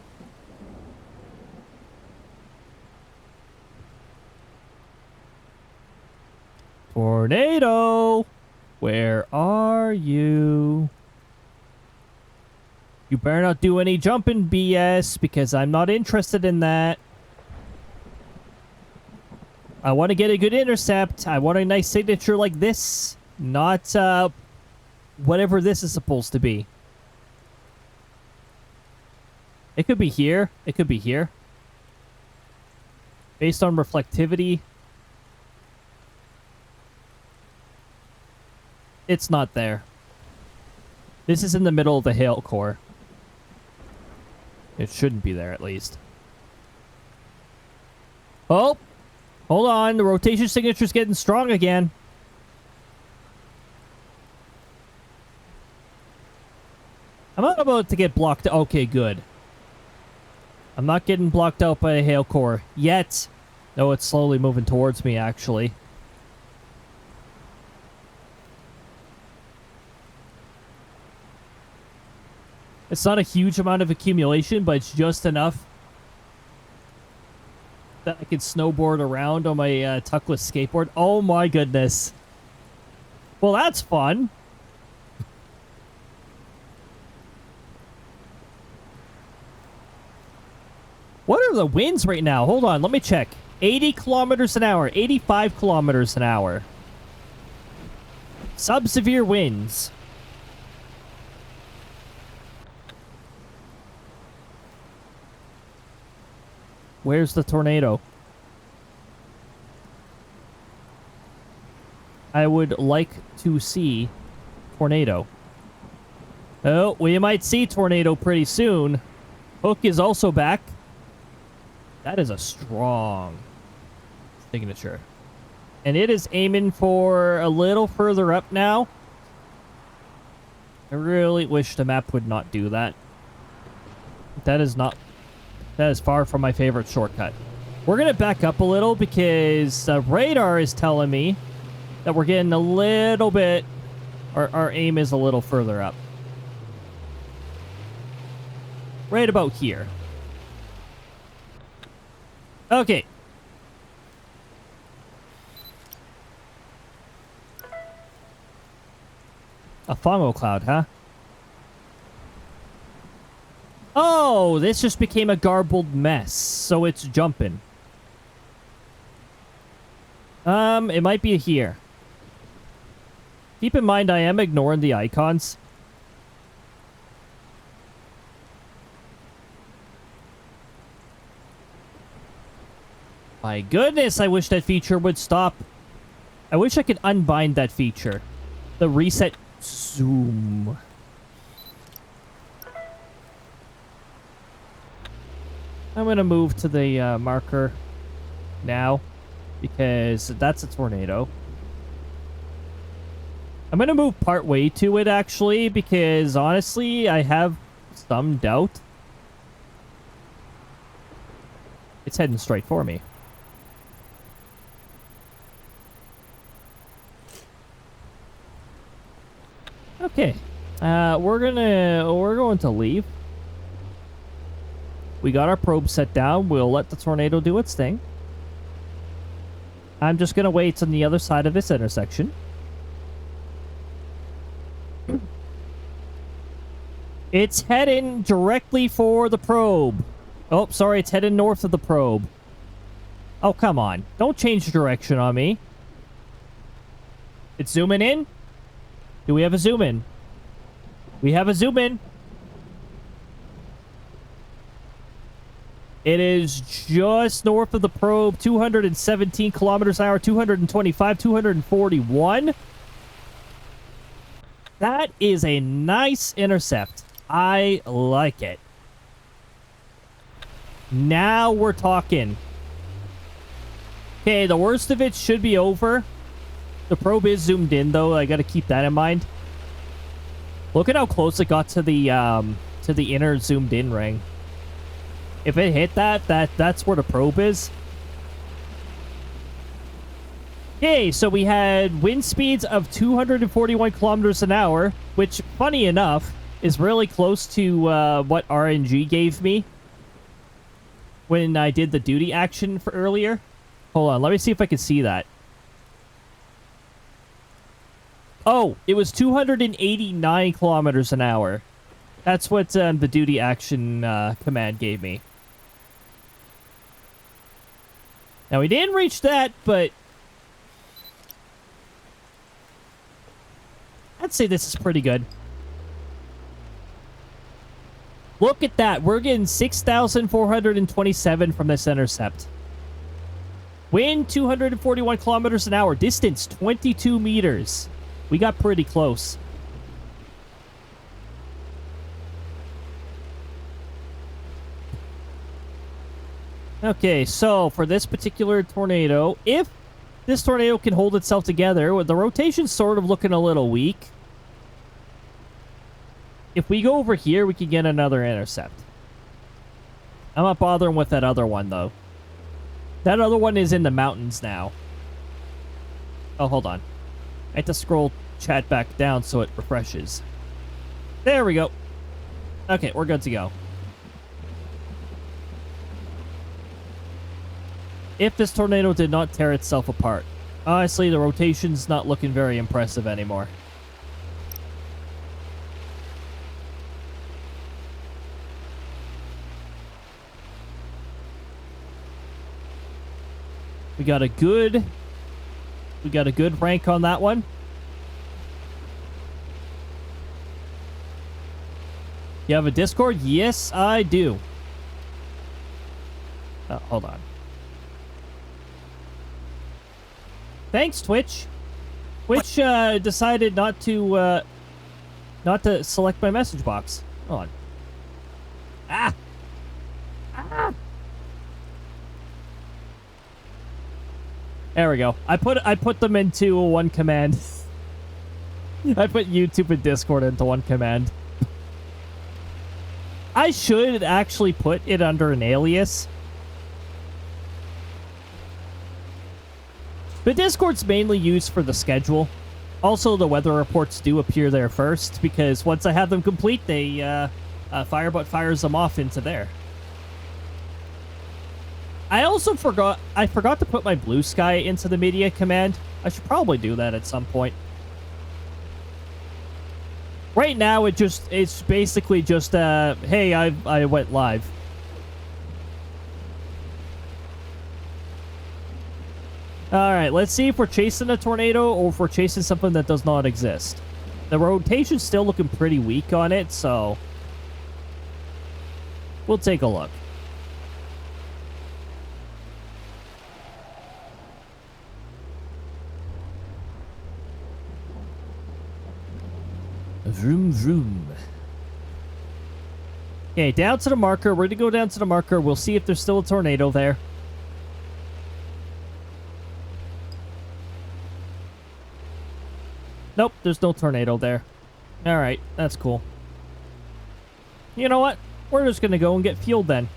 Tornado! Where are you? You better not do any jumping BS, because I'm not interested in that. I want to get a good intercept. I want a nice signature like this. Not, whatever this is supposed to be. It could be here. It could be here. Based on reflectivity. It's not there. This is in the middle of the hail core. It shouldn't be there, at least. Oh! Hold on, the rotation signature's getting strong again. I'm not about to get blocked. Okay, good. I'm not getting blocked out by a hail core yet. No, it's slowly moving towards me, actually. It's not a huge amount of accumulation, but it's just enough that I can snowboard around on my tuckless skateboard. Oh my goodness. Well, that's fun. What are the winds right now? Hold on, let me check. 80 kilometers an hour, 85 kilometers an hour. Sub-severe winds. Where's the tornado? I would like to see tornado. Oh, we might see tornado pretty soon. Hook is also back. That is a strong signature. And it is aiming for a little further up now. I really wish the map would not do that. That is far from my favorite shortcut. We're going to back up a little because radar is telling me that we're getting a little bit... Our aim is a little further up. Right about here. Okay. A fungal cloud, huh? Oh, this just became a garbled mess, so it's jumping. It might be here. Keep in mind, I am ignoring the icons. My goodness, I wish that feature would stop. I wish I could unbind that feature. The reset zoom. I'm going to move to the marker now because that's a tornado. I'm going to move part way to it actually because honestly, I have some doubt. It's heading straight for me. Okay. We're going to leave. We got our probe set down. We'll let the tornado do its thing. I'm just going to wait on the other side of this intersection. It's heading directly for the probe. Oh, sorry, it's heading north of the probe. Oh, come on. Don't change direction on me. It's zooming in? Do we have a zoom in? We have a zoom in. It is just north of the probe, 217 kilometers an hour, 225, 241. That is a nice intercept. I like it. Now we're talking. Okay, the worst of it should be over. The probe is zoomed in, though. I got to keep that in mind. Look at how close it got to the inner zoomed in ring. If it hit that's where the probe is. Okay, so we had wind speeds of 241 kilometers an hour, which, funny enough, is really close to what RNG gave me when I did the duty action for earlier. Hold on, let me see if I can see that. Oh, it was 289 kilometers an hour. That's what the duty action command gave me. Now, we didn't reach that, but I'd say this is pretty good. Look at that. We're getting 6,427 from this intercept. Wind, 241 kilometers an hour. Distance, 22 meters. We got pretty close. Okay, so for this particular tornado, if this tornado can hold itself together, the rotation's sort of looking a little weak. If we go over here, we can get another intercept. I'm not bothering with that other one, though. That other one is in the mountains now. Oh, hold on. I have to scroll chat back down so it refreshes. There we go. Okay, we're good to go. If this tornado did not tear itself apart. Honestly, the rotation's not looking very impressive anymore. We got a good rank on that one. You have a Discord? Yes, I do. Oh, hold on. Thanks, Twitch. Twitch decided not to select my message box. Hold on. Ah! Ah! There we go. I put them into one command. I put YouTube and Discord into one command. I should actually put it under an alias. But Discord's mainly used for the schedule. Also, the weather reports do appear there first, because once I have them complete, they Firebot fires them off into there. I also forgot to put my blue sky into the media command. I should probably do that at some point. Right now, it's basically just hey, I went live. Alright, let's see if we're chasing a tornado or if we're chasing something that does not exist. The rotation's still looking pretty weak on it, so we'll take a look. Vroom, vroom. Okay, down to the marker. We're going to go down to the marker. We'll see if there's still a tornado there. Nope, there's no tornado there. Alright, that's cool. You know what? We're just going to go and get fuel then.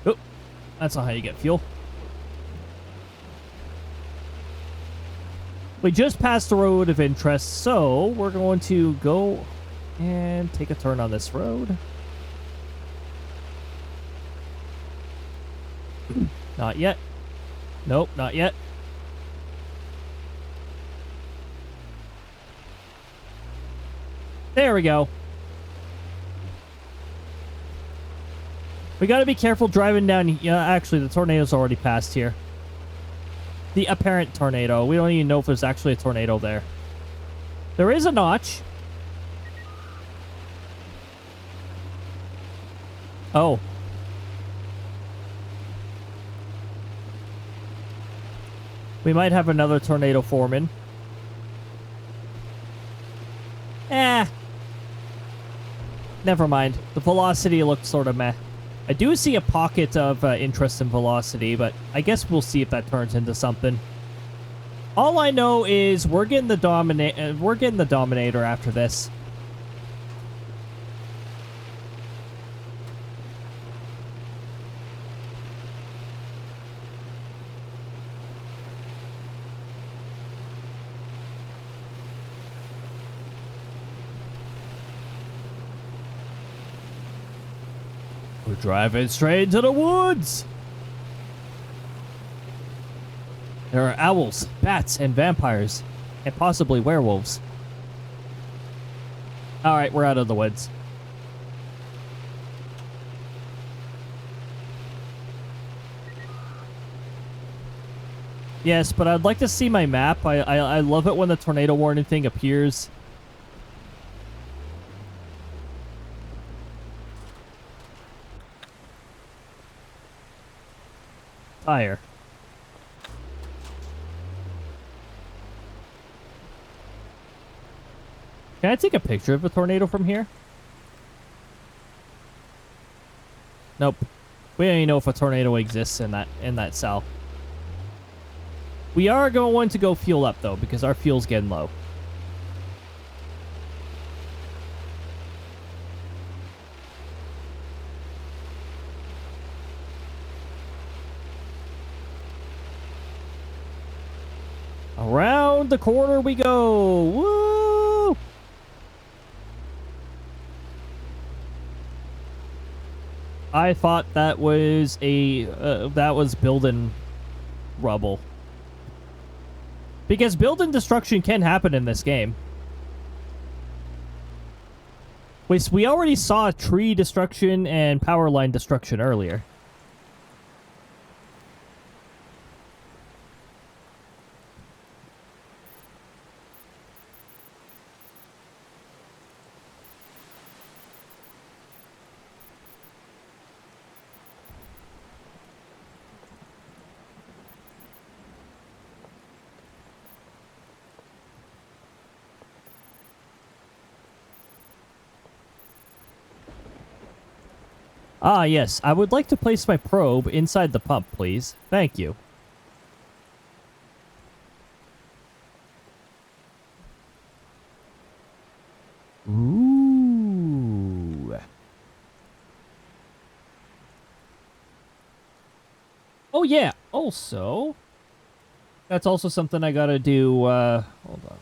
Oh, that's not how you get fuel. We just passed the road of interest, so we're going to go and take a turn on this road. Not yet. Nope, not yet. There we go. We gotta be careful driving down. Yeah, actually, the tornado's already passed here. The apparent tornado. We don't even know if there's actually a tornado there. There is a notch. Oh. We might have another tornado forming. Never mind. The velocity looked sort of meh. I do see a pocket of interest in velocity, but I guess we'll see if that turns into something. All I know is we're getting the Dominator after this. We're driving straight into the woods. There are owls, bats, and vampires, and possibly werewolves. All right, we're out of the woods. Yes, but I'd like to see my map. I love it when the tornado warning thing appears. Tire. Can I take a picture of a tornado from here? Nope. We don't even know if a tornado exists in that cell. We are going to go fuel up though, because our fuel's getting low. Around the corner we go. Woo! I thought that was building rubble. Because building destruction can happen in this game. We already saw tree destruction and power line destruction earlier. Ah, yes. I would like to place my probe inside the pump, please. Thank you. Ooh. Oh, yeah. Also, that's also something I gotta do, hold on.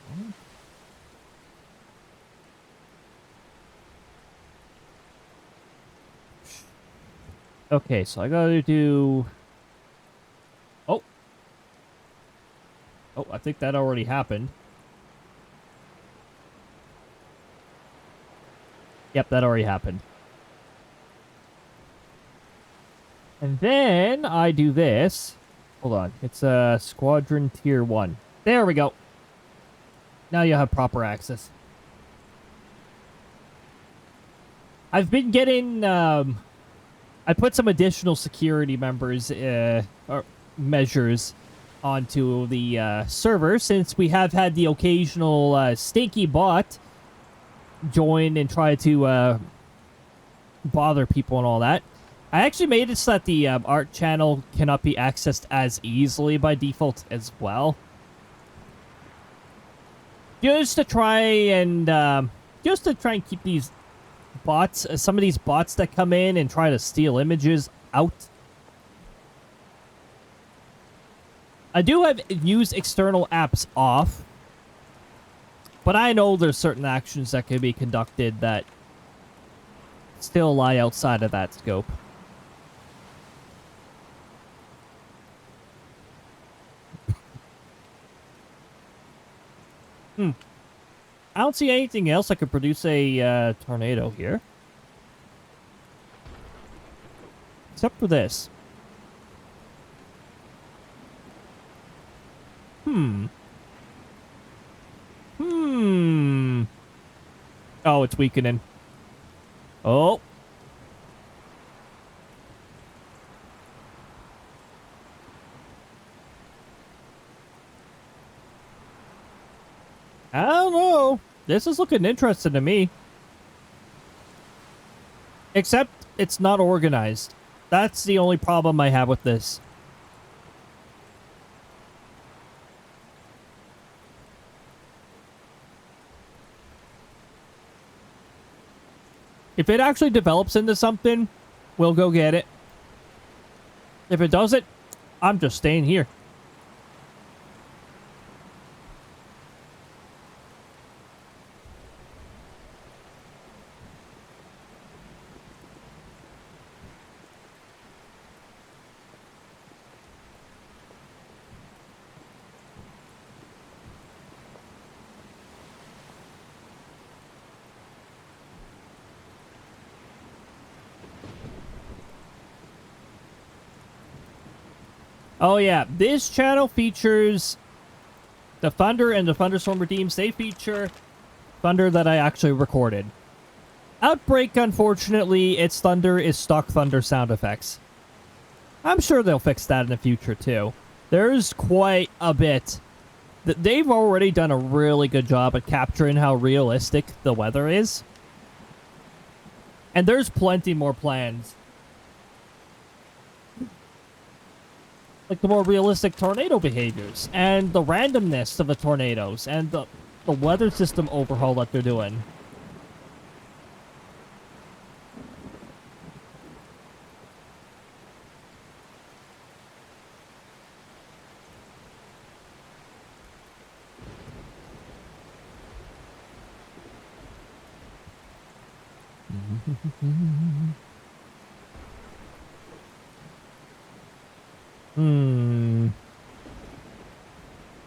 Okay, so I gotta do... Oh. Oh, I think that already happened. Yep, that already happened. And then I do this. Hold on. It's Squadron Tier 1. There we go. Now you have proper access. I've been getting... I put some additional security members, or measures onto the server since we have had the occasional stinky bot join and try to bother people and all that. I actually made it so that the art channel cannot be accessed as easily by default as well. Just to try and keep these bots, some of these bots that come in and try to steal images out. I do have use external apps off, but I know there's certain actions that can be conducted that still lie outside of that scope. I don't see anything else that could produce a tornado here. Except for this. Oh, it's weakening. Oh. I don't know. This is looking interesting to me. Except it's not organized. That's the only problem I have with this. If it actually develops into something, we'll go get it. If it doesn't, I'm just staying here. Oh yeah, this channel features the Thunder and the Thunderstorm Redeems. They feature Thunder that I actually recorded. Outbrk, unfortunately, its Thunder is stock Thunder sound effects. I'm sure they'll fix that in the future too. There's quite a bit. They've already done a really good job at capturing how realistic the weather is. And there's plenty more plans. Like the more realistic tornado behaviors, and the randomness of the tornadoes, and the weather system overhaul that they're doing.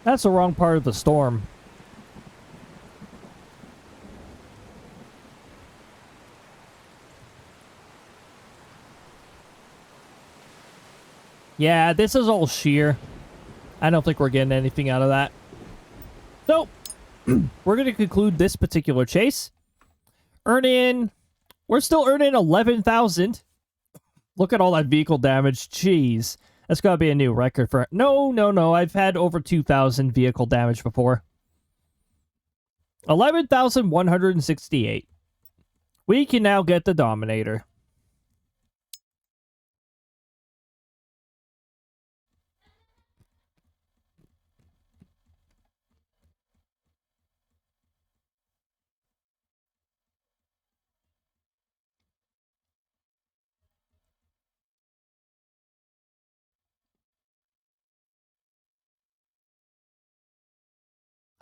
That's the wrong part of the storm. Yeah, this is all sheer. I don't think we're getting anything out of that. So, we're going to conclude this particular chase. We're still earning 11,000. Look at all that vehicle damage. Jeez. That's got to be a new record for... No. I've had over 2,000 vehicle damage before. 11,168. We can now get the Dominator.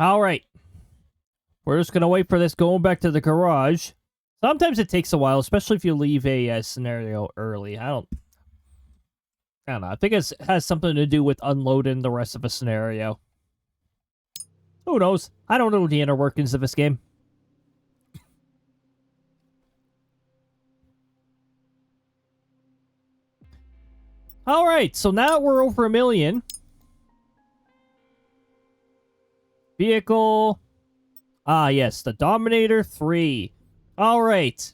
Alright. We're just gonna wait for this going back to the garage. Sometimes it takes a while, especially if you leave a scenario early. I don't know. I think it has something to do with unloading the rest of a scenario. Who knows? I don't know the inner workings of this game. Alright, so now we're over 1 million. Vehicle. Ah, yes, the Dominator 3. Alright.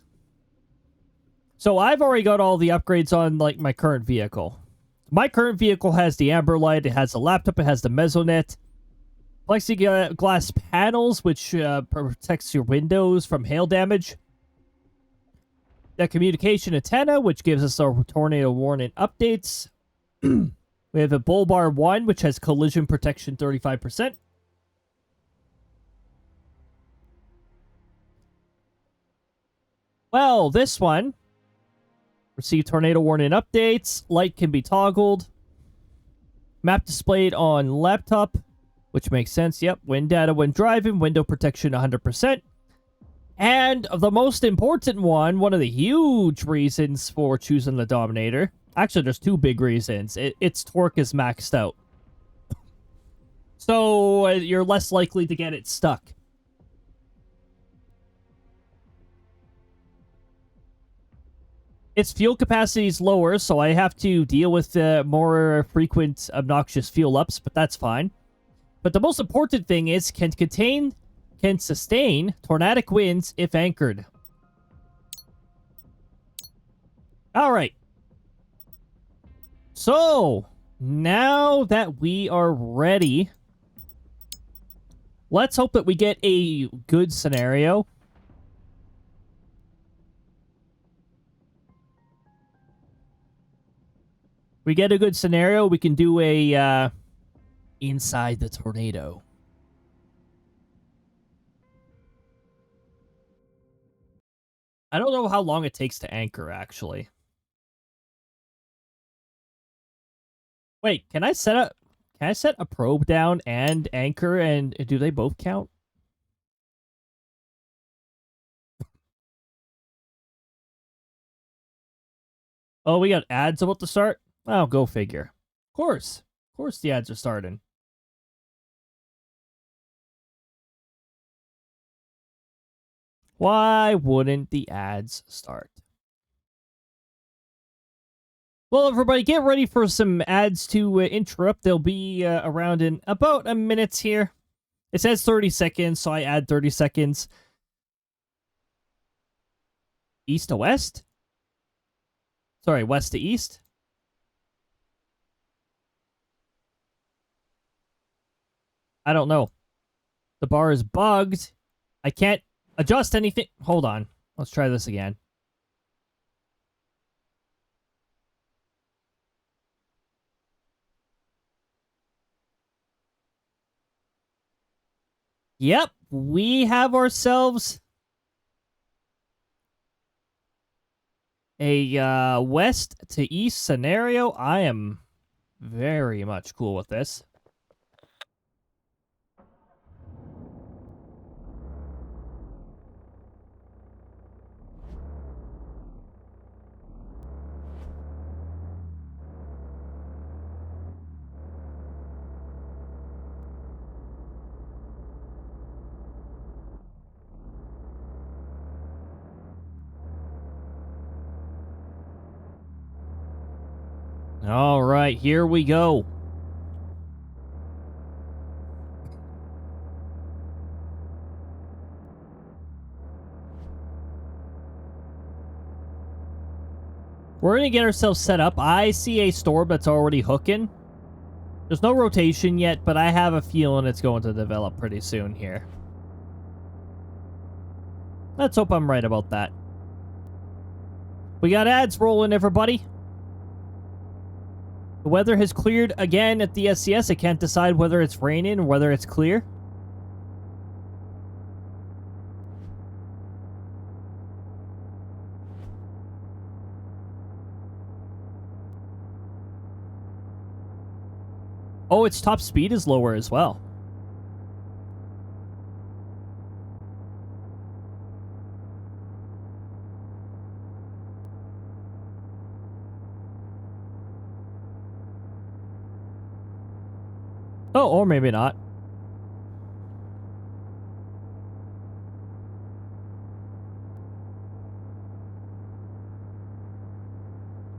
So I've already got all the upgrades on, like, my current vehicle. My current vehicle has the Amber Light, it has the laptop, it has the Mesonet. Plexiglass panels, which protects your windows from hail damage. The communication antenna, which gives us our tornado warning updates. We have a Bull Bar 1, which has collision protection 35%. Well, this one. Receive tornado warning updates. Light can be toggled. Map displayed on laptop, which makes sense. Yep. Wind data when driving. Window protection 100%. And the most important one of the huge reasons for choosing the Dominator. Actually, there's two big reasons. Its torque is maxed out. So you're less likely to get it stuck. Its fuel capacity is lower, so I have to deal with more frequent obnoxious fuel ups, but that's fine. But the most important thing is can sustain tornadic winds if anchored. Alright. So, now that we are ready, let's hope that we get a good scenario. We get a good scenario, we can do a inside the tornado. I don't know how long it takes to anchor, actually. Wait, can I set a probe down and anchor, and do they both count? Oh, we got ads about to start? Oh, go figure. Of course the ads are starting. Why wouldn't the ads start? Well, everybody, get ready for some ads to interrupt. They'll be around in about a minute here. It says 30 seconds, so I add 30 seconds. East to west? Sorry, west to east? I don't know. The bar is bugged. I can't adjust anything. Hold on. Let's try this again. Yep, we have ourselves a west to east scenario. I am very much cool with this. All right, here we go. We're going to get ourselves set up. I see a storm that's already hooking. There's no rotation yet, but I have a feeling it's going to develop pretty soon here. Let's hope I'm right about that. We got ads rolling, everybody. The weather has cleared again at the SCS. I can't decide whether it's raining or whether it's clear. Oh, its top speed is lower as well. Oh, or maybe not.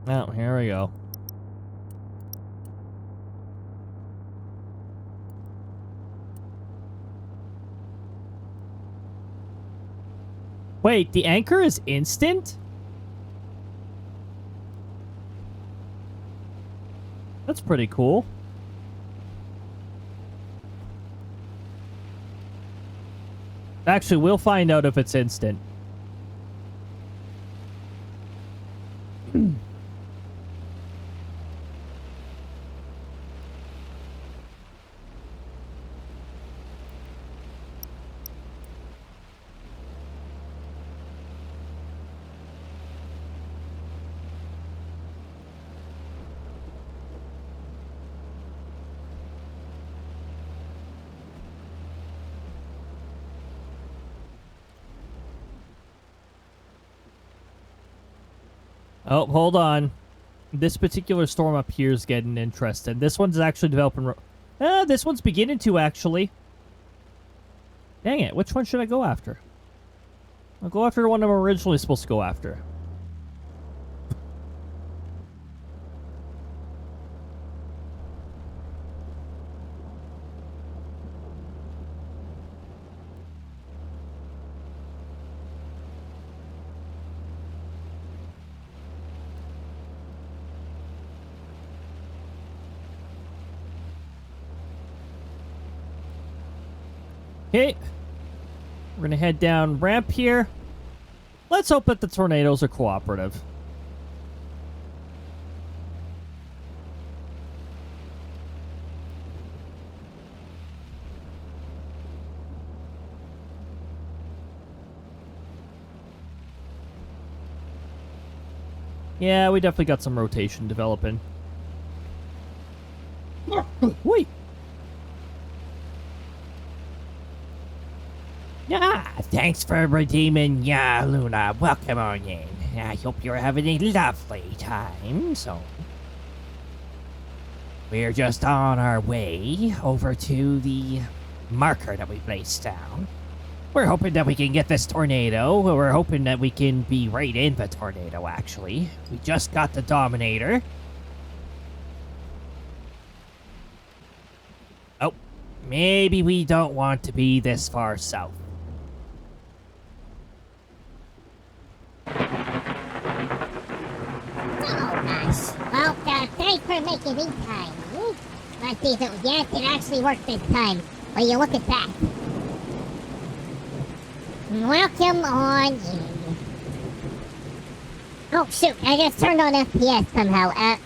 Oh, here we go. Wait, the anchor is instant? That's pretty cool. Actually, we'll find out if it's instant. Oh, hold on. This particular storm up here is getting interesting. This one's actually developing... this one's beginning to, actually. Dang it, which one should I go after? I'll go after the one I'm originally supposed to go after. Okay, we're gonna head down ramp here. Let's hope that the tornadoes are cooperative. Yeah, we definitely got some rotation developing. Wait. Ah, thanks for redeeming Luna. Welcome on in. I hope you're having a lovely time. So, we're just on our way over to the marker that we placed down. We're hoping that we can get this tornado. We're hoping that we can be right in the tornado, actually. We just got the Dominator. Oh, maybe we don't want to be this far south. Well, thanks for making me time. Let's see if it, yes, it actually worked this time. Will you look at that? Welcome on in. Oh, shoot, I just turned on FPS somehow. How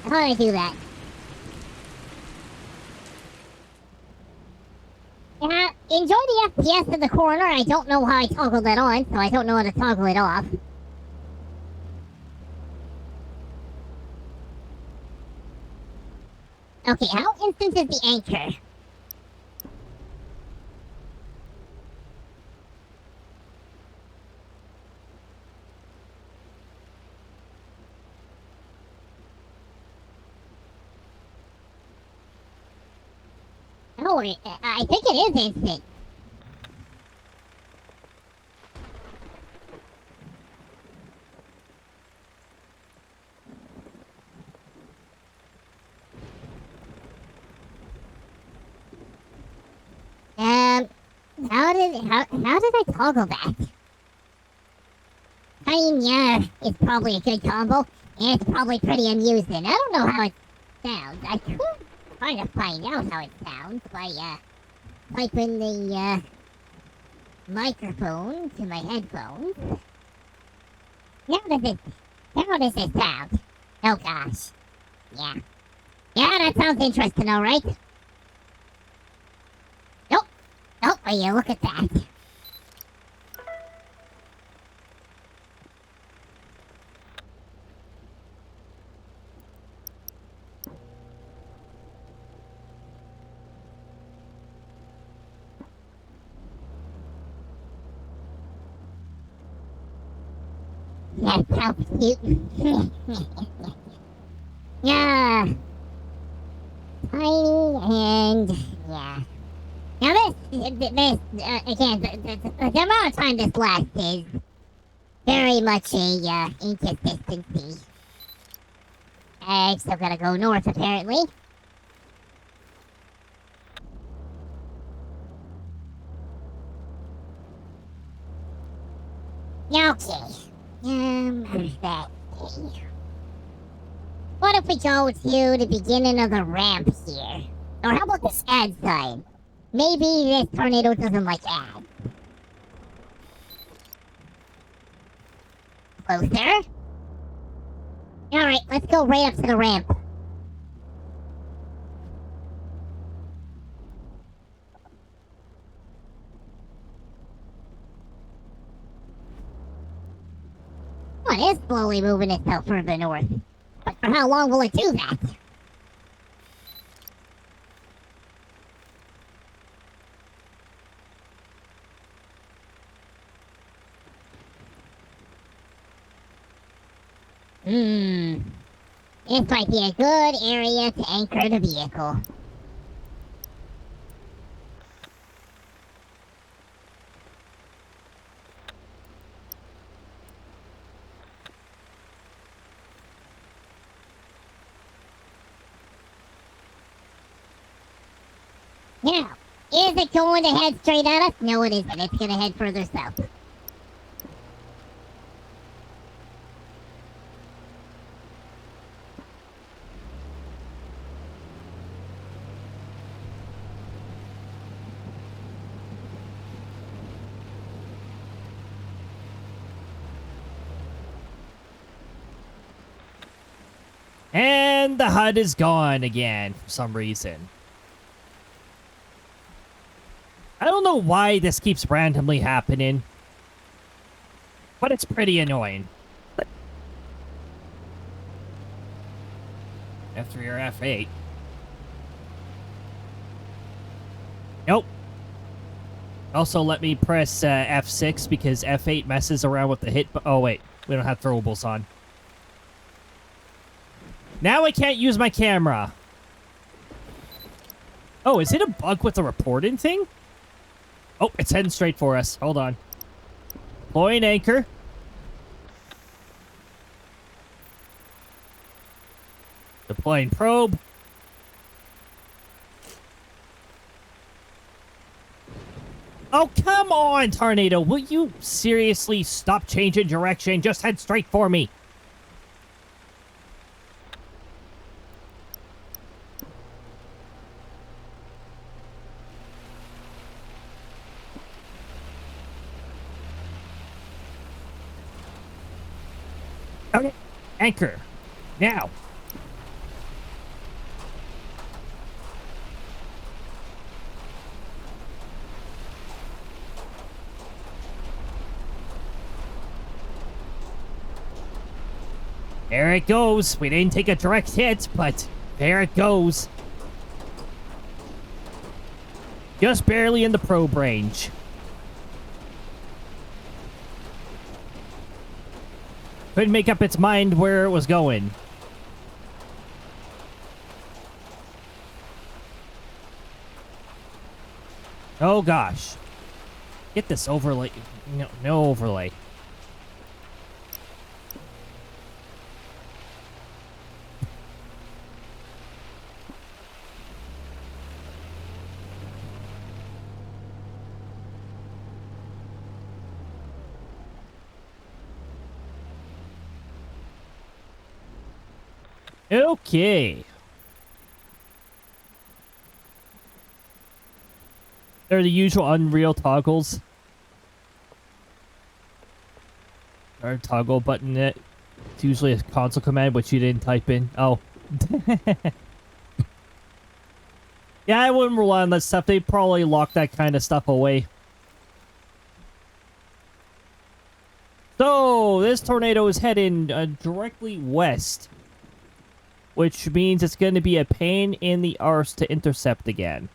do I do that? Enjoy the FPS in the corner. I don't know how I toggled that on, so I don't know how to toggle it off. Okay, how instant is the anchor? Oh, I think it is instant. How did I toggle that? I mean, yeah, it's probably a good combo, and it's probably pretty amusing. I don't know how it sounds. I could try to find out how it sounds by, typing the, microphone to my headphones. How does it sound? Oh gosh. Yeah. Yeah, that sounds interesting, alright? Oh, will you look at that? That's so cute. Yeah. tiny, and yeah. Now again, the amount of time this lasts is very much a inconsistency. I still gotta go north, apparently. Okay. That. What if we go to the beginning of the ramp here? Or how about this ad sign? Maybe this tornado doesn't like ads. Closer. Alright, let's go right up to the ramp. Oh, it is slowly moving itself further north. But for how long will it do that? This might be a good area to anchor the vehicle. Now, is it going to head straight at us? No, it isn't. It's going to head further south. And the HUD is gone again for some reason. I don't know why this keeps randomly happening, but it's pretty annoying. F3 or F8. Nope. Also, let me press F6 because F8 messes around with the hit. Oh, wait. We don't have throwables on. Now I can't use my camera. Oh, is it a bug with the reporting thing? Oh, it's heading straight for us. Hold on. Deploying anchor. Deploying probe. Oh, come on, Tornado. Will you seriously stop changing direction? Just head straight for me. Okay. Anchor. Now. There it goes. We didn't take a direct hit, but there it goes. Just barely in the probe range. Couldn't make up its mind where it was going. Oh gosh. Get this overlay. No overlay. Okay. They're the usual Unreal toggles. Or toggle button. It's usually a console command, which you didn't type in. Oh. Yeah, I wouldn't rely on that stuff. They probably lock that kind of stuff away. So, this tornado is heading directly west. Which means it's going to be a pain in the arse to intercept again.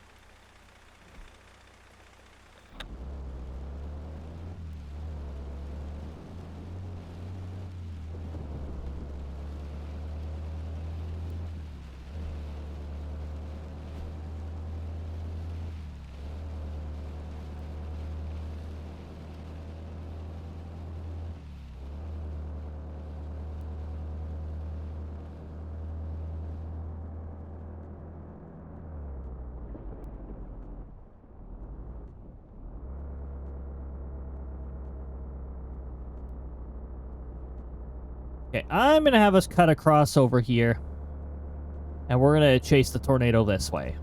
Okay, I'm gonna have us cut across over here. And we're gonna chase the tornado this way.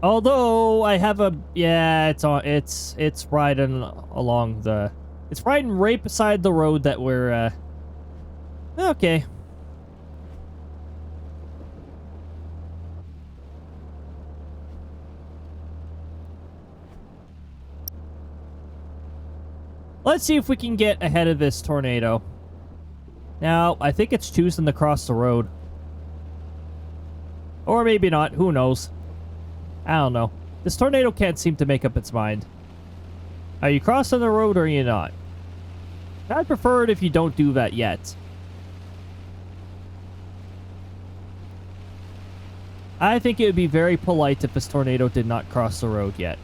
Although I have a it's riding along the it's riding right beside the road that we're okay. Let's see if we can get ahead of this tornado. Now, I think it's choosing to cross the road. Or maybe not, who knows? I don't know. This tornado can't seem to make up its mind. Are you crossing the road or are you not? I'd prefer it if you don't do that yet. I think it would be very polite if this tornado did not cross the road yet.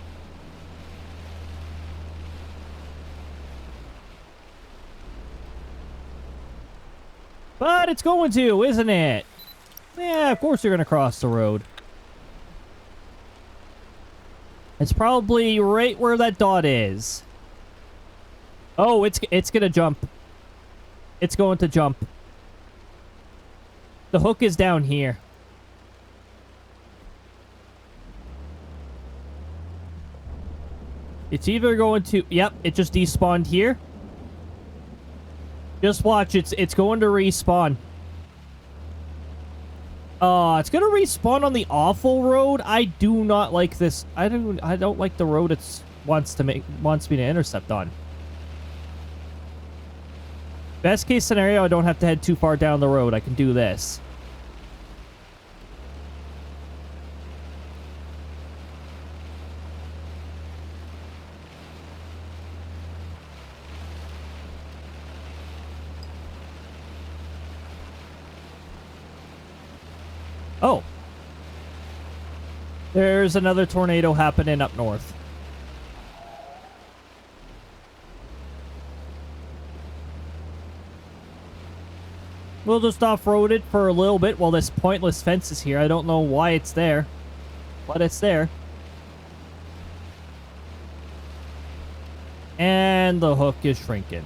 But it's going to, isn't it? Yeah, of course you're going to cross the road. It's probably right where that dot is. Oh, it's going to jump. It's going to jump. The hook is down here. It's either going to... Yep, it just despawned here. Just watch, it's going to respawn. It's gonna respawn on the awful road. I do not like this. I don't like the road it wants me to intercept on. Best case scenario, I don't have to head too far down the road. I can do this. Oh. There's another tornado happening up north. We'll just off-road it for a little bit while this pointless fence is here. I don't know why it's there, but it's there. And the hook is shrinking.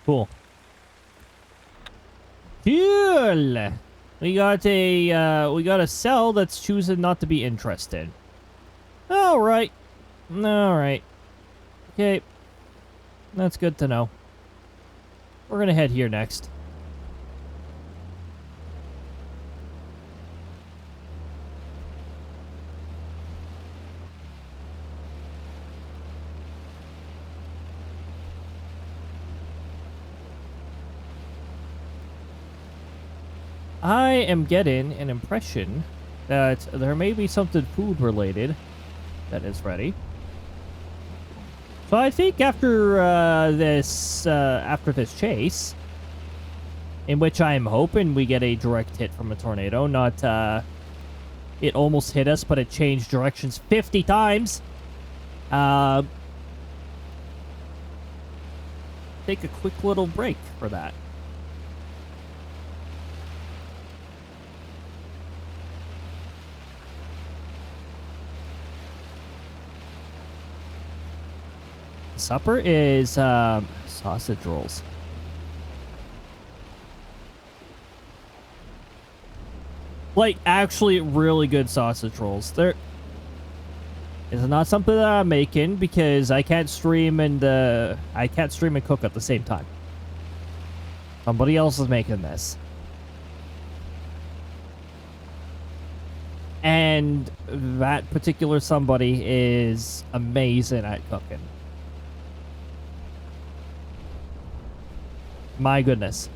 Cool. Cool. We got a cell that's choosing not to be interested. All right. All right. Okay. That's good to know. We're gonna head here next. I am getting an impression that there may be something food related that is ready. So I think after this chase, in which I am hoping we get a direct hit from a tornado, not it almost hit us, but it changed directions 50 times. Take a quick little break for that. Supper is sausage rolls. Like, actually really good sausage rolls. They're... It's not something that I'm making because I can't stream and cook at the same time. Somebody else is making this. And that particular somebody is amazing at cooking. My goodness.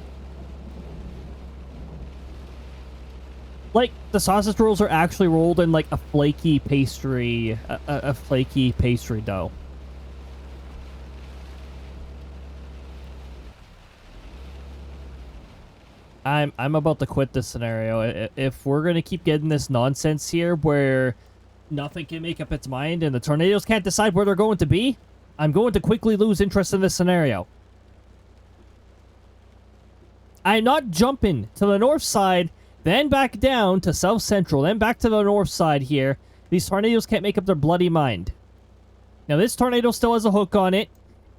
Like, the sausage rolls are actually rolled in, like, a flaky pastry, a flaky pastry dough. I'm about to quit this scenario. If we're gonna keep getting this nonsense here where nothing can make up its mind and the tornadoes can't decide where they're going to be, I'm going to quickly lose interest in this scenario. I'm not jumping to the north side, then back down to south central, then back to the north side here. These tornadoes can't make up their bloody mind. Now, this tornado still has a hook on it.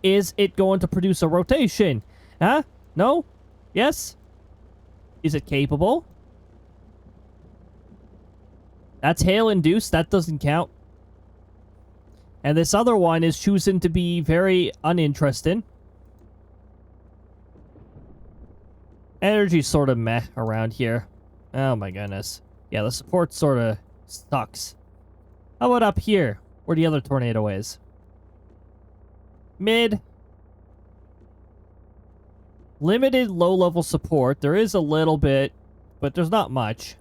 Is it going to produce a rotation? Huh? No? Yes? Is it capable? That's hail-induced. That doesn't count. And this other one is choosing to be very uninteresting. Energy's sort of meh around here. Oh my goodness. Yeah, the support sort of sucks. How about up here, where the other tornado is? Mid. Limited low-level support. There is a little bit, but there's not much.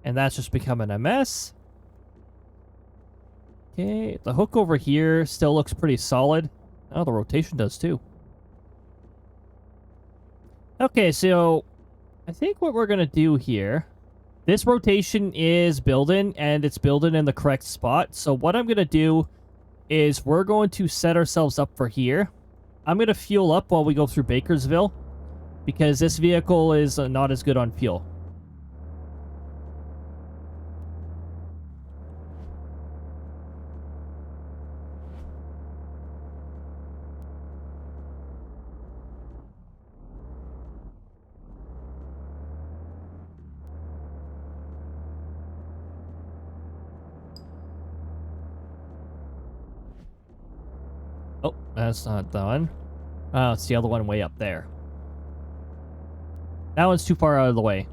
And that's just becoming a mess. Okay, the hook over here still looks pretty solid. Oh, the rotation does too. Okay, so I think what we're going to do here, this rotation is building, and it's building in the correct spot. So what I'm going to do is we're going to set ourselves up for here. I'm going to fuel up while we go through Bakersville, because this vehicle is not as good on fuel. Oh, that's not done. Oh, it's the other one way up there. That one's too far out of the way.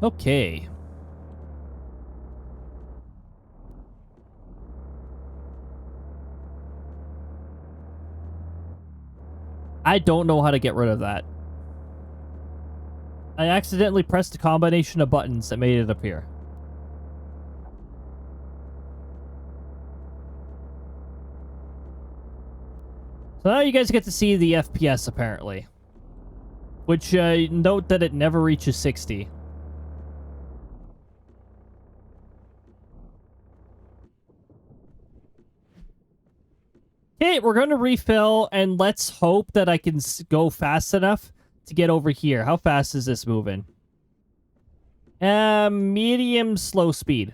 Okay. I don't know how to get rid of that. I accidentally pressed a combination of buttons that made it appear. So now you guys get to see the FPS apparently. Which, note that it never reaches 60. Okay, we're going to refill, and let's hope that I can go fast enough to get over here. How fast is this moving? Medium slow speed.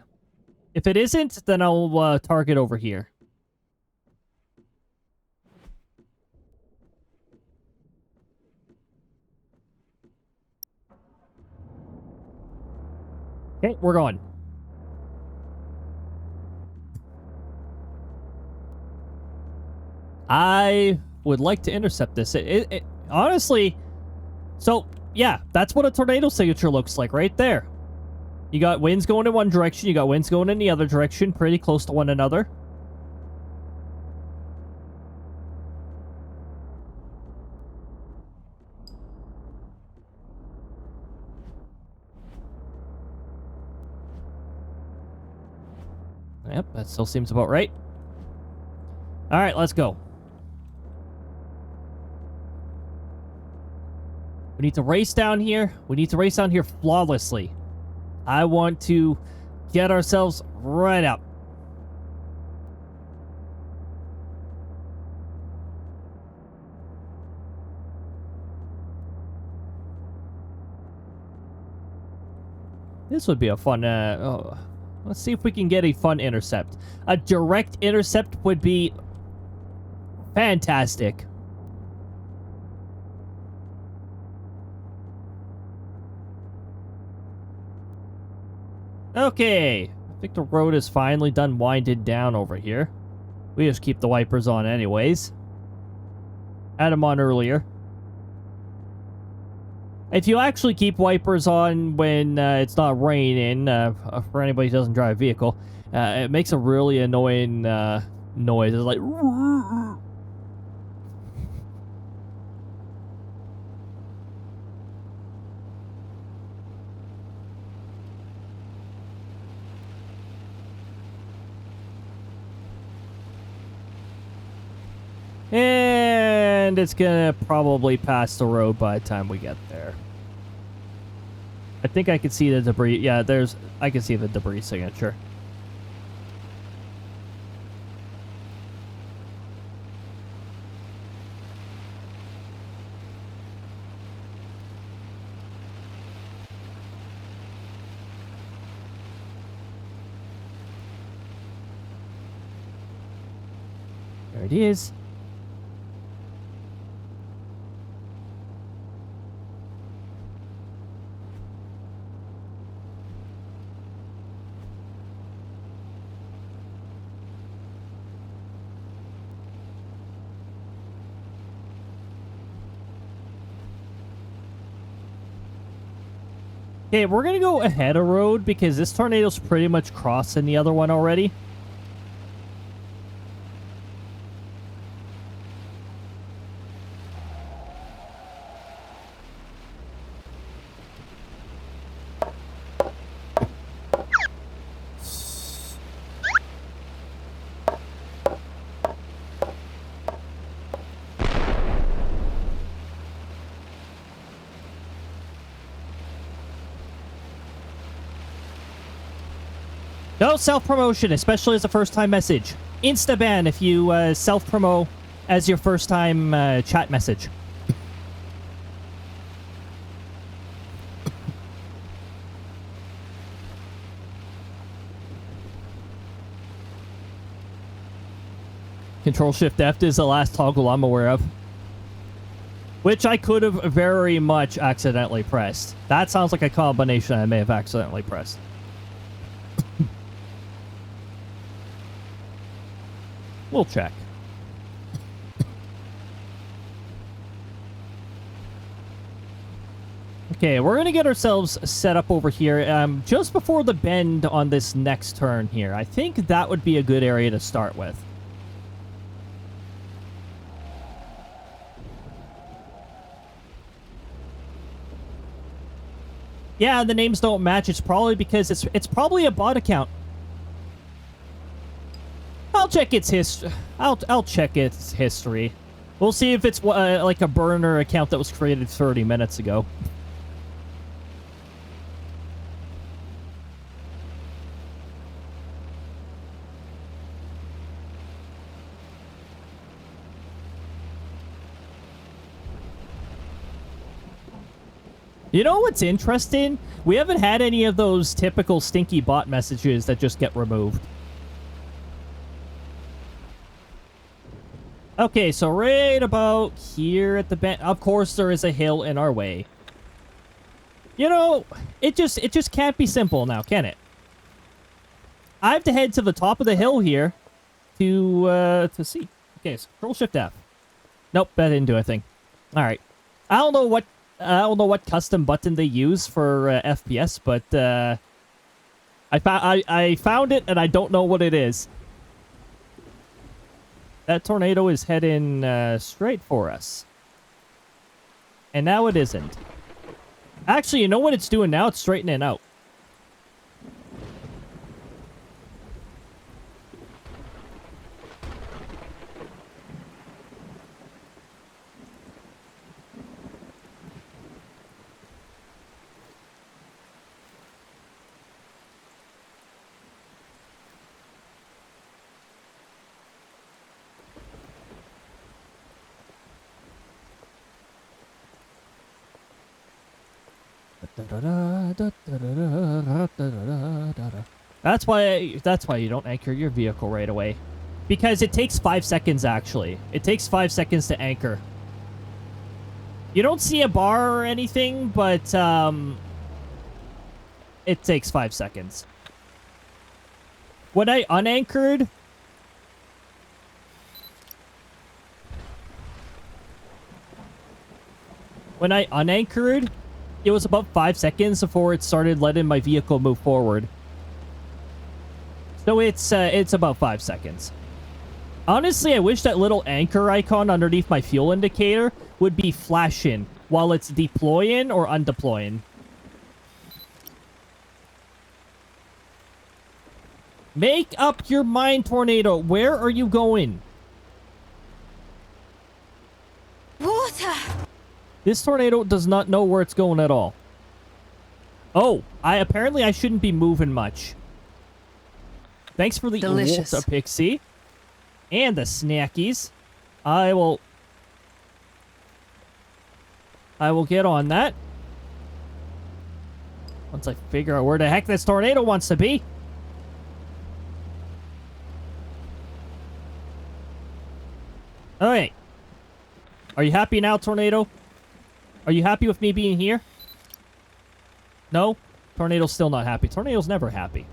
If it isn't, then I'll target over here. Okay, we're going. I would like to intercept this. Honestly, so yeah, that's what a tornado signature looks like right there. You got winds going in one direction, you got winds going in the other direction, pretty close to one another. Yep, that still seems about right. All right, let's go. We need to race down here. We need to race down here flawlessly. I want to get ourselves right up. This would be a fun, let's see if we can get a fun intercept. A direct intercept would be fantastic. Okay, I think the road is finally done winding down over here. We just keep the wipers on anyways. Had them on earlier. If you actually keep wipers on when it's not raining, for anybody who doesn't drive a vehicle, It makes a really annoying noise. It's like... And it's gonna probably pass the road by the time we get there. I think I can see the debris. Yeah, I can see the debris signature. There it is. Okay, we're gonna go ahead of road because this tornado's pretty much crossing the other one already. No self-promotion, especially as a first-time message. Insta-ban if you self-promo as your first-time chat message. Control-Shift-F is the last toggle I'm aware of. Which I could have very much accidentally pressed. That sounds like a combination I may have accidentally pressed. We'll check. Okay, we're going to get ourselves set up over here just before the bend on this next turn here. I think that would be a good area to start with. Yeah, the names don't match. It's probably because it's probably a bot account. I'll check its history. I'll check its history. We'll see if it's like a burner account that was created 30 minutes ago. You know what's interesting? We haven't had any of those typical stinky bot messages that just get removed. Okay, so right about here at the bend, of course there is a hill in our way. You know, it just can't be simple now, can it? I have to head to the top of the hill here to see. Okay, so Control-Shift-F. Nope, that didn't do a thing. All right, I don't know what custom button they use for FPS, but I found it and I don't know what it is. That tornado is heading straight for us. And now it isn't. Actually, you know what it's doing now? It's straightening out. That's why you don't anchor your vehicle right away. Because it takes 5 seconds, actually. It takes 5 seconds to anchor. You don't see a bar or anything, but it takes 5 seconds. When I unanchored... When I unanchored, it was about 5 seconds before it started letting my vehicle move forward. So it's about 5 seconds. Honestly, I wish that little anchor icon underneath my fuel indicator would be flashing while it's deploying or undeploying. Make up your mind, Tornado. Where are you going? Water! This tornado does not know where it's going at all. Oh, apparently I shouldn't be moving much. Thanks for the Delicious. water, Pixie. And the snackies. I will get on that. Once I figure out where the heck this tornado wants to be. Alright. Are you happy now, Tornado? Are you happy with me being here? No? Tornado's still not happy. Tornado's never happy.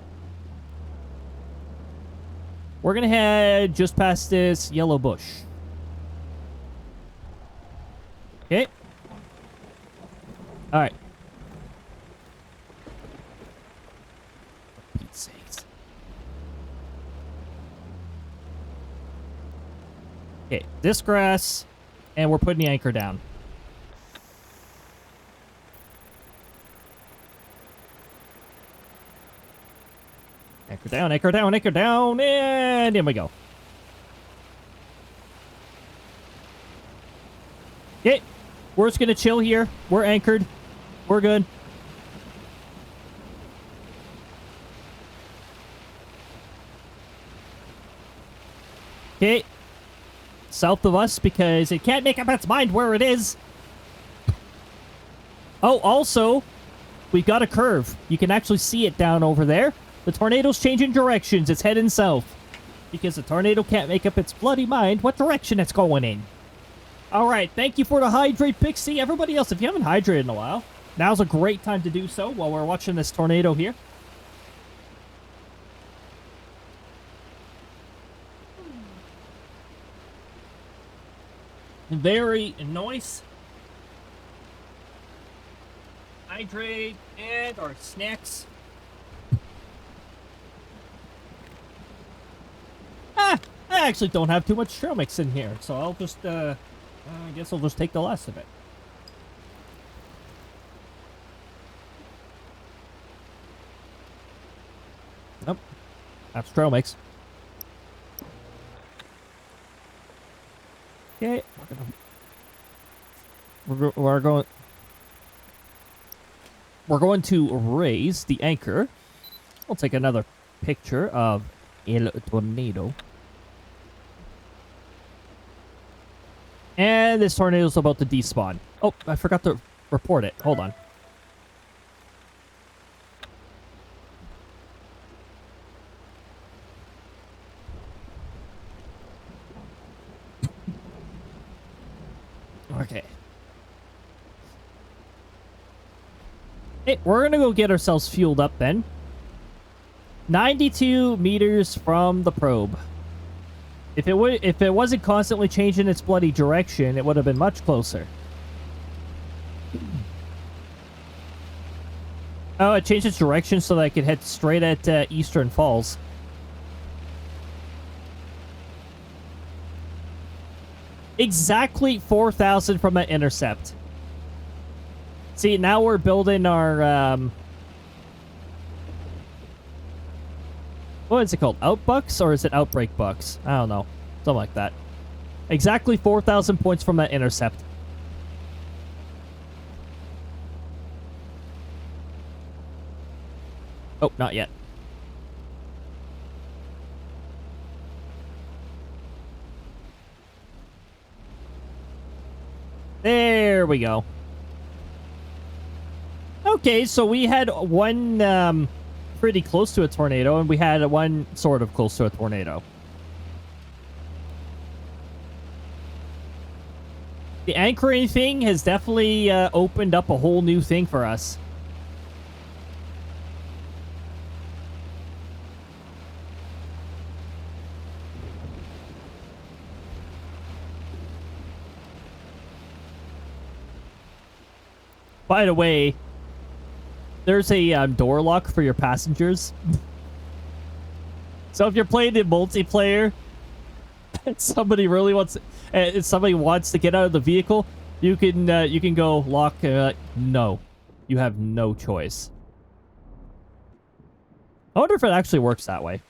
We're gonna head just past this yellow bush. Okay. Alright. For Pete's sakes. Okay, this grass, and we're putting the anchor down. Anchor down, anchor down, anchor down, and in we go. Okay, we're just gonna chill here. We're anchored. We're good. Okay. South of us because it can't make up its mind where it is. Oh, also, we've got a curve. You can actually see it down over there. The tornado's changing directions. It's heading south. Because the tornado can't make up its bloody mind what direction it's going in. Alright, thank you for the hydrate, Pixie. Everybody else, if you haven't hydrated in a while, now's a great time to do so while we're watching this tornado here. Very nice. Hydrate and our snacks. I actually don't have too much trail mix in here, so I'll just, I guess I'll just take the last of it. Nope. That's trail mix. Okay. We're going to raise the anchor. We'll take another picture of El Tornado. And this tornado's about to despawn. Oh, I forgot to report it. Hold on. Okay. Hey, we're gonna go get ourselves fueled up then. 92 meters from the probe. If it wasn't constantly changing its bloody direction, it would have been much closer. Oh, it changed its direction so that I could head straight at Eastern Falls. Exactly 4,000 from that intercept. See, now we're building our, what is it called? Outbucks or is it Outbrk bucks? I don't know. Something like that. Exactly 4,000 points from that intercept. Oh, not yet. There we go. Okay, so we had one pretty close to a tornado, and we had one sort of close to a tornado. The anchoring thing has definitely opened up a whole new thing for us. By the way, there's a door lock for your passengers. So if you're playing in multiplayer, and somebody really wants, if somebody wants to get out of the vehicle, you can go lock. No, you have no choice. I wonder if it actually works that way.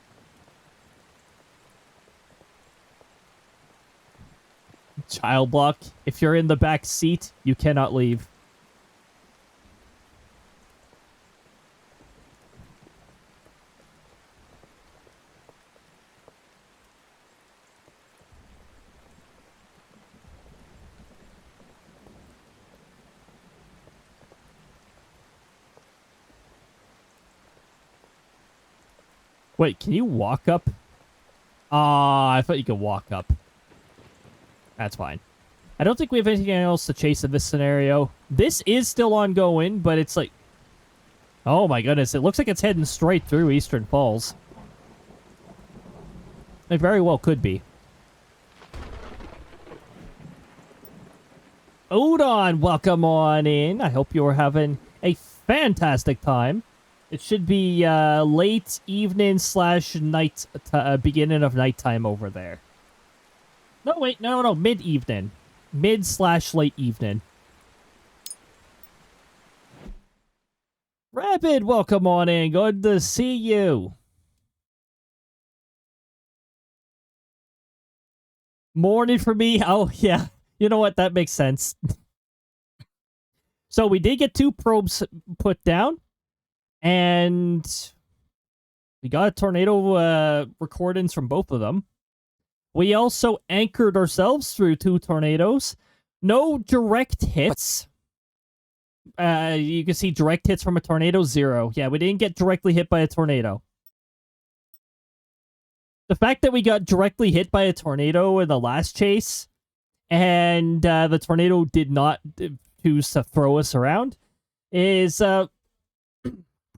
Child block. If you're in the back seat, you cannot leave. Wait, can you walk up? Ah, I thought you could walk up. That's fine. I don't think we have anything else to chase in this scenario. This is still ongoing, but it's like... Oh my goodness, it looks like it's heading straight through Eastern Falls. It very well could be. Udon, welcome on in. I hope you're having a fantastic time. It should be late evening / night, beginning of nighttime over there. No, wait, no, mid-evening. Mid / late evening. Rapid, welcome on in. Good to see you. Morning for me. Oh, yeah. You know what? That makes sense. So we did get 2 probes put down. And we got tornado recordings from both of them. We also anchored ourselves through 2 tornadoes. No direct hits. You can see direct hits from a tornado, 0. Yeah, we didn't get directly hit by a tornado. The fact that we got directly hit by a tornado in the last chase, and the tornado did not choose to throw us around, is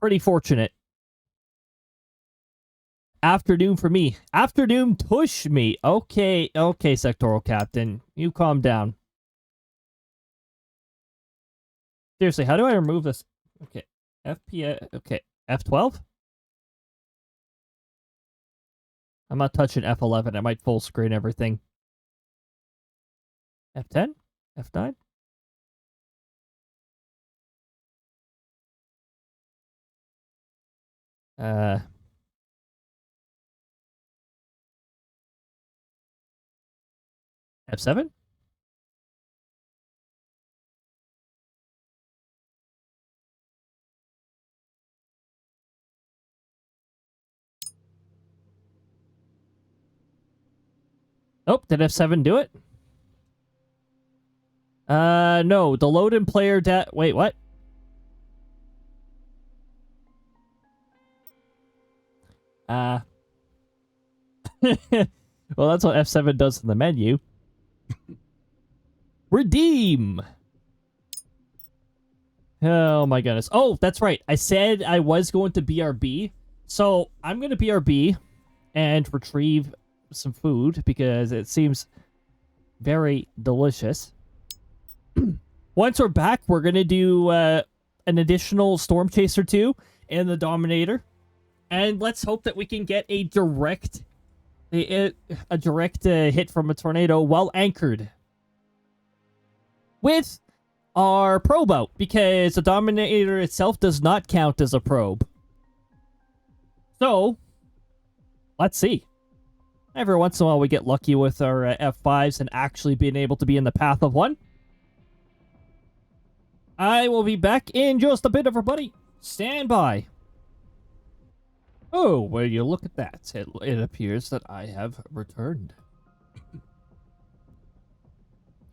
pretty fortunate. Afternoon for me. Afternoon push me. Okay, sectoral captain. You calm down. Seriously, how do I remove this? Okay. FPS. Okay. F12? I'm not touching F11. I might full screen everything. F10? F9? F7? Oh, did F7 do it? No. The load in player wait, what? Well, that's what F7 does in the menu. Redeem! Oh my goodness. Oh, that's right. I said I was going to BRB. So, I'm going to BRB and retrieve some food because it seems very delicious. Once we're back, we're going to do an additional Storm Chaser 2 and the Dominator. And let's hope that we can get a direct hit from a tornado while anchored with our probe out, because the Dominator itself does not count as a probe. So, let's see. Every once in a while we get lucky with our F5s and actually being able to be in the path of one. I will be back in just a bit, everybody. Stand by. Oh, well, you look at that. It appears that I have returned.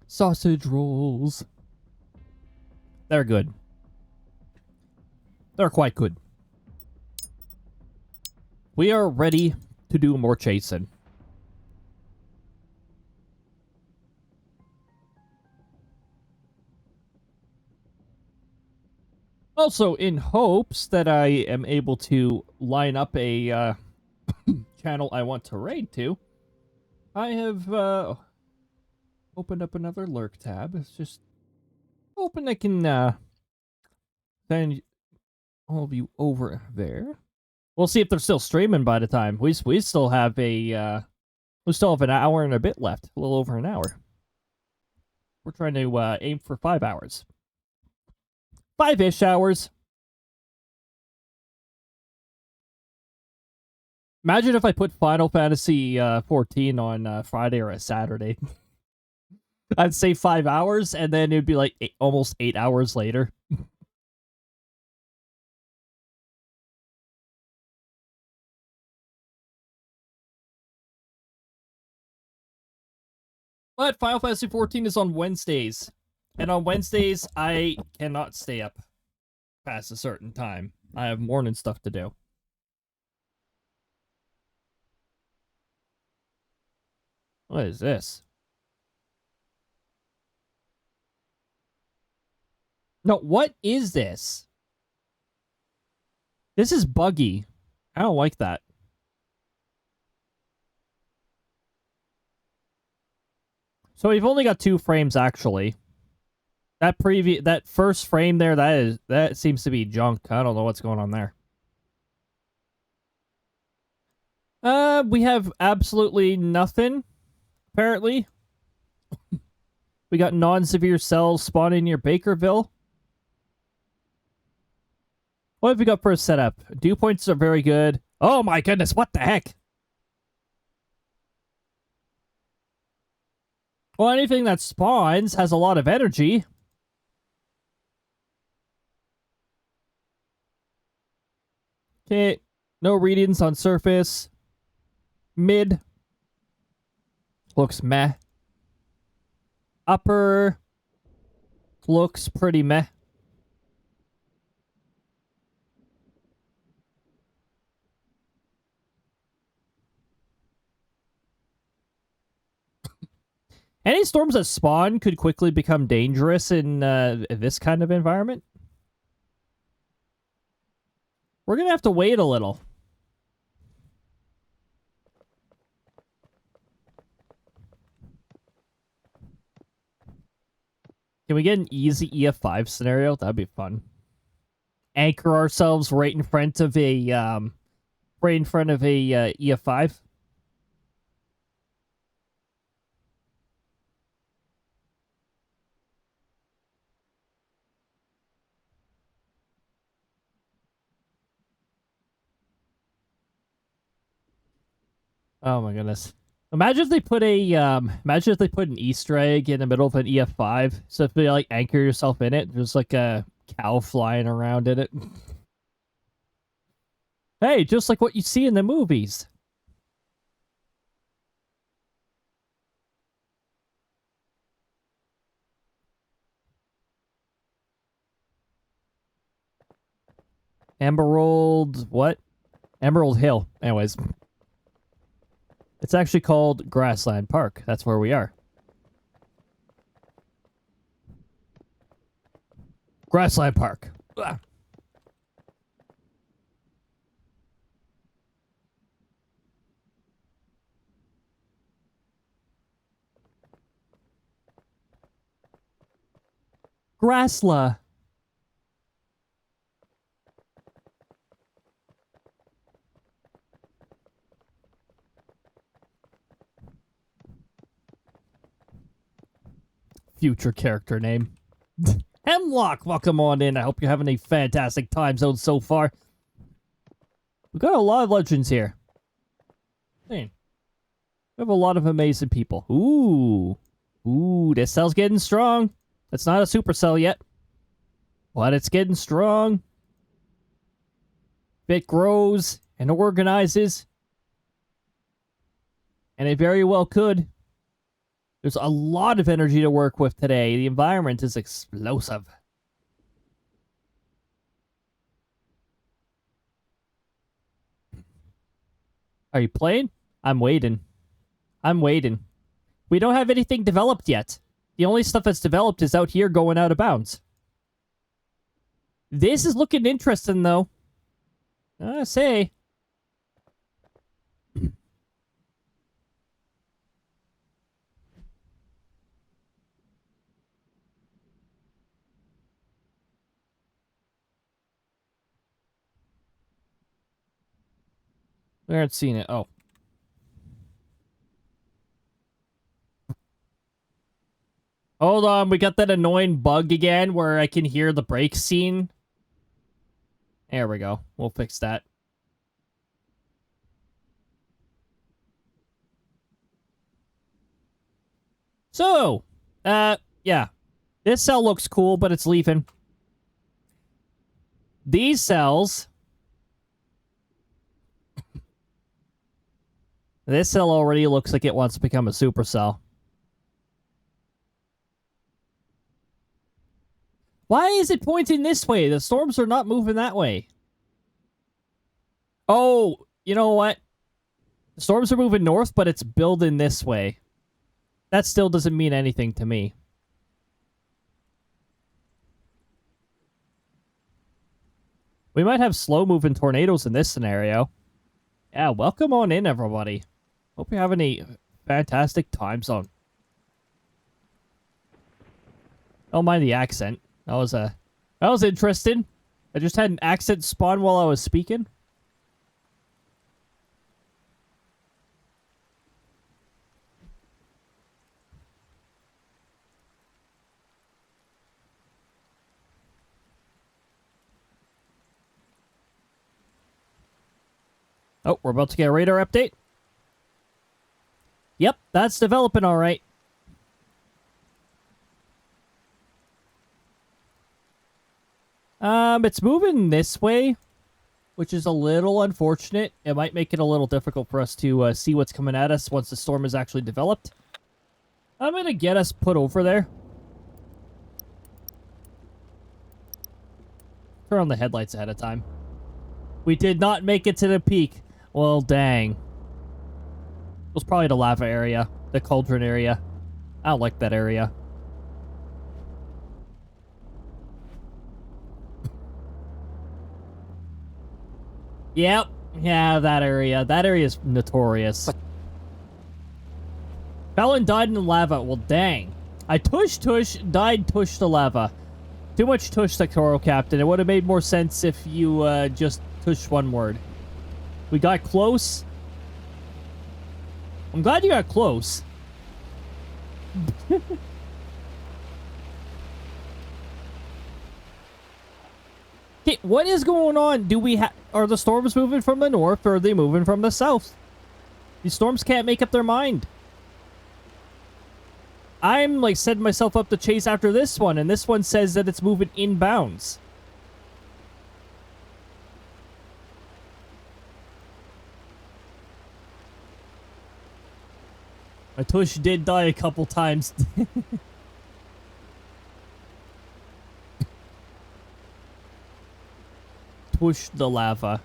Sausage rolls. They're good. They're quite good. We are ready to do more chasing. Also, in hopes that I am able to line up a channel I want to raid to, I have opened up another lurk tab. It's just hoping I can send all of you over there. We'll see if they're still streaming by the time. We still have we still have an hour and a bit left. A little over an hour. We're trying to aim for 5 hours. 5-ish hours. Imagine if I put Final Fantasy 14 on Friday or a Saturday. I'd say 5 hours, and then it'd be like almost 8 hours later. But Final Fantasy 14 is on Wednesdays. And on Wednesdays, I cannot stay up past a certain time. I have morning stuff to do. What is this? No, what is this? This is buggy. I don't like that. So we've only got 2 frames actually. That first frame there, that seems to be junk. I don't know what's going on there. We have absolutely nothing, apparently. We got non-severe cells spawning near Bakerville. What have we got for a setup? Dew points are very good. Oh my goodness, what the heck? Well, anything that spawns has a lot of energy. Okay, no readings on surface. Mid. Looks meh. Upper. Looks pretty meh. Any storms that spawn could quickly become dangerous in this kind of environment. We're going to have to wait a little. Can we get an easy EF5 scenario? That'd be fun. Anchor ourselves right in front of a EF5. Oh my goodness. Imagine if they put an Easter egg in the middle of an EF5. So if you like anchor yourself in it, there's like a cow flying around in it. Hey, just like what you see in the movies. What? Emerald Hill. Anyways. It's actually called Grassland Park. That's where we are. Grassland Park. Ugh. Grassla. Future character name. Hemlock, welcome on in. I hope you're having a fantastic time zone so far. We've got a lot of legends here. Hey. We have a lot of amazing people. Ooh. Ooh, this cell's getting strong. It's not a supercell yet. But it's getting strong. It grows and organizes. And it very well could. There's a lot of energy to work with today. The environment is explosive. Are you playing? I'm waiting. I'm waiting. We don't have anything developed yet. The only stuff that's developed is out here going out of bounds. This is looking interesting, though. I say. We aren't seeing it. Oh. Hold on, we got that annoying bug again where I can hear the brake scene. There we go. We'll fix that. So, yeah. This cell looks cool, but it's leaving. These cells... This cell already looks like it wants to become a supercell. Why is it pointing this way? The storms are not moving that way. Oh, you know what? The storms are moving north, but it's building this way. That still doesn't mean anything to me. We might have slow-moving tornadoes in this scenario. Yeah, welcome on in, everybody. Hope you're having a fantastic time zone. Don't mind the accent. That was interesting. I just had an accent spawn while I was speaking. Oh, we're about to get a radar update. Yep, that's developing all right. It's moving this way, which is a little unfortunate. It might make it a little difficult for us to see what's coming at us once the storm is actually developed. I'm gonna get us put over there. Turn on the headlights ahead of time. We did not make it to the peak. Well, dang. It was probably the lava area, the cauldron area. I don't like that area. Yep. Yeah, that area. That area is notorious. Fell and died in the lava. Well, dang. I tush, died tush the lava. Too much tush, sectoral captain. It would have made more sense if you just tush one word. We got close. I'm glad you got close. Okay, what is going on? Do we are the storms moving from the north or are they moving from the south? These storms can't make up their mind. I'm like setting myself up to chase after this one, and this one says that it's moving inbounds. My tush did die a couple times. Tush the lava.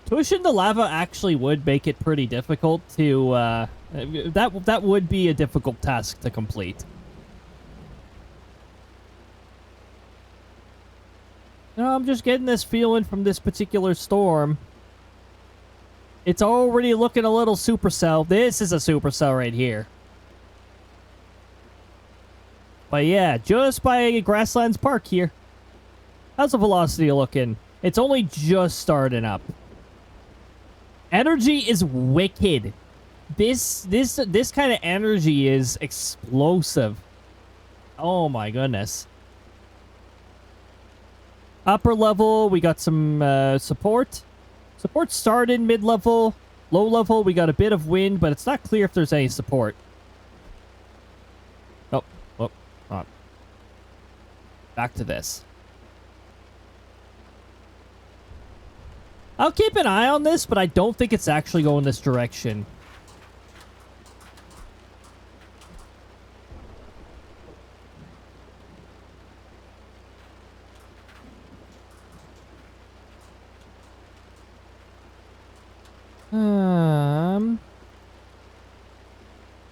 Tushing the lava actually would make it pretty difficult to, that would be a difficult task to complete. No, I'm just getting this feeling from this particular storm. It's already looking a little supercell. This is a supercell right here. But yeah, just by Grasslands Park here. How's the velocity looking? It's only just starting up. Energy is wicked. This kind of energy is explosive. Oh my goodness. Upper level, we got some support. Support started mid-level. Low level, we got a bit of wind, but it's not clear if there's any support. Oh. Back to this. I'll keep an eye on this, but I don't think it's actually going this direction.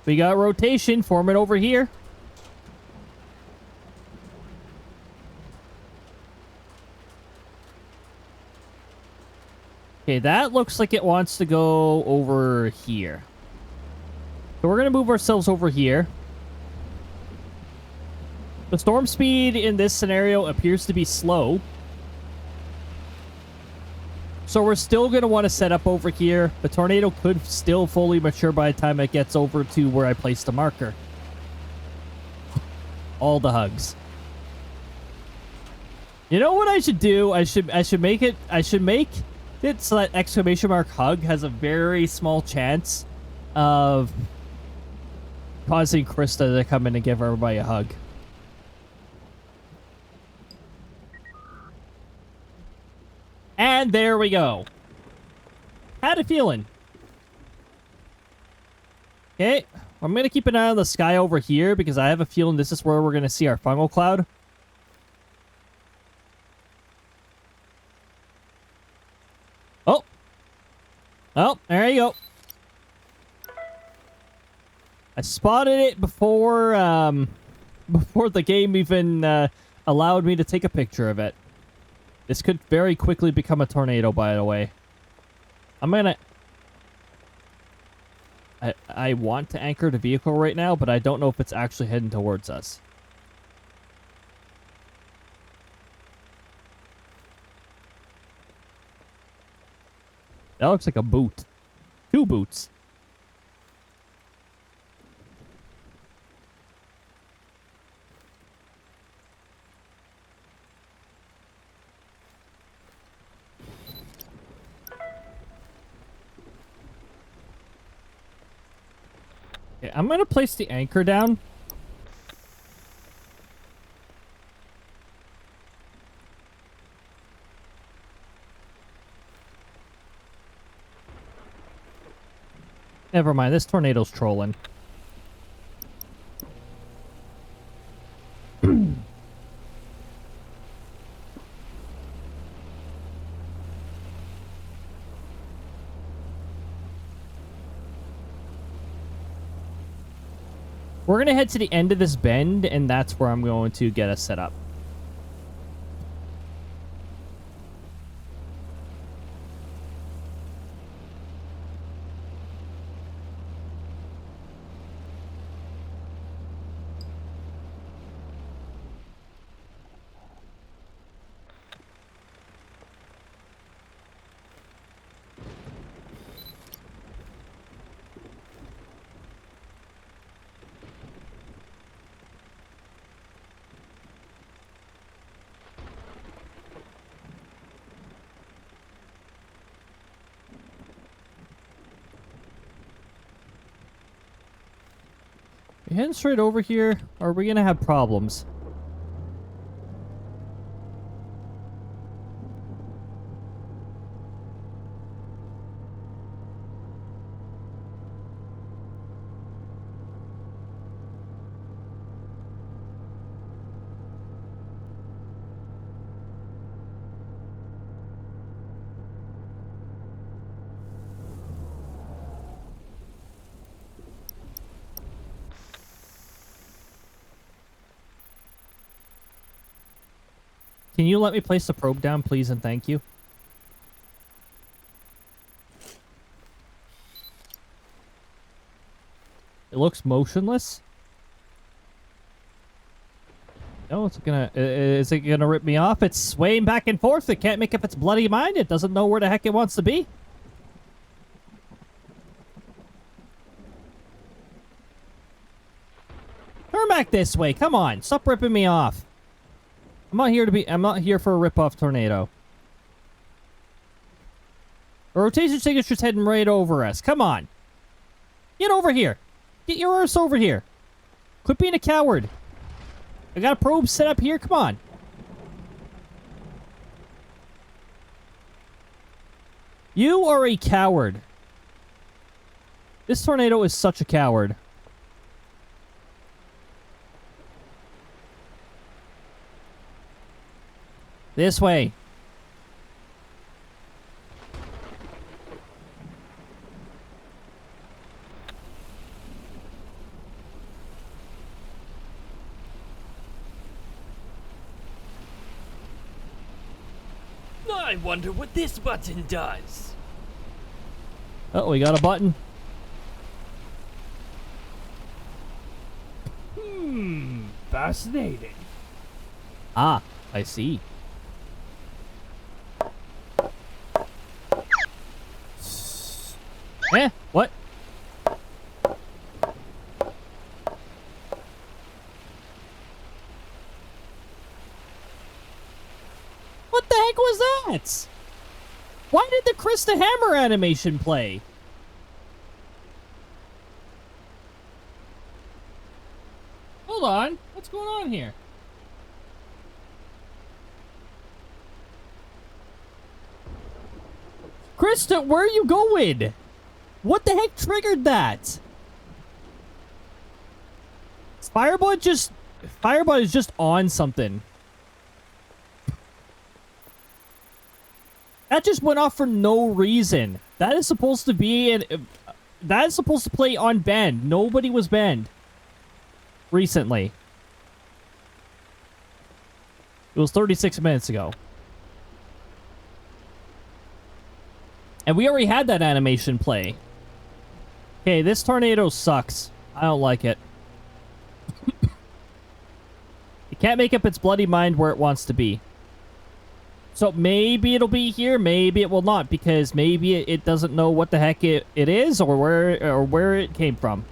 We got rotation forming over here. Okay, that looks like it wants to go over here. So we're going to move ourselves over here. The storm speed in this scenario appears to be slow. So we're still going to want to set up over here. The tornado could still fully mature by the time it gets over to where I placed the marker. All the hugs. You know what I should do? I should make it so that exclamation mark hug has a very small chance of causing Krista to come in and give everybody a hug. And there we go. Had a feeling. Okay, I'm going to keep an eye on the sky over here because I have a feeling this is where we're going to see our funnel cloud. Oh. Oh, there you go. I spotted it before the game even allowed me to take a picture of it. This could very quickly become a tornado, by the way. I'm gonna... I want to anchor the vehicle right now, but I don't know if it's actually heading towards us. That looks like a boot. 2 boots. Okay, I'm going to place the anchor down. Never mind, this tornado's trolling. We're going to head to the end of this bend, and that's where I'm going to get us set up. We heading straight over here, or are we gonna have problems? Can you let me place the probe down, please, and thank you? It looks motionless. No, it's gonna... Is it gonna rip me off? It's swaying back and forth. It can't make up its bloody mind. It doesn't know where the heck it wants to be. Turn back this way. Come on. Stop ripping me off. I'm not here for a rip-off tornado. A rotation signature's heading right over us. Come on. Get over here. Get your arse over here. Quit being a coward. I got a probe set up here. Come on. You are a coward. This tornado is such a coward. This way. I wonder what this button does. Oh, we got a button. Fascinating. Ah, I see. What? What the heck was that? Why did the Krista Hammer animation play? Hold on. What's going on here? Krista, where are you going? What the heck triggered that? Firebot is just on something. That just went off for no reason. That is supposed to be that is supposed to play on banned. Nobody was banned recently. It was 36 minutes ago. And we already had that animation play. Okay, this tornado sucks. I don't like it. It can't make up its bloody mind where it wants to be. So maybe it'll be here, maybe it will not, because maybe it doesn't know what the heck it is or where it came from.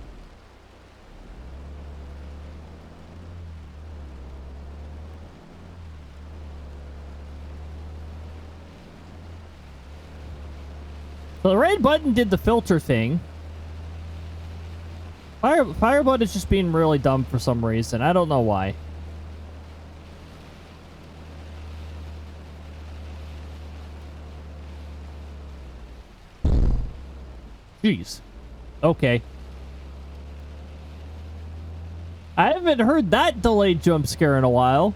So the red button did the filter thing. Firebot is just being really dumb for some reason. I don't know why. Jeez. Okay. I haven't heard that delayed jump scare in a while.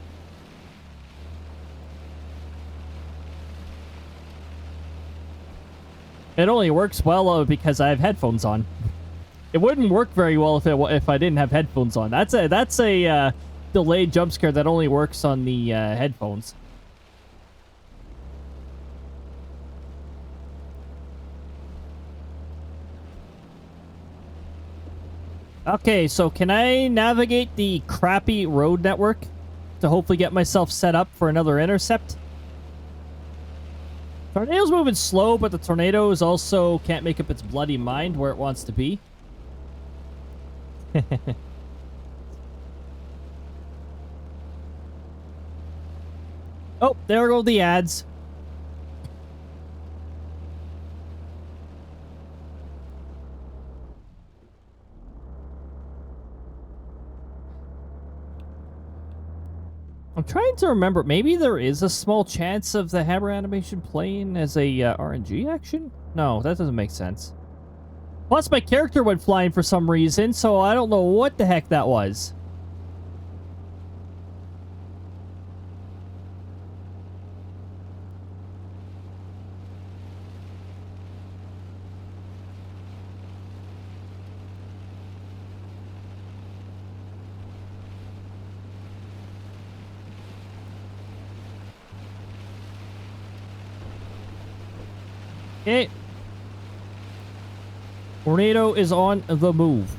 It only works well because I have headphones on. It wouldn't work very well if I didn't have headphones on. That's a delayed jump scare that only works on the headphones. Okay, so can I navigate the crappy road network to hopefully get myself set up for another intercept? Tornado's moving slow, but the tornado is also can't make up its bloody mind where it wants to be. Oh, there go the ads. I'm trying to remember. Maybe there is a small chance of the hammer animation playing as a RNG action? No, that doesn't make sense. Plus, my character went flying for some reason, so I don't know what the heck that was. Okay. Tornado is on the move.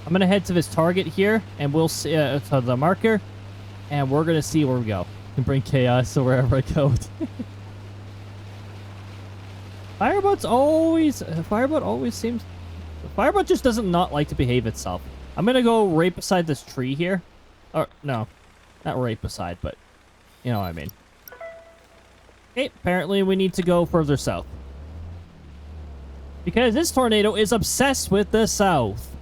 I'm gonna head to this target here, and we'll see to the marker, and we're gonna see where we go. And bring chaos to wherever I go. Firebot always seems. Firebot just doesn't not like to behave itself. I'm gonna go right beside this tree here. Or no, not right beside, but you know what I mean. Okay, apparently we need to go further south. Because this tornado is obsessed with the south.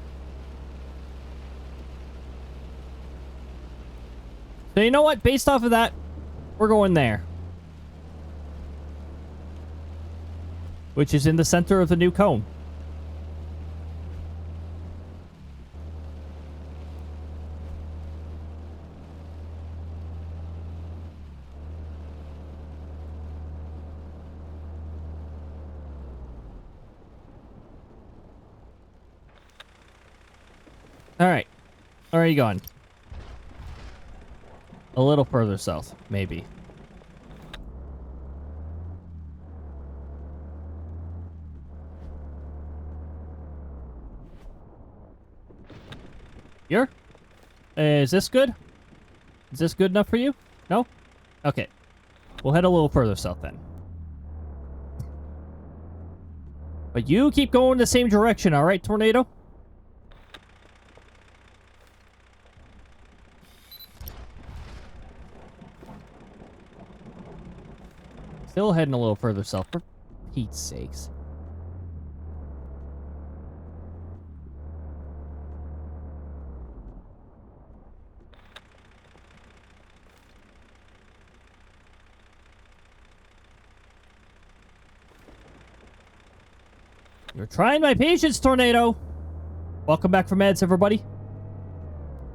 So you know what? Based off of that, we're going there. Which is in the center of the new cone. Alright. Where are you going? A little further south, maybe. Here? Is this good? Is this good enough for you? No? Okay. We'll head a little further south then. But you keep going the same direction, alright, tornado? Still heading a little further south, for Pete's sakes. You're trying my patience, tornado. Welcome back from meds, everybody.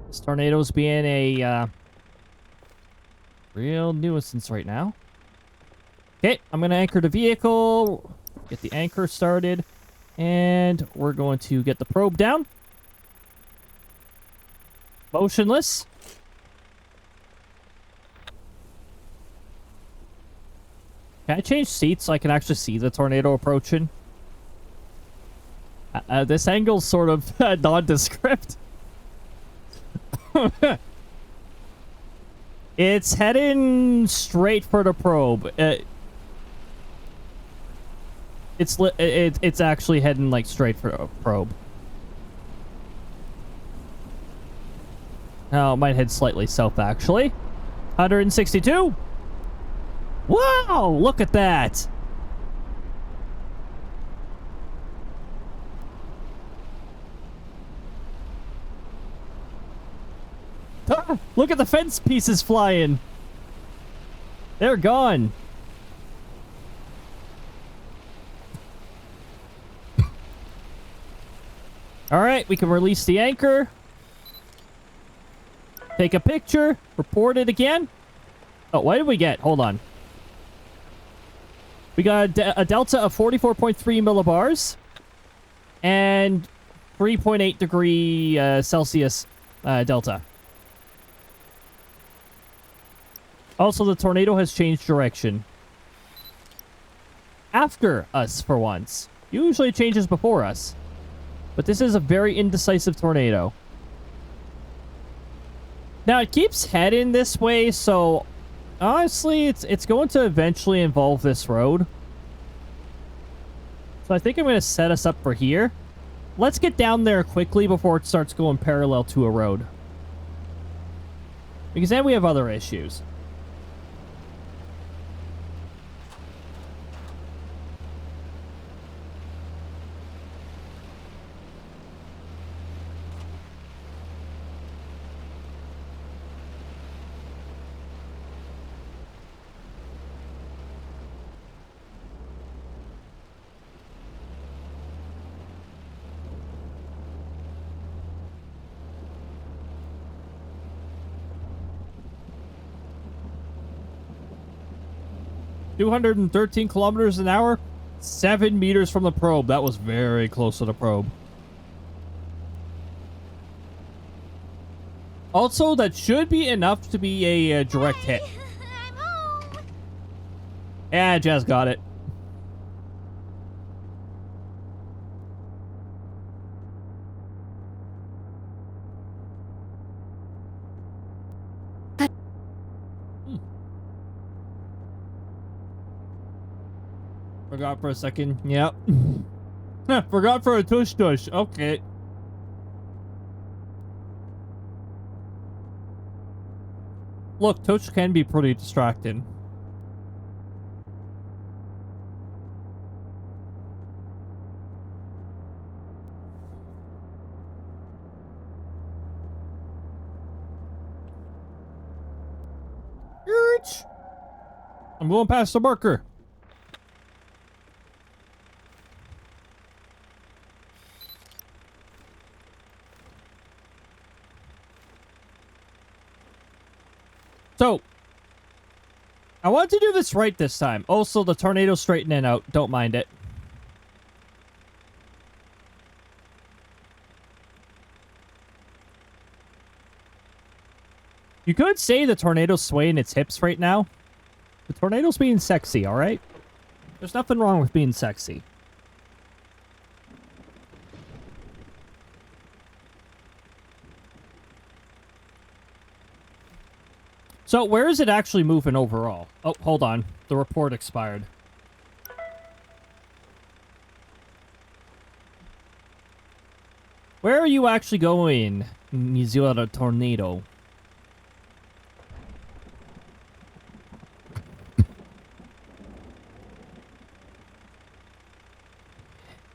This tornado's being a real nuisance right now. Okay, I'm gonna anchor the vehicle, get the anchor started, and we're going to get the probe down. Motionless. Can I change seats so I can actually see the tornado approaching? This angle's sort of nondescript. It's heading straight for the probe. It's actually heading like straight for the probe. Oh, it might head slightly south actually. 162. Wow, look at that. Ah, look at the fence pieces flying. They're gone. All right, we can release the anchor. Take a picture. Report it again. Oh, what did we get? Hold on. We got a delta of 44.3 millibars and 3.8 degree Celsius delta. Also, the tornado has changed direction. After us, for once. Usually it changes before us. But this is a very indecisive tornado. Now, it keeps heading this way, so... honestly, it's going to eventually involve this road. So I think I'm going to set us up for here. Let's get down there quickly before it starts going parallel to a road. Because then we have other issues. $213 kilometers an hour, 7 meters from the probe. That was very close to the probe. Also, that should be enough to be a direct hit. I'm home. Yeah, Jazz got it. Forgot for a second. Yep. Forgot for a tush tush. Okay. Look, tush can be pretty distracting. I'm going past the marker. So, I want to do this right this time. Also, the tornado's straightening out. Don't mind it. You could say the tornado's swaying its hips right now. The tornado's being sexy, alright? There's nothing wrong with being sexy. So, where is it actually moving overall? Oh, hold on. The report expired. Where are you actually going, New Zealand tornado?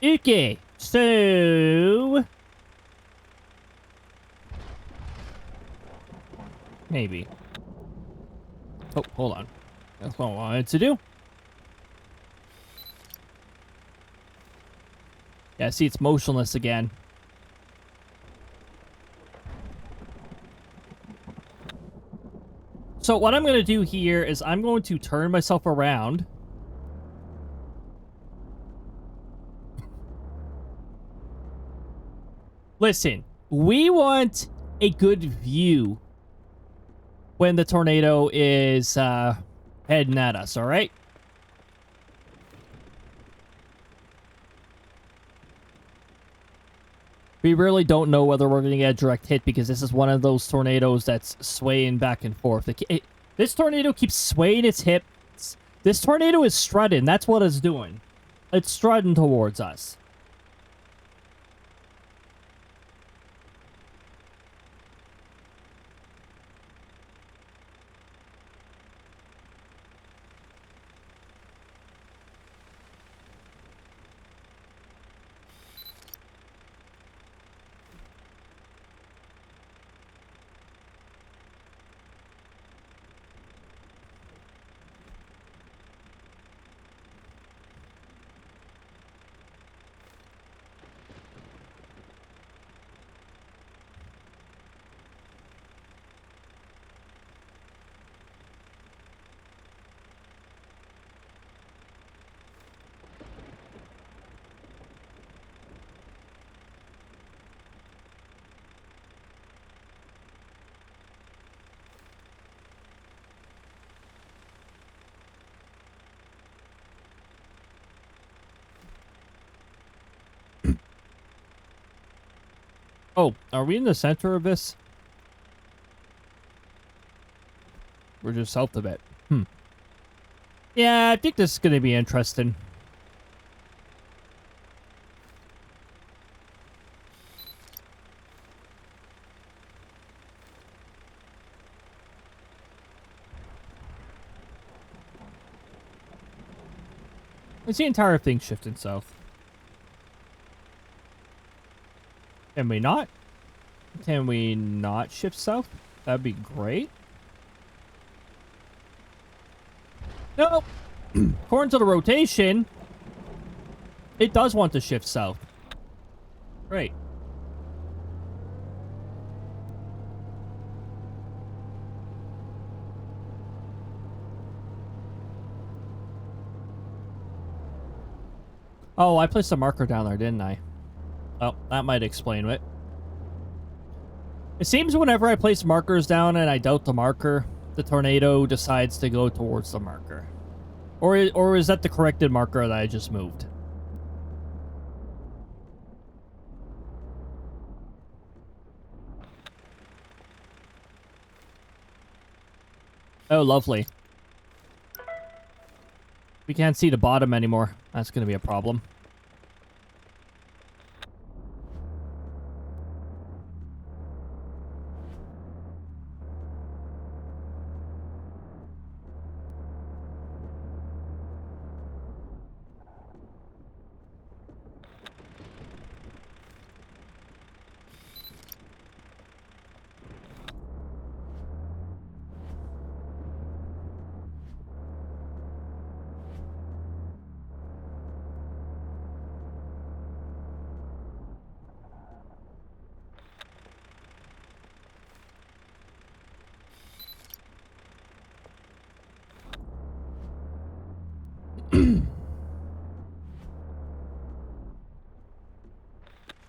Okay, so... Maybe. Oh, hold on. That's what I wanted to do. Yeah, see, it's motionless again. So what I'm going to do here is I'm going to turn myself around. Listen, we want a good view when the tornado is heading at us, all right? We really don't know whether we're going to get a direct hit because this is one of those tornadoes that's swaying back and forth. This tornado keeps swaying its hips. This tornado is strutting. That's what it's doing. It's strutting towards us. Oh, are we in the center of this? We're just south of it. Yeah, I think this is going to be interesting. It's the entire thing shifting south. Can we not? Can we not shift south? That'd be great. No. According to the rotation, it does want to shift south. Great. Oh, I placed a marker down there, didn't I? Oh, that might explain it. It seems whenever I place markers down and I doubt the marker, the tornado decides to go towards the marker. Or is that the corrected marker that I just moved? Oh, lovely. We can't see the bottom anymore. That's going to be a problem.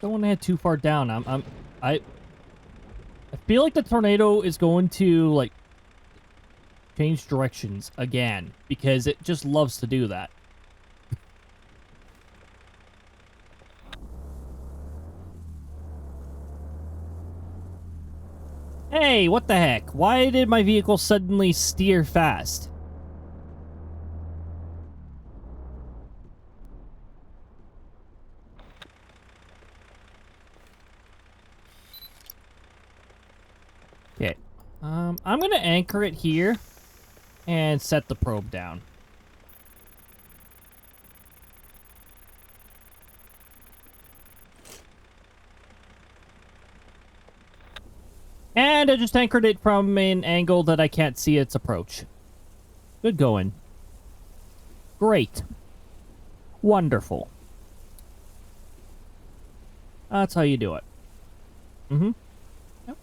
Don't want to head too far down. I feel like the tornado is going to like change directions again because it just loves to do that. Hey, what the heck? Why did my vehicle suddenly steer fast? Okay. I'm gonna anchor it here and set the probe down. And I just anchored it from an angle that I can't see its approach. Good going. Great. Wonderful. That's how you do it. Mm-hmm. Yep.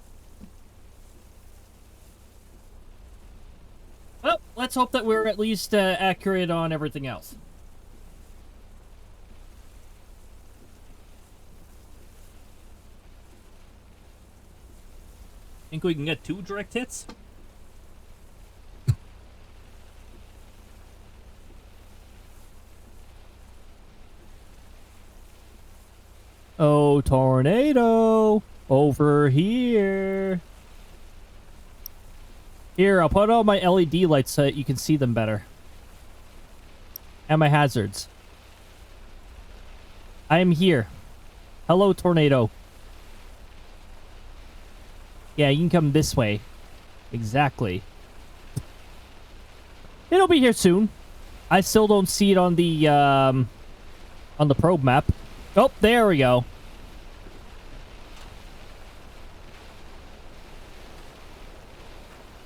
Well, let's hope that we're at least accurate on everything else. Think we can get 2 direct hits? Oh, tornado! Over here! Here, I'll put on my LED lights so that you can see them better. And my hazards. I am here. Hello, tornado. Yeah, you can come this way. Exactly. It'll be here soon. I still don't see it on the probe map. Oh, there we go.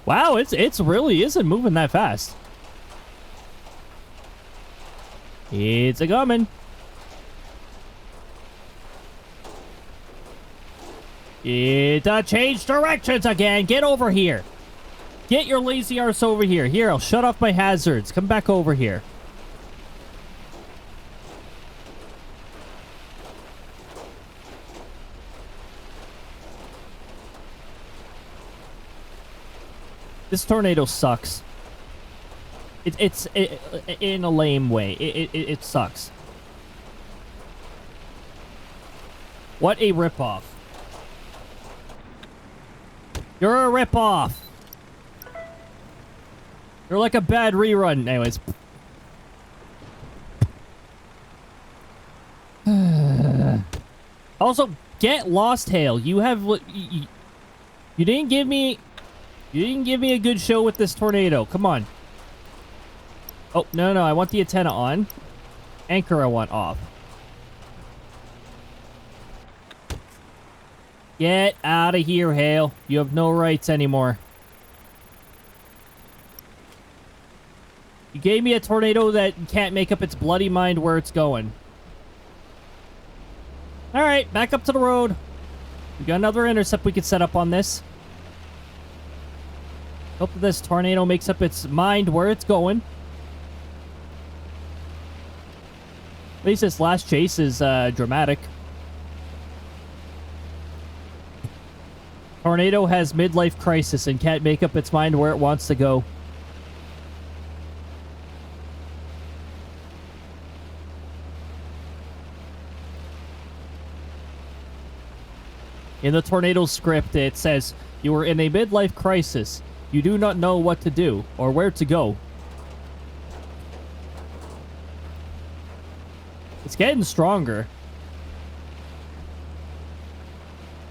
Wow, it's really isn't moving that fast. It's a coming. It changed directions again. Get over here. Get your lazy arse over here. Here, I'll shut off my hazards. Come back over here. This tornado sucks. It's in a lame way. It sucks. What a ripoff. You're a ripoff. You're like a bad rerun. Anyways. Also, get lost, Hale. You have... You didn't give me... You didn't give me a good show with this tornado. Come on. Oh, no, no. I want the antenna on. Anchor I want off. Get out of here, Hale. You have no rights anymore. You gave me a tornado that can't make up its bloody mind where it's going. Alright, back up to the road. We got another intercept we could set up on this. Hope that this tornado makes up its mind where it's going. At least this last chase is dramatic. Tornado has midlife crisis and can't make up its mind where it wants to go. In the tornado script, it says, "You are in a midlife crisis. You do not know what to do or where to go." It's getting stronger.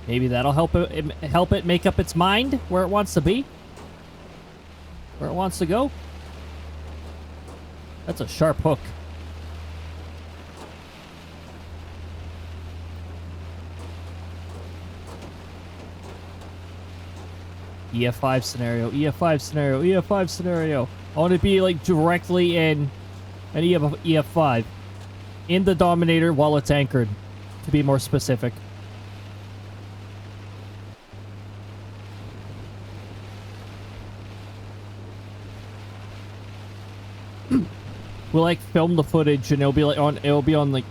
Maybe that'll help it make up its mind where it wants to be, where it wants to go. That's a sharp hook. EF5 scenario, EF5 scenario, EF5 scenario. I want to be like directly in an EF5 in the Dominator while it's anchored, to be more specific. We'll like film the footage and it'll be on like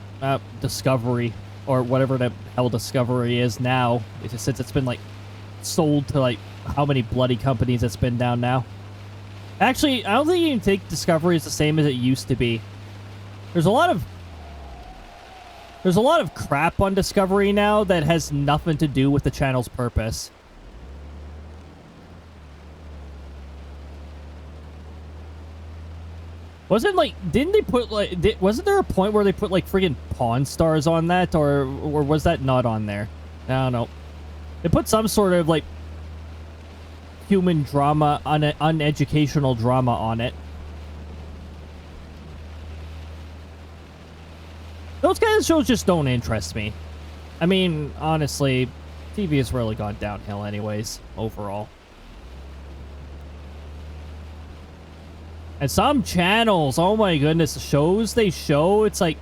Discovery or whatever the hell Discovery is now, since it's been like sold to like how many bloody companies it's been down now. Actually, I don't think you can take Discovery as the same as it used to be. There's a lot of crap on Discovery now that has nothing to do with the channel's purpose. Wasn't they put like, wasn't there a point where they put like friggin' Pawn Stars on that, or was that not on there? I don't know. They put some sort of like human drama, uneducational drama on it. Those kind of shows just don't interest me. I mean, honestly, TV has really gone downhill anyways, overall. And some channels, oh my goodness, the shows they show, it's like,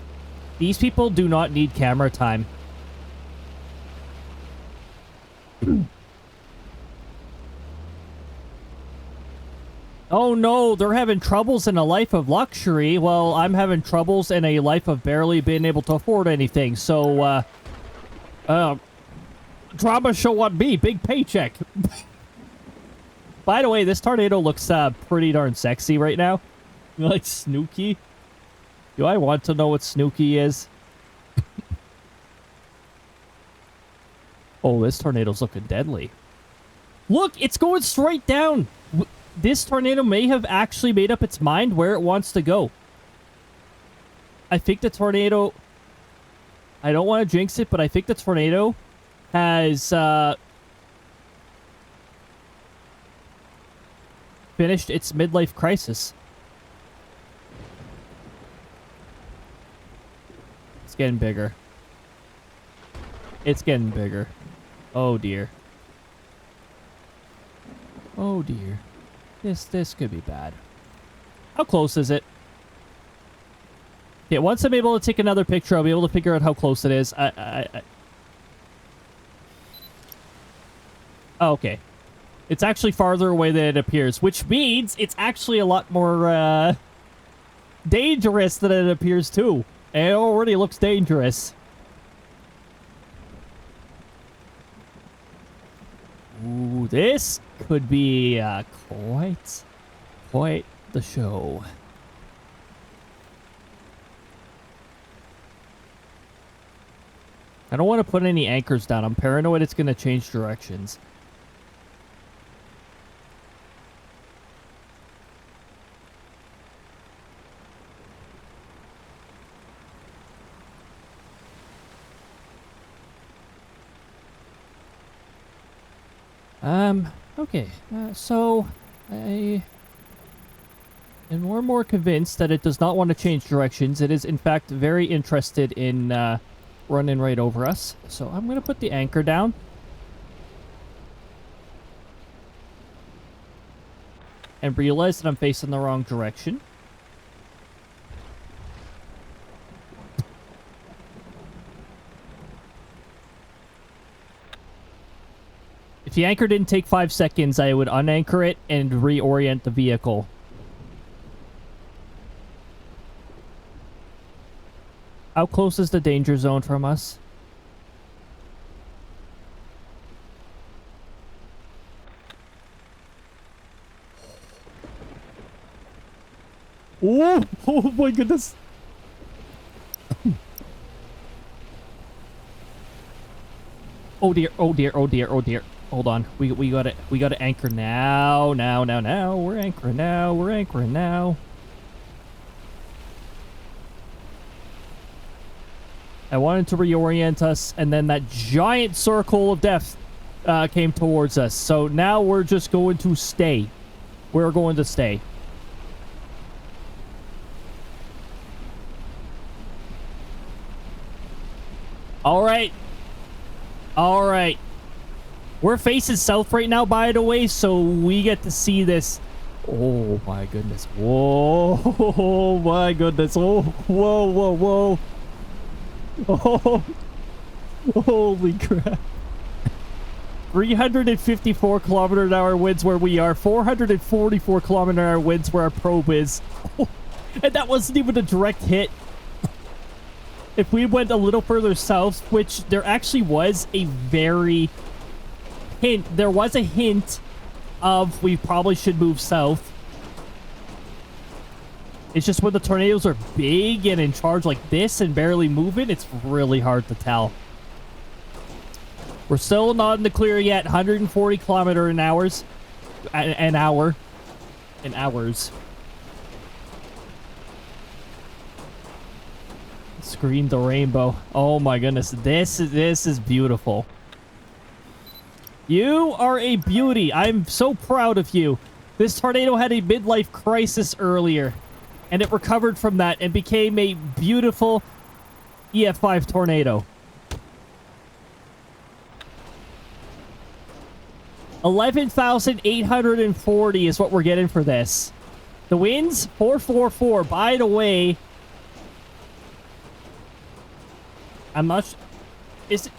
these people do not need camera time. Oh no, they're having troubles in a life of luxury. Well, I'm having troubles in a life of barely being able to afford anything. So, drama show on me, big paycheck. By the way, this tornado looks pretty darn sexy right now. Like Snooki. Do I want to know what Snooki is? Oh, this tornado's looking deadly. Look, it's going straight down. This tornado may have actually made up its mind where it wants to go. I think the tornado... I don't want to jinx it, but I think the tornado has finished its midlife crisis. It's getting bigger. It's getting bigger. Oh dear. Oh dear. This could be bad. How close is it? Yeah, once I'm able to take another picture, I'll be able to figure out how close it is. Oh, okay. It's actually farther away than it appears, which means it's actually a lot more dangerous than it appears too. And it already looks dangerous. Ooh, this could be quite the show. I don't want to put any anchors down. I'm paranoid it's going to change directions. Okay, so I am more and more convinced that it does not want to change directions. It is, in fact, very interested in running right over us. So I'm going to put the anchor down. And realize that I'm facing the wrong direction. If the anchor didn't take 5 seconds, I would unanchor it and reorient the vehicle. How close is the danger zone from us? Oh, oh my goodness. Oh dear, oh dear, oh dear, oh dear. Hold on. We gotta anchor now. Now. We're anchoring now. We're anchoring now. I wanted to reorient us, and then that giant circle of death came towards us. So now we're just going to stay. We're going to stay. All right. All right. We're facing south right now, by the way, so we get to see this. Oh, my goodness. Whoa. Oh, my goodness. Oh, whoa, whoa, whoa. Oh, holy crap. 354 kilometer an hour winds where we are. 444 kilometer an hour winds where our probe is. Oh, and that wasn't even a direct hit. If we went a little further south, which there actually was a very... There was a hint of we probably should move south. It's just when the tornadoes are big and in charge like this and barely moving, it's really hard to tell. We're still not in the clear yet. 140 kilometer an hours. An hour. In hours. Scream the rainbow. Oh my goodness. This is beautiful. You are a beauty. I'm so proud of you. This tornado had a midlife crisis earlier, and it recovered from that and became a beautiful EF5 tornado. 11,840 is what we're getting for this. The winds, 444. By the way, I'm not... Is it...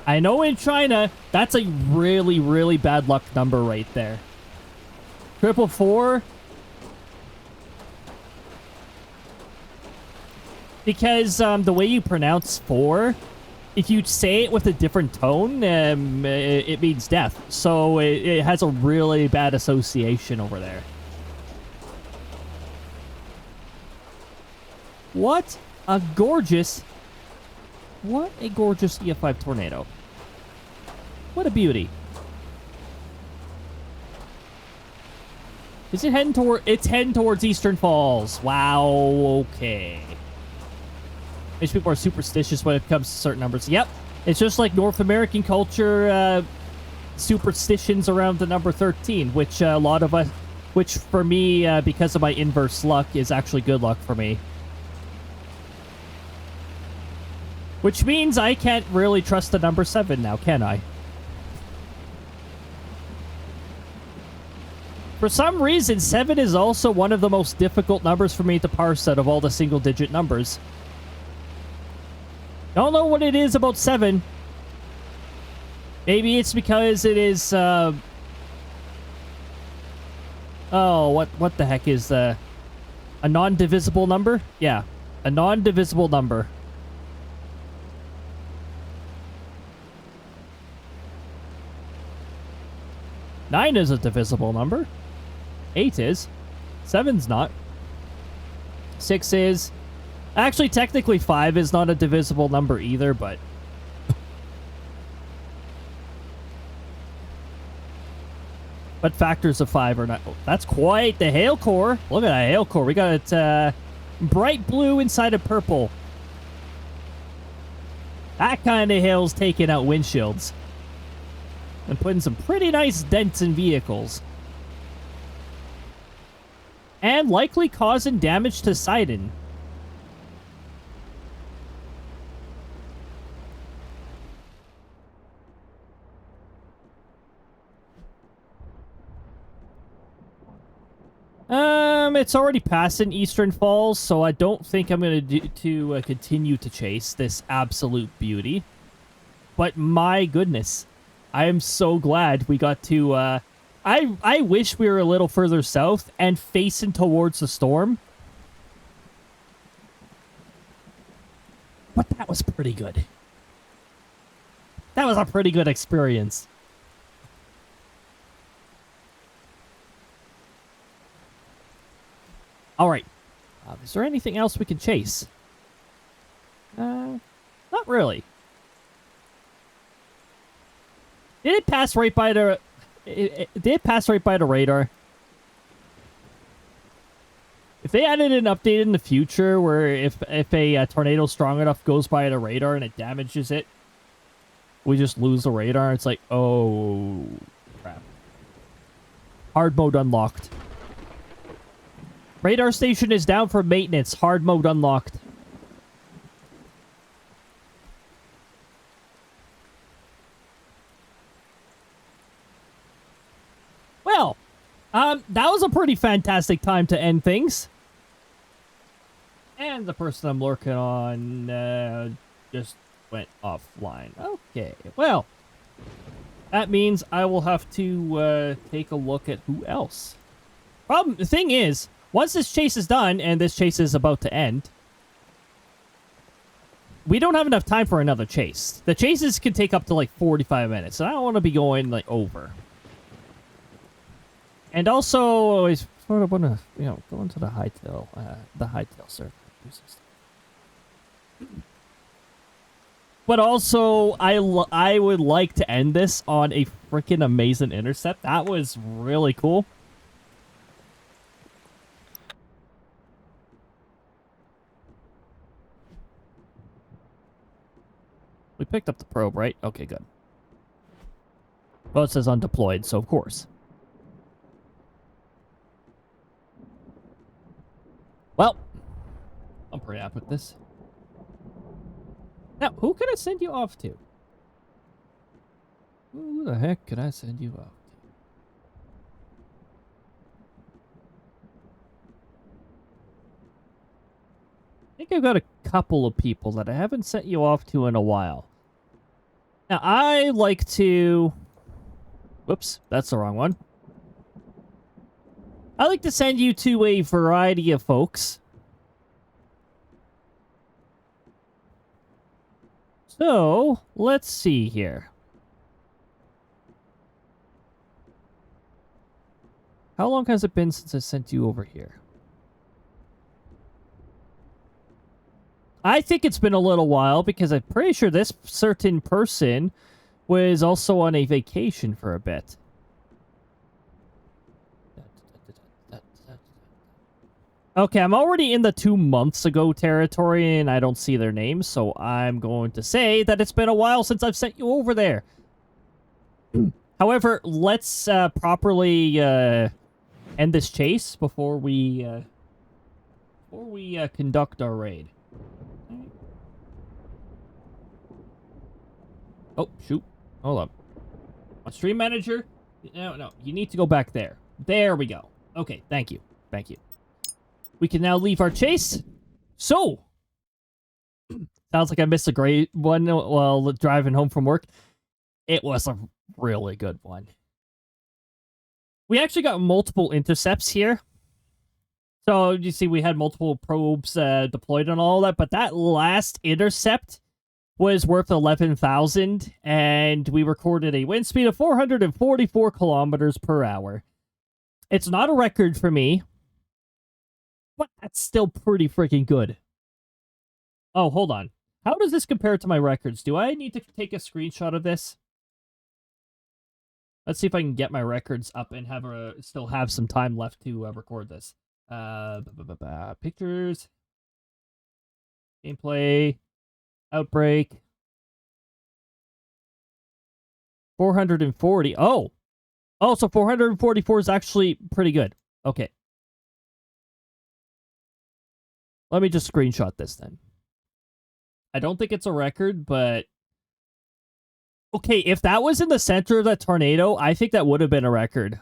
I know in China, that's a really, really bad luck number right there. 444. Because the way you pronounce 4, if you say it with a different tone, it means death. So it has a really bad association over there. What a gorgeous... What a gorgeous EF5 tornado. What a beauty. Is it heading toward... It's heading towards Eastern Falls. Wow, okay. These people are superstitious when it comes to certain numbers. Yep. It's just like North American culture, superstitions around the number 13, which a lot of us... Which, for me, because of my inverse luck, is actually good luck for me. Which means I can't really trust the number 7 now, can I? For some reason, 7 is also one of the most difficult numbers for me to parse out of all the single-digit numbers. Don't know what it is about 7. Maybe it's because it is, oh, what the heck is, a non-divisible number? Yeah, a non-divisible number. Nine is a divisible number. 8 is. 7's not. 6 is. Actually, technically 5 is not a divisible number either, but... But factors of 5 are not... Oh, that's quite the hail core. Look at that hail core. We got it bright blue inside of purple. That kind of hail's taking out windshields. And putting some pretty nice dents in vehicles. And likely causing damage to siding. It's already passing Eastern Falls, so I don't think I'm going to continue to chase this absolute beauty. But my goodness, I am so glad we got to, I wish we were a little further south and facing towards the storm. But that was pretty good. That was a pretty good experience. All right. Is there anything else we can chase? Not really. Did it pass right by the... did it pass right by the radar? If they added an update in the future where if a tornado strong enough goes by the radar and it damages it, we just lose the radar. It's like, oh, crap. Hard mode unlocked. Radar station is down for maintenance. Hard mode unlocked. Well, that was a pretty fantastic time to end things. And the person I'm lurking on just went offline. Okay, well, that means I will have to take a look at who else. The thing is, once this chase is done, and this chase is about to end, we don't have enough time for another chase. The chases can take up to like 45 minutes, and I don't want to be going like over. And also, I sort of want to, you know, go into the hightail circuit. But also, I would like to end this on a freaking amazing intercept. That was really cool. We picked up the probe, right? Okay, good. Well, it says undeployed, so of course. Well, I'm pretty happy with this. Now, who can I send you off to? Who the heck could I send you off to? I think I've got a couple of people that I haven't sent you off to in a while. Now, I like to... Whoops, that's the wrong one. I like to send you to a variety of folks. So, let's see here. How long has it been since I sent you over here? I think it's been a little while because I'm pretty sure this certain person was also on a vacation for a bit. Okay, I'm already in the 2 months ago territory and I don't see their names, so I'm going to say that it's been a while since I've sent you over there. However, let's properly end this chase before we conduct our raid. Oh, shoot. Hold up. My stream manager? No, you need to go back there. There we go. Okay, thank you. Thank you. We can now leave our chase. So, sounds like I missed a great one while driving home from work. It was a really good one. We actually got multiple intercepts here. So, you see, we had multiple probes deployed and all that, but that last intercept was worth 11,000, and we recorded a wind speed of 444 kilometers per hour. It's not a record for me, but that's still pretty freaking good. Oh, hold on. How does this compare to my records? Do I need to take a screenshot of this? Let's see if I can get my records up and have still have some time left to record this. Pictures. Gameplay. Outbrk. 440. Oh, so 444 is actually pretty good. Okay. Let me just screenshot this then. I don't think it's a record, but... Okay, if that was in the center of that tornado, I think that would have been a record.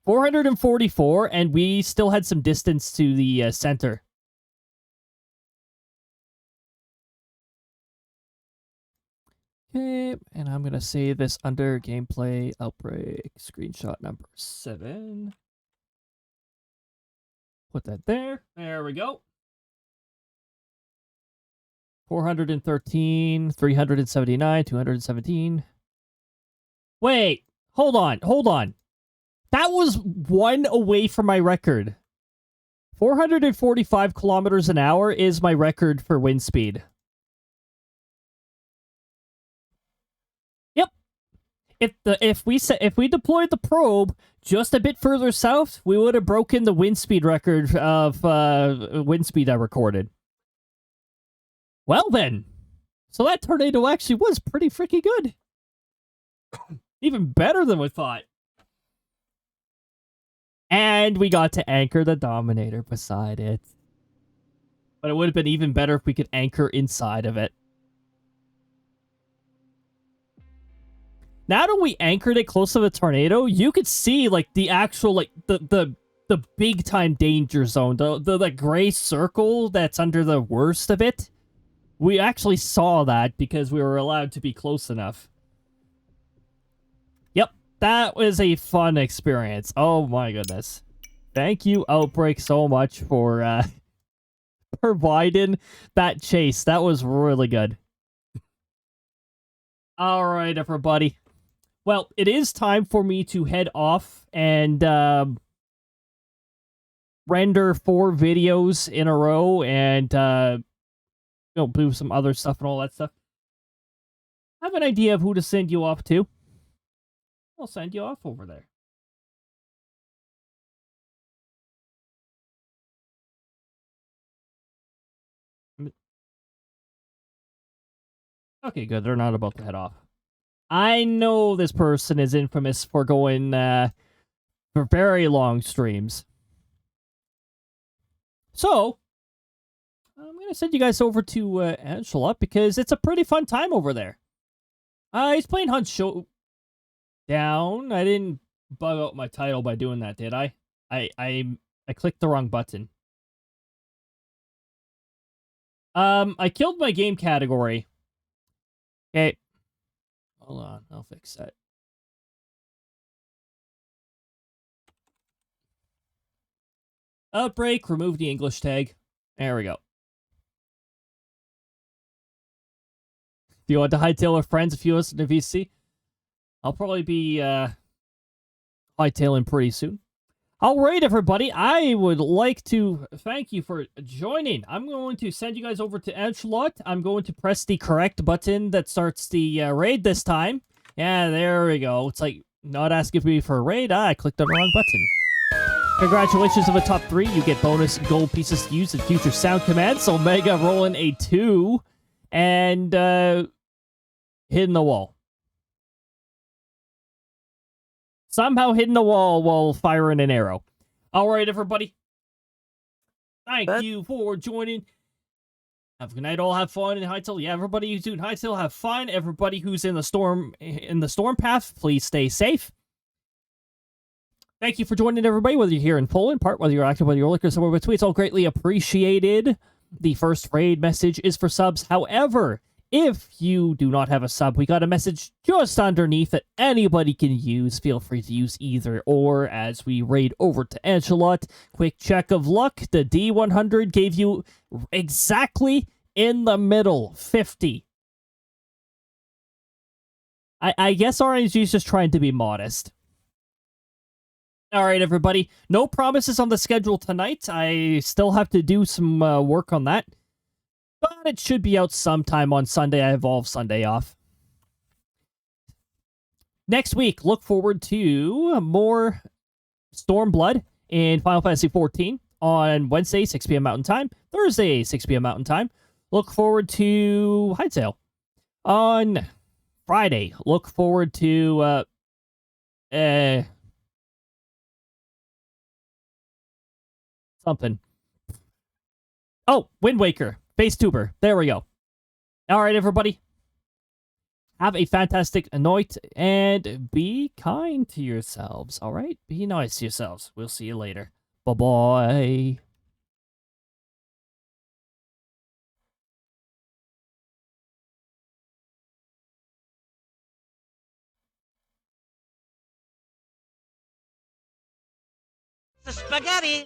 444, and we still had some distance to the center. Okay, and I'm going to save this under gameplay Outbrk screenshot number 7. Put that there. There we go. 413, 379, 217. Wait, hold on. That was one away from my record. 445 kilometers an hour is my record for wind speed. Yep. If we deployed the probe just a bit further south, we would have broken the wind speed record of wind speed I recorded. Well then, so that tornado actually was pretty freaking good. Even better than we thought. And we got to anchor the Dominator beside it. But it would have been even better if we could anchor inside of it. Now that we anchored it close to the tornado, you could see like the actual like the big time danger zone, the gray circle that's under the worst of it. We actually saw that because we were allowed to be close enough. Yep, that was a fun experience. Oh my goodness. Thank you, Outbrk, so much for providing that chase. That was really good. Alright, everybody. Well, it is time for me to head off and render 4 videos in a row and do some other stuff and all that stuff. I have an idea of who to send you off to. I'll send you off over there. Okay, good. They're not about to head off. I know this person is infamous for going for very long streams. So, I'm going to send you guys over to Angela because it's a pretty fun time over there. He's playing Hunt Showdown. I didn't bug out my title by doing that, did I? I clicked the wrong button. I killed my game category. Okay. Hold on, I'll fix that. Outbrk, remove the English tag. There we go. Do you want to hightail our friends if you listen to VC? I'll probably be hightailing pretty soon. All right, everybody. I would like to thank you for joining. I'm going to send you guys over to Edgelot. I'm going to press the correct button that starts the raid this time. Yeah, there we go. It's like not asking me for a raid. I clicked on the wrong button. Congratulations on the top 3. You get bonus gold pieces to use in future sound commands. So Omega rolling a 2 and hitting the wall. Somehow hitting the wall while firing an arrow. All right, everybody. Thank you for joining. Have a good night. All have fun in Hightail. Yeah, everybody who's doing Hightail, have fun. Everybody who's in the storm path, please stay safe. Thank you for joining, everybody. Whether you're here in Poland, whether you're active, whether you're looking somewhere between, it's all greatly appreciated. The first raid message is for subs. However, if you do not have a sub, we got a message just underneath that anybody can use. Feel free to use either or as we raid over to Angelot. Quick check of luck. The D100 gave you exactly in the middle, 50. I guess RNG is just trying to be modest. All right, everybody. No promises on the schedule tonight. I still have to do some work on that. But it should be out sometime on Sunday. I have all of Sunday off. Next week, look forward to more Stormblood in Final Fantasy XIV on Wednesday, 6 p.m. Mountain Time. Thursday, 6 p.m. Mountain Time. Look forward to Hightail. On Friday, look forward to something. Oh, Wind Waker. Base Tuber. There we go. All right, everybody. Have a fantastic night and be kind to yourselves. All right? Be nice to yourselves. We'll see you later. Bye-bye. The spaghetti.